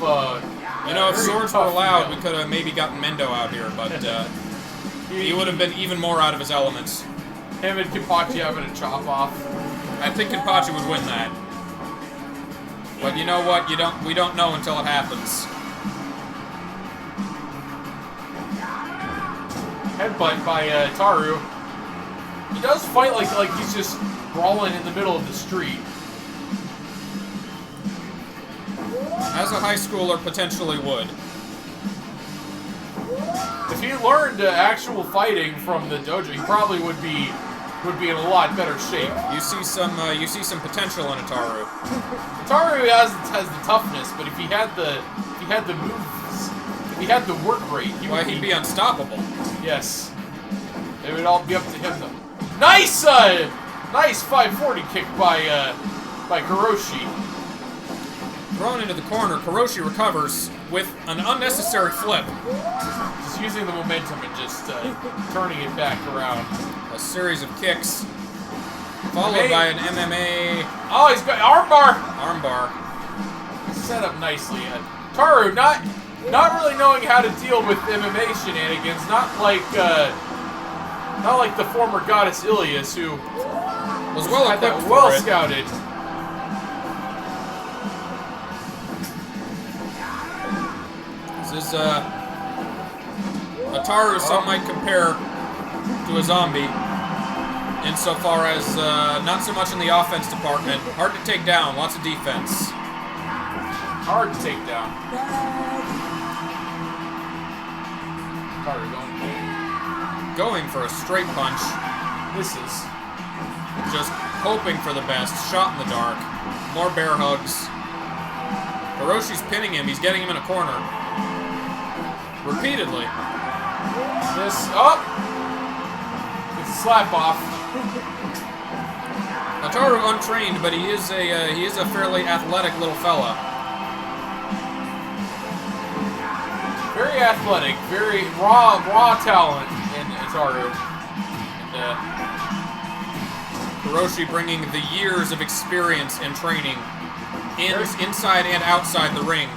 You know, if swords were allowed, we could have maybe gotten Mendo out here, but he would have been even more out of his elements. Him and Kenpachi having a chop off. I think Kenpachi would win that. But you know what? We don't know until it happens. Headbutt by Taru. He does fight like he's just brawling in the middle of the street. As a high schooler potentially would. If he learned actual fighting from the dojo, he probably would be in a lot better shape. You see some potential in Ataru. Ataru has the toughness, but if he had the moves, if he had the work rate, he'd be unstoppable. Yes. It would all be up to him though. Nice 540 kick by Kuroshi. Thrown into the corner, Kuroshi recovers with an unnecessary flip. Just using the momentum and just turning it back around. A series of kicks, followed by an MMA... Oh, he's got armbar! Armbar. Set up nicely. Taru not really knowing how to deal with MMA shenanigans. Not like the former goddess Ilias, who was well had that equipped well for it. scouted. This is Ataru, some might compare to a zombie, insofar as not so much in the offense department. Hard to take down, lots of defense. Hard to take down. Taru going for a straight punch. Misses. Just hoping for the best. Shot in the dark. More bear hugs. Hiroshi's pinning him. He's getting him in a corner. Repeatedly. This up. It's a slap off. Ataru untrained, but he is a fairly athletic little fella. Very athletic, very raw talent in Ataru. And Hiroshi bringing the years of experience and training inside and outside the ring.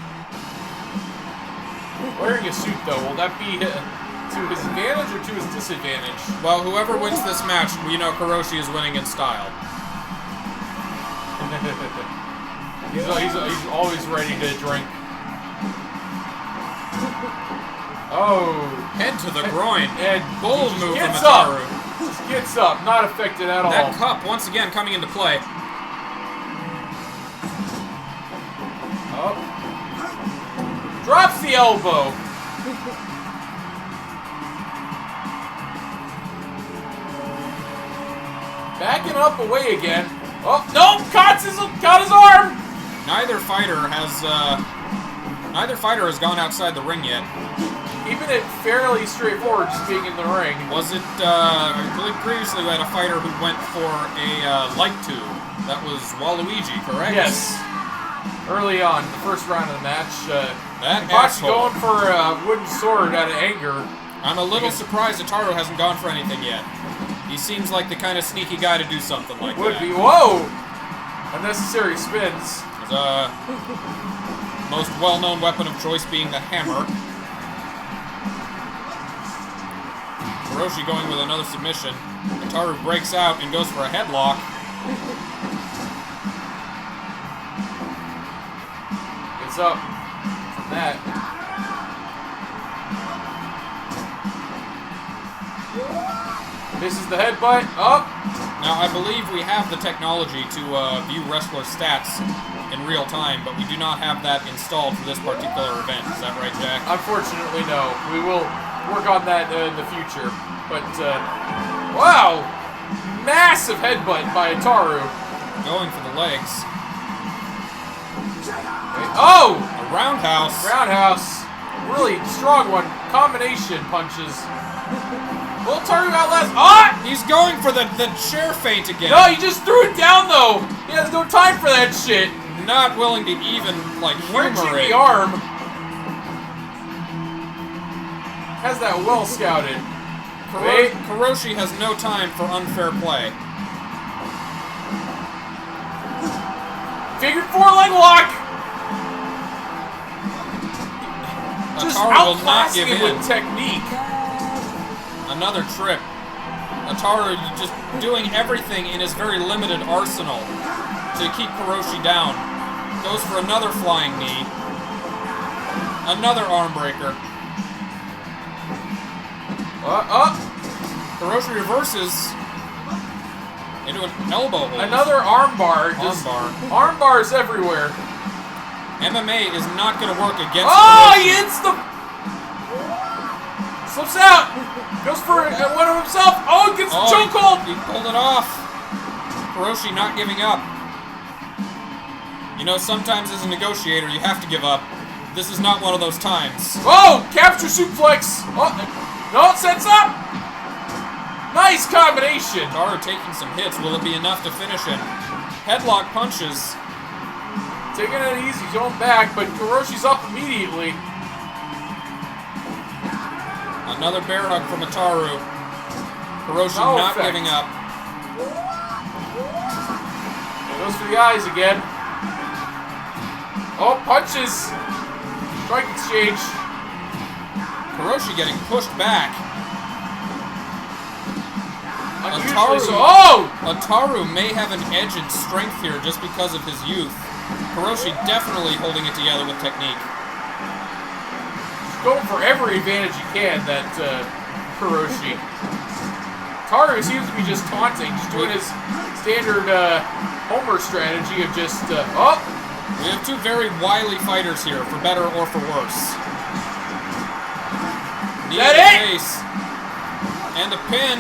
Wearing a suit, though, will that be to his advantage or to his disadvantage? Well, whoever wins this match, we know Hiroshi is winning in style. he's always ready to drink. Oh. Head to the groin. And bold move from gets Ataru. up. Just gets up. Not affected at all. That cup, once again, coming into play. Oh. Drops the elbow. Backing up away again. Oh, no! Got his arm! Neither fighter has gone outside the ring yet. Keeping it fairly straightforward, just being in the ring. Was it, I believe previously we had a fighter who went for a light tube. That was Waluigi, correct? Yes. Early on, the first round of the match. That Fox asshole. going for a wooden sword out of anger. I'm a little surprised Ataru hasn't gone for anything yet. He seems like the kind of sneaky guy to do something like Would that. be. Whoa! Unnecessary spins. His most well-known weapon of choice being the hammer. Hiroshi going with another submission. Ataru breaks out and goes for a headlock. Gets up from that. Misses the headbutt. Up. Now, I believe we have the technology to view wrestler stats in real time, but we do not have that installed for this particular event. Is that right, Jack? Unfortunately, no. We will work on that in the future. But, wow! Massive headbutt by Ataru. Going for the legs. Oh! A roundhouse. Roundhouse. Really strong one. Combination punches. Will Ataru outlast? Ah! He's going for the chair feint again. No, he just threw it down, though. He has no time for that shit. Not willing to even, like, humor Wrenching it. the arm. Has that well scouted. Hiroshi has no time for unfair play. Figure 4 leg lock. Just Ataru will not give outclassing it in. with technique. Another trip. Ataru just doing everything in his very limited arsenal to keep Hiroshi down. Goes for another flying knee. Another arm breaker. Hiroshi reverses into an elbow hold. Another arm bar. Just arm bars everywhere. MMA is not going to work against Oh, Hiroshi. he hits the... Slips out. Goes for one of himself. Oh, gets the chokehold. He pulled it off. Hiroshi not giving up. You know, sometimes as a negotiator, you have to give up. This is not one of those times. Oh, capture suplex. Oh, no, sets up. Nice combination. Ataru taking some hits. Will it be enough to finish him? Headlock punches. Taking it easy, going back, but Hiroshi's up immediately. Another bear hug from Ataru. Hiroshi No not effect. giving up. Goes for the eyes again. Oh, punches. Strike exchange. Hiroshi getting pushed back. Unusually so. Oh! Ataru may have an edge in strength here just because of his youth. Hiroshi definitely holding it together with technique. Just going for every advantage he can, that Hiroshi. Ataru seems to be just taunting, just doing his standard Homer strategy of just, oh! We have two very wily fighters here, for better or for worse. Knee That to the it? face. And a pin.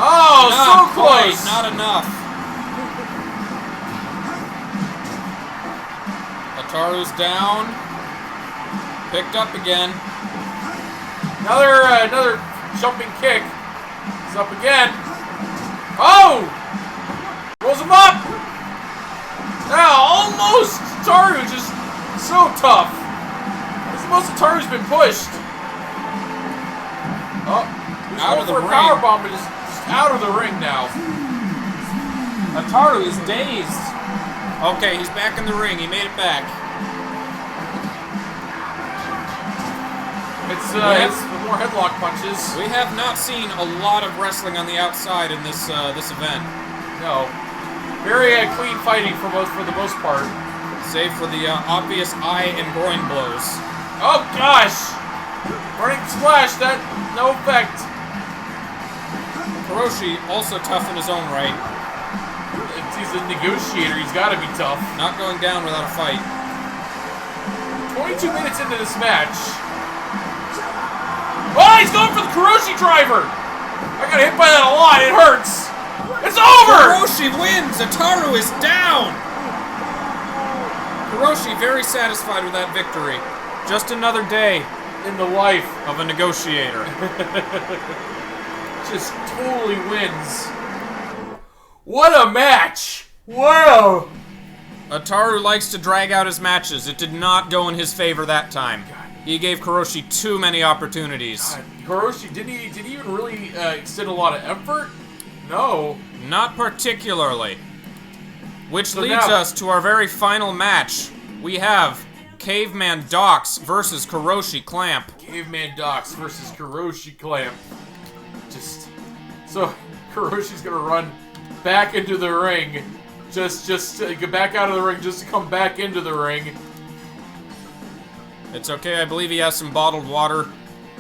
Oh, Not so close! quite, not enough. Ataru's down. Picked up again. Another jumping kick. He's up again. Oh! Rolls him up! Now, almost! Ataru just so tough. This is the most Ataru's been pushed. Oh, he's Out going of the for a ring. powerbomb, but just out of the ring now. Ataru is dazed. Okay, he's back in the ring. He made it back. It's more headlock punches. We have not seen a lot of wrestling on the outside in this this event. No. Very clean fighting for the most part. Save for the obvious eye and groin blows. Oh gosh! Running splash, that no effect. Hiroshi, also tough in his own right. He's a negotiator, he's gotta be tough. Not going down without a fight. 22 minutes into this match. Oh, he's going for the Kuroshi driver! I got hit by that a lot, it hurts! It's over! Hiroshi wins! Ataru is down! Hiroshi very satisfied with that victory. Just another day in the life of a negotiator. Just totally wins. What a match! Wow! Ataru likes to drag out his matches. It did not go in his favor that time. He gave Kuroshi too many opportunities. Kuroshi, did he even really extend a lot of effort? No. Not particularly. Which So leads now- us to our very final match. We have Caveman Docs versus Kuroshi Clamp. Caveman Docs versus Kuroshi Clamp. So Kuroshi's gonna run back into the ring. Just to get back out of the ring, just to come back into the ring. It's okay, I believe he has some bottled water.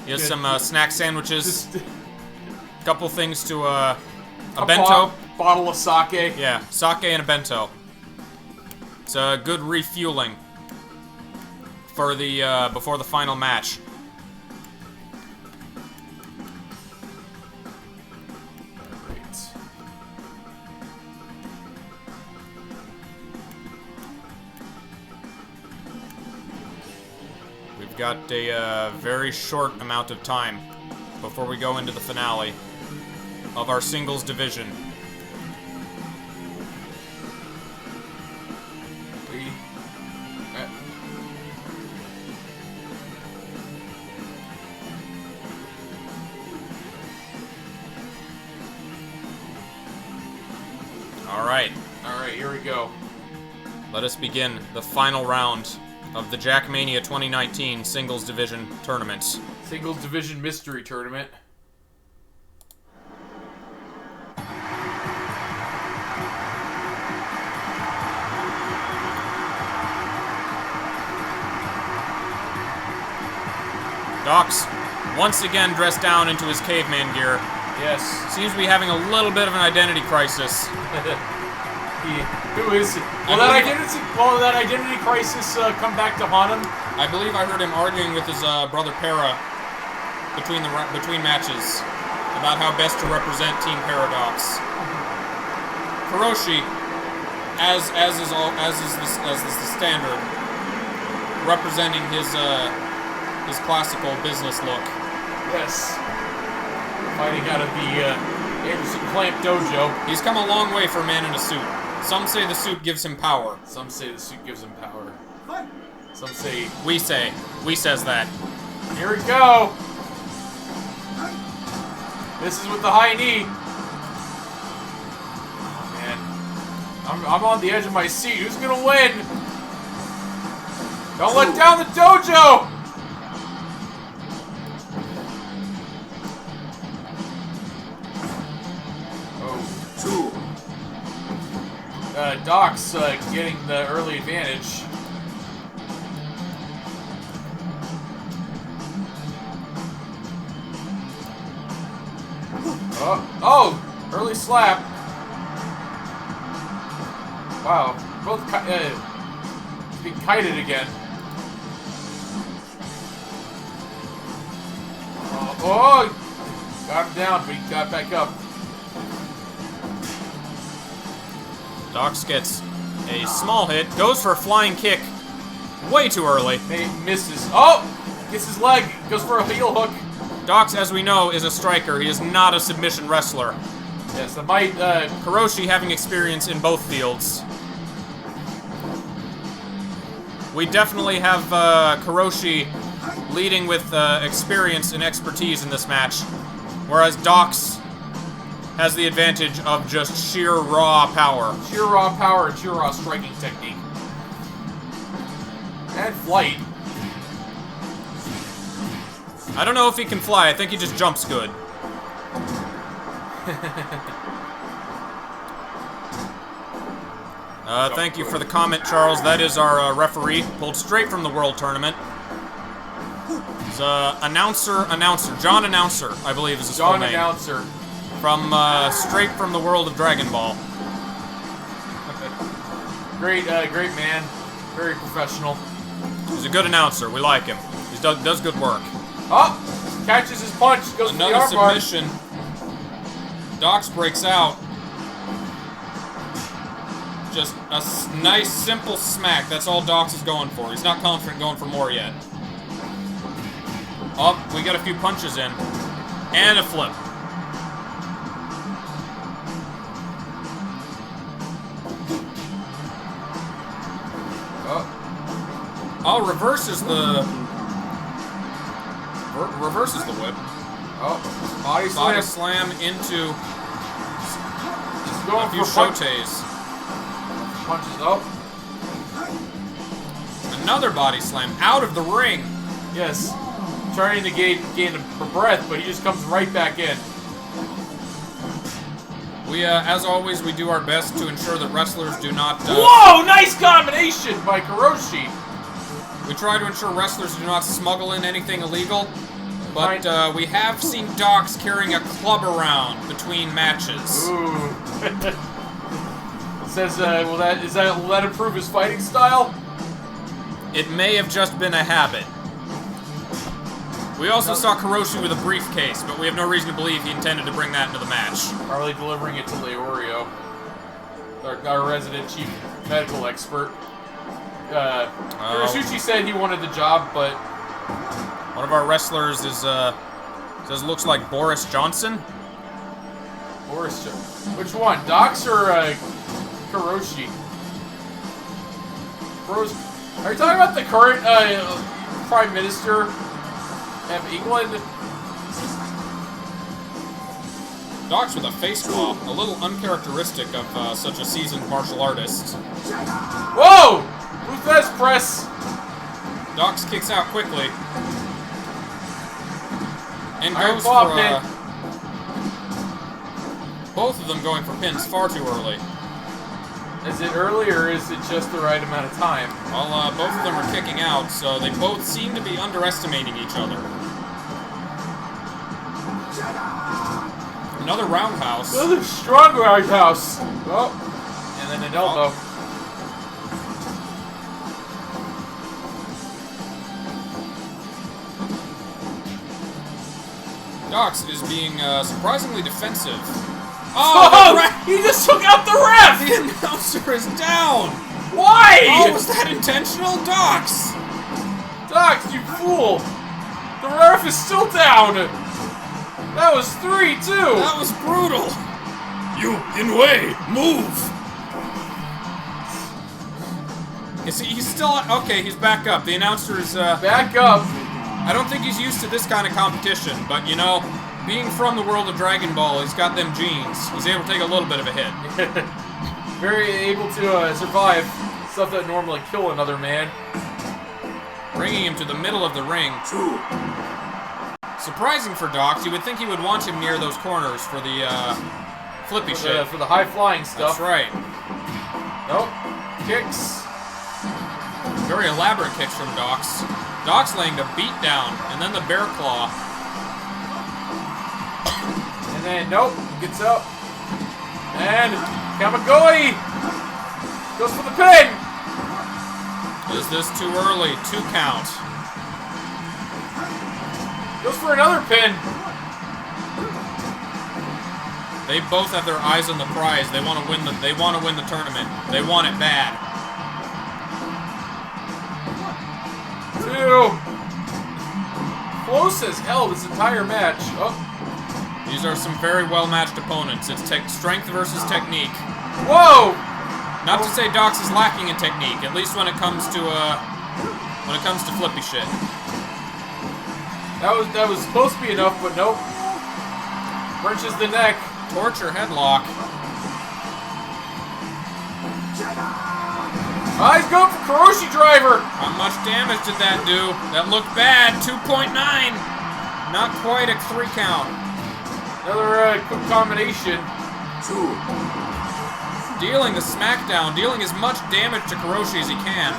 He has some snack sandwiches. Just Couple things to, a bento. Bottle of sake. Yeah, sake and a bento. It's a good refueling for the, before the final match. We've got a very short amount of time before we go into the finale of our singles division. Alright, here we go. Let us begin the final round of the JACKMANIA 2019 Singles Division Tournament. Singles Division Mystery Tournament. Docs, once again dressed down into his caveman gear. Yes. Seems to be having a little bit of an identity crisis. Who is it? Will that identity crisis come back to haunt him? I believe I heard him arguing with his brother Para between matches about how best to represent Team Paradox. Hiroshi, as is the standard, representing his classical business look. Yes. Fighting out of the Anderson Clamp Dojo. He's come a long way for a man in a suit. Some say the suit gives him power. Some say the suit gives him power. Some say... We says that. Here we go! This is with the high knee. Oh, man. I'm on the edge of my seat. Who's gonna win? Don't let down the dojo! Doc's getting the early advantage. Oh! Early slap. Wow. Both being kited again. Oh! Got him down, but he got back up. Docs gets a small hit, goes for a flying kick way too early. He misses. Oh! Gets his leg, goes for a heel hook. Docs, as we know, is a striker. He is not a submission wrestler. Yes, that might, Hiroshi having experience in both fields. We definitely have Hiroshi leading with experience and expertise in this match, whereas Docs has the advantage of just sheer raw power. Sheer raw power and sheer raw striking technique. And flight. I don't know if he can fly. I think he just jumps good. Thank you for the comment, Charles. That is our referee, pulled straight from the World Tournament. Is Announcer, John Announcer, I believe is his full John name. Announcer. From, straight from the world of Dragon Ball. Great man. Very professional. He's a good announcer. We like him. He does good work. Oh! Catches his punch. Goes Another for the armbar. submission. Dox breaks out. Just a nice, simple smack. That's all Dox is going for. He's not confident going for more yet. Oh, we got a few punches in. And a flip. Oh, reverses the whip. Oh, body slam into Just going a few for shotes. Punches up. Another body slam out of the ring. Yes. Trying to gain a breath, but he just comes right back in. We, as always, we do our best to ensure that wrestlers do not... Whoa! Nice combination by Kuroshi. We try to ensure wrestlers do not smuggle in anything illegal, but we have seen Dox carrying a club around between matches. Ooh. It says, will that improve his fighting style? It may have just been a habit. We also saw Kuroshi with a briefcase, but we have no reason to believe he intended to bring that into the match. Probably delivering it to Leorio, our resident chief medical expert. Hiroshi said he wanted the job, but one of our wrestlers is says looks like Boris Johnson. Which one, Dox or Kuroshi? Are you talking about the current Prime Minister of England? Dox with a face claw, a little uncharacteristic of such a seasoned martial artist. Whoa! Who's this press? Dox kicks out quickly. And Iron goes Claw for, pin. both of them going for pins far too early. Is it early or is it just the right amount of time? Well, both of them are kicking out, so they both seem to be underestimating each other. Another roundhouse. Another strong roundhouse. Oh, and then an elbow. Dox is being surprisingly defensive. Oh, he just took out the ref! The announcer is down! Why? Oh, was that intentional? Dox! Dox, you fool! The ref is still down! That was 3-2! That was brutal! You, in way, move! You see, he's still... Okay, he's back up. The announcer is, back up! I don't think he's used to this kind of competition, but, you know, being from the world of Dragon Ball, he's got them genes. He's able to take a little bit of a hit. Very able to survive stuff that normally kill another man. Bringing him to the middle of the ring. Surprising for Dox, you would think he would want him near those corners for the flippy shit. For the high-flying stuff. That's right. Nope. Kicks. Very elaborate kicks from Dox. Dox laying the beat down, and then the bear claw. And then, nope, gets up. And Kamagoi goes for the pin. Is this too early? 2 count. Goes for another pin. They both have their eyes on the prize. They want to win the tournament. They want it bad. 2. Close as hell this entire match. Oh. These are some very well-matched opponents. It's strength versus technique. Whoa! Not to say Dox is lacking in technique, at least when it comes to flippy shit. That was supposed to be enough, but nope. Wrenches the neck. Torture headlock. He's going for Kuroshi driver. How much damage did that do? That looked bad. 2.9. Not quite a 3 count. Another quick combination. 2. Dealing the smackdown, dealing as much damage to Kuroshi as he can.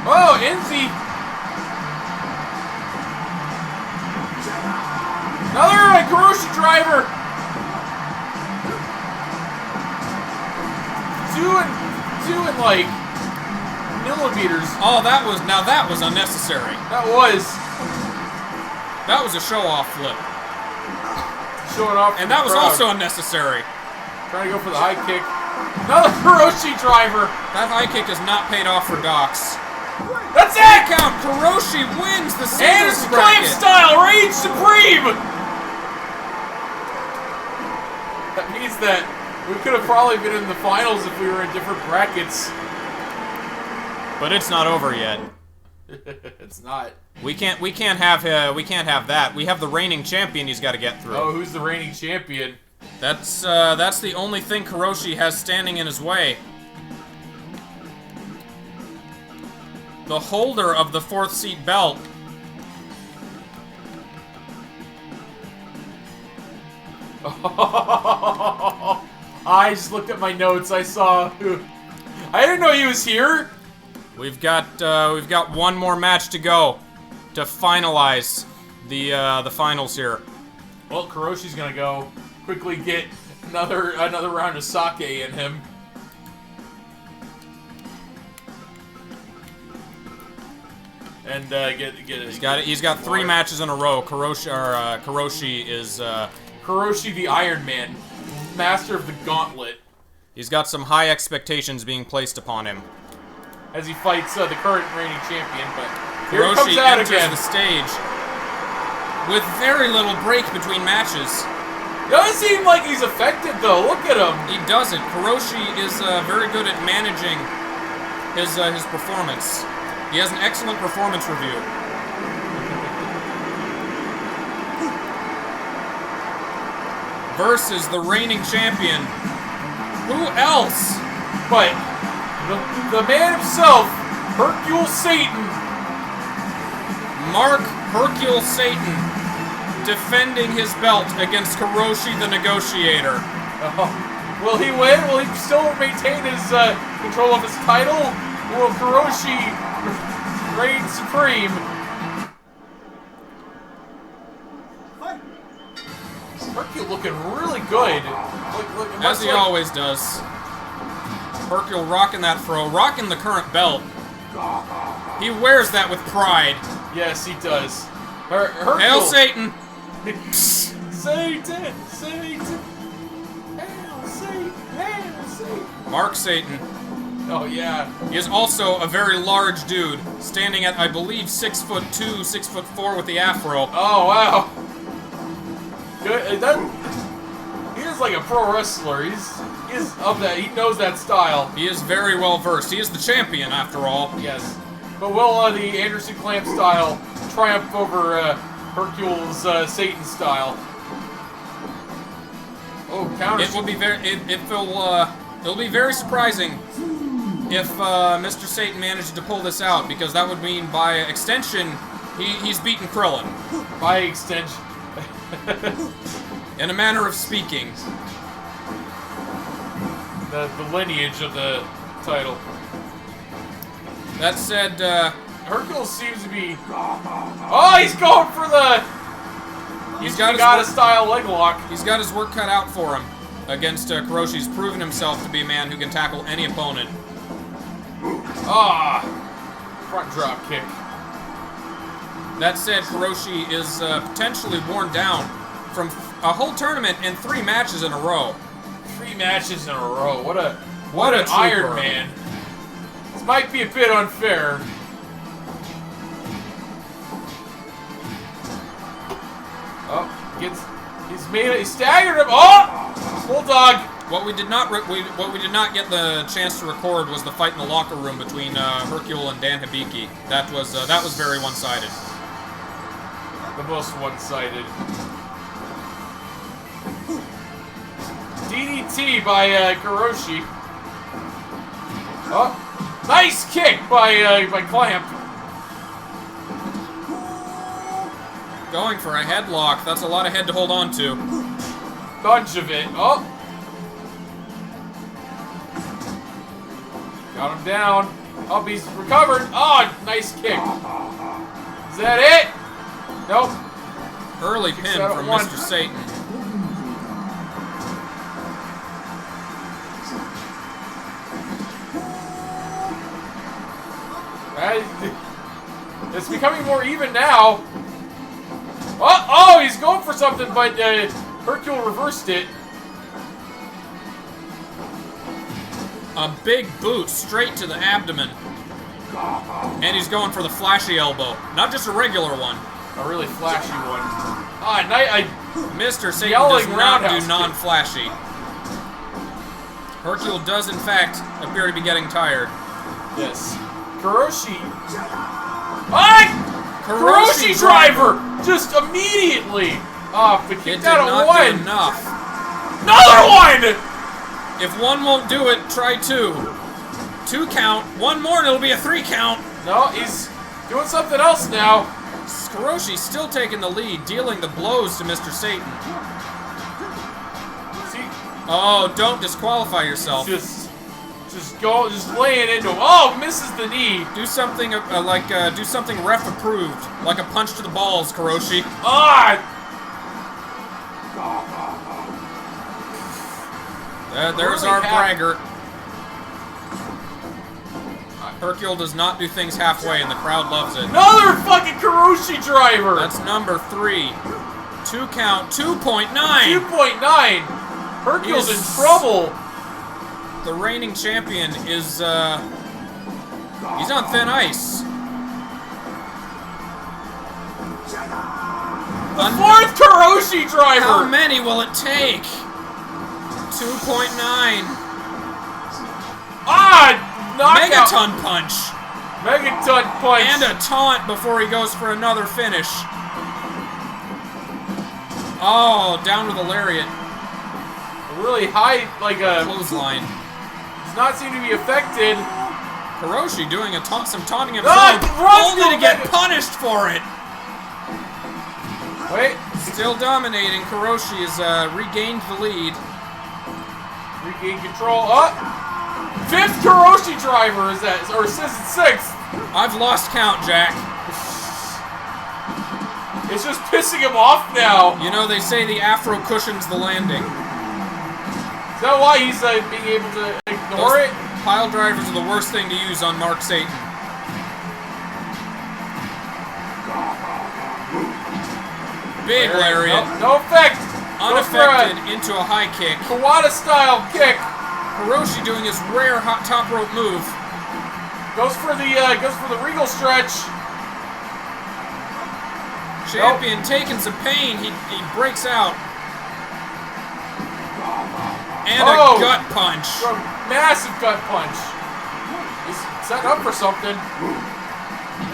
Oh, Enzi. Another Kuroshi driver. Doing like millimeters. Oh, that was unnecessary. That was a show-off flip. Showing off. And that was also unnecessary. Trying to go for the high kick. Another Kuroshi driver. That high kick has not paid off for Docs. That's it! Count. Kuroshi wins the singles Anderson bracket. Clamp style, reigns supreme! That means that we could have probably been in the finals if we were in different brackets. But it's not over yet. It's not. We can't have that. We have the reigning champion he's got to get through. Oh, who's the reigning champion? That's the only thing Kuroshi has standing in his way. The holder of the 4th seat belt. I just looked at my notes. I saw who. I didn't know he was here. We've got one more match to go to finalize the finals here. Well, Kuroshi's gonna go quickly get another round of sake in him. And get it. He's got 3 matches in a row. Kuroshi is Kuroshi the Iron Man, master of the gauntlet. He's got some high expectations being placed upon him as he fights the current reigning champion. But here Kuroshi comes out enters again. the stage with very little break between matches. Doesn't seem like he's effective though. Look at him. He doesn't. Kuroshi is very good at managing his performance. He has an excellent performance review. Versus the reigning champion. Who else? But the man himself, Hercule Satan. Mark Hercule Satan defending his belt against Kuroshi the Negotiator. Will he win? Will he still maintain his control of his title? Or will Kuroshi reign supreme? Hercule looking really good. Look, as he always does. Hercule rocking that throw, rocking the current belt. He wears that with pride. Yes, he does. Hercule. Hail Satan! Satan! Satan! Hail Satan! Hail Satan! Mark Satan. Oh yeah. He is also a very large dude, standing at I believe 6'2", 6'4" with the afro. Oh wow. Good. He is like a pro wrestler. He is of that. He knows that style. He is very well versed. He is the champion, after all. Yes. But will the Anderson Clamp style triumph over Hercule's Satan style? Oh, counter. It will be very. It'll be very surprising if Mr. Satan manages to pull this out, because that would mean by extension he's beaten Krillin. By extension. In a manner of speaking. The lineage of the title. That said, Hercule seems to be. Oh, he's going for the. He's got a style leg lock. He's got his work cut out for him against Kuroshi. He's proven himself to be a man who can tackle any opponent. Ah, front drop kick. That said, Kuroshi is potentially worn down from a whole tournament and 3 matches in a row. 3 matches in a row. What an trooper. Iron Man. This might be a bit unfair. Oh, he's staggered him. Oh, Bulldog. What we did not get the chance to record was the fight in the locker room between Hercule and Dan Hibiki. That was very one-sided. The most one-sided. DDT by Kuroshi. Oh, nice kick by Clamp. Going for a headlock. That's a lot of head to hold on to. Bunch of it. Oh. Got him down. Oh, he's recovered. Oh, nice kick. Is that it? Nope. Early pin from Mr. Satan. It's becoming more even now. Oh, he's going for something, but Hercule reversed it. A big boot straight to the abdomen. And he's going for the flashy elbow. Not just a regular one. A really flashy one. Mr. Satan does not do non-flashy. Hercule does, in fact, appear to be getting tired. Yes. Kuroshi. Kuroshi driver! Just immediately! Oh, but kicked out at one! It did not do enough. Another one! If one won't do it, try two. 2 count. One more and it'll be a 3 count. No, he's doing something else now. Kuroshi's still taking the lead, dealing the blows to Mr. Satan. See? Oh, don't disqualify yourself. Just lay it into him. Oh, misses the knee. Do something do something ref approved, like a punch to the balls, Kuroshi. There's our braggart. Hercule does not do things halfway, and the crowd loves it. Another fucking Kuroshi driver. That's number 3. 2 count. 2.9. 2.9. Hercule's in trouble. The reigning champion is, he's on thin ice. The 4th Kuroshi driver! How many will it take? 2.9. Knockout! Megaton punch! Megaton punch! And a taunt before he goes for another finish. Oh, down with a lariat. A really high, like a... clothesline. Does not seem to be affected. Kuroshi doing some taunting himself, only to get punished for it. Wait. Still dominating. Kuroshi has regained the lead. Regain control. 5th Kuroshi driver is that, or 6th. I've lost count, Jack. It's just pissing him off now. You know, they say the afro cushions the landing. Is that why he's being able to ignore it? Pile drivers are the worst thing to use on Mark Satan. Big lariat. No effect. Unaffected into a high kick. Kawada style kick. Kuroshi doing his rare hot top rope move. Goes for the regal stretch. Champion taking some pain. He breaks out. And a gut punch. A massive gut punch. He's setting up for something.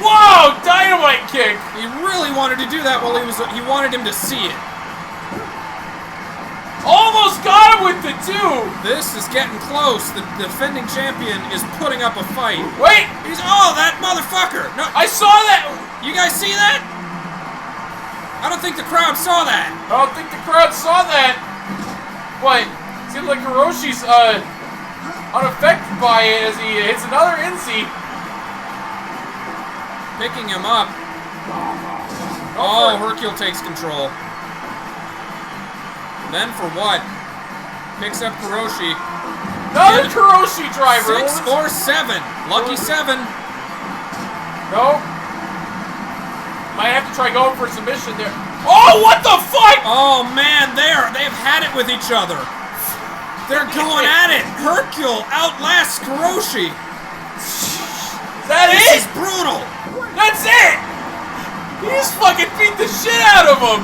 Whoa! Dynamite kick! He really wanted to do that while he wanted him to see it. Almost got him with the 2! This is getting close. The defending champion is putting up a fight. Wait! Oh, that motherfucker! No, I saw that! You guys see that? I don't think the crowd saw that. I don't think the crowd saw that. But it seems like Hiroshi's unaffected by it as he hits another NC. Picking him up. Oh, Hercule takes control. Then for what? Picks up Kuroshi. Another Kuroshi driver. 6 or 7. Lucky 7. No. Might have to try going for a submission there. Oh, what the fuck? Oh man, they've had it with each other. They're going at it. Hercule outlasts Kuroshi. Is that it? This is brutal. That's it. He just fucking beat the shit out of him.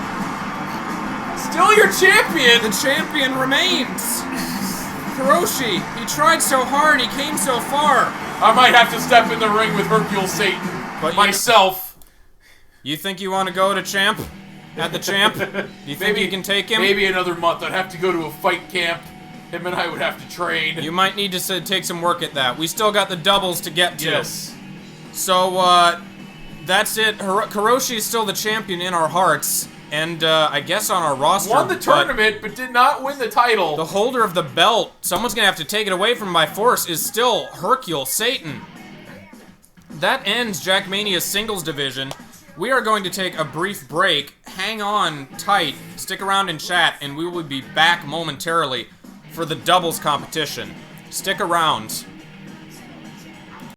Still your champion. The champion remains. Kuroshi, he tried so hard, he came so far. I might have to step in the ring with Hercule Satan. But myself. You think you want to go to champ? At the champ? You think you can take him? Maybe another month. I'd have to go to a fight camp. Him and I would have to train. You might need to take some work at that. We still got the doubles to get to. Yes. So, that's it. Kuroshi is still the champion in our hearts. And, I guess on our roster. Won the tournament, but did not win the title. The holder of the belt, someone's gonna have to take it away from him by force, is still Hercule Satan. That ends JACKMANIA's singles division. we are going to take a brief break. Hang on tight, stick around in chat, and we will be back momentarily for the doubles competition. Stick around.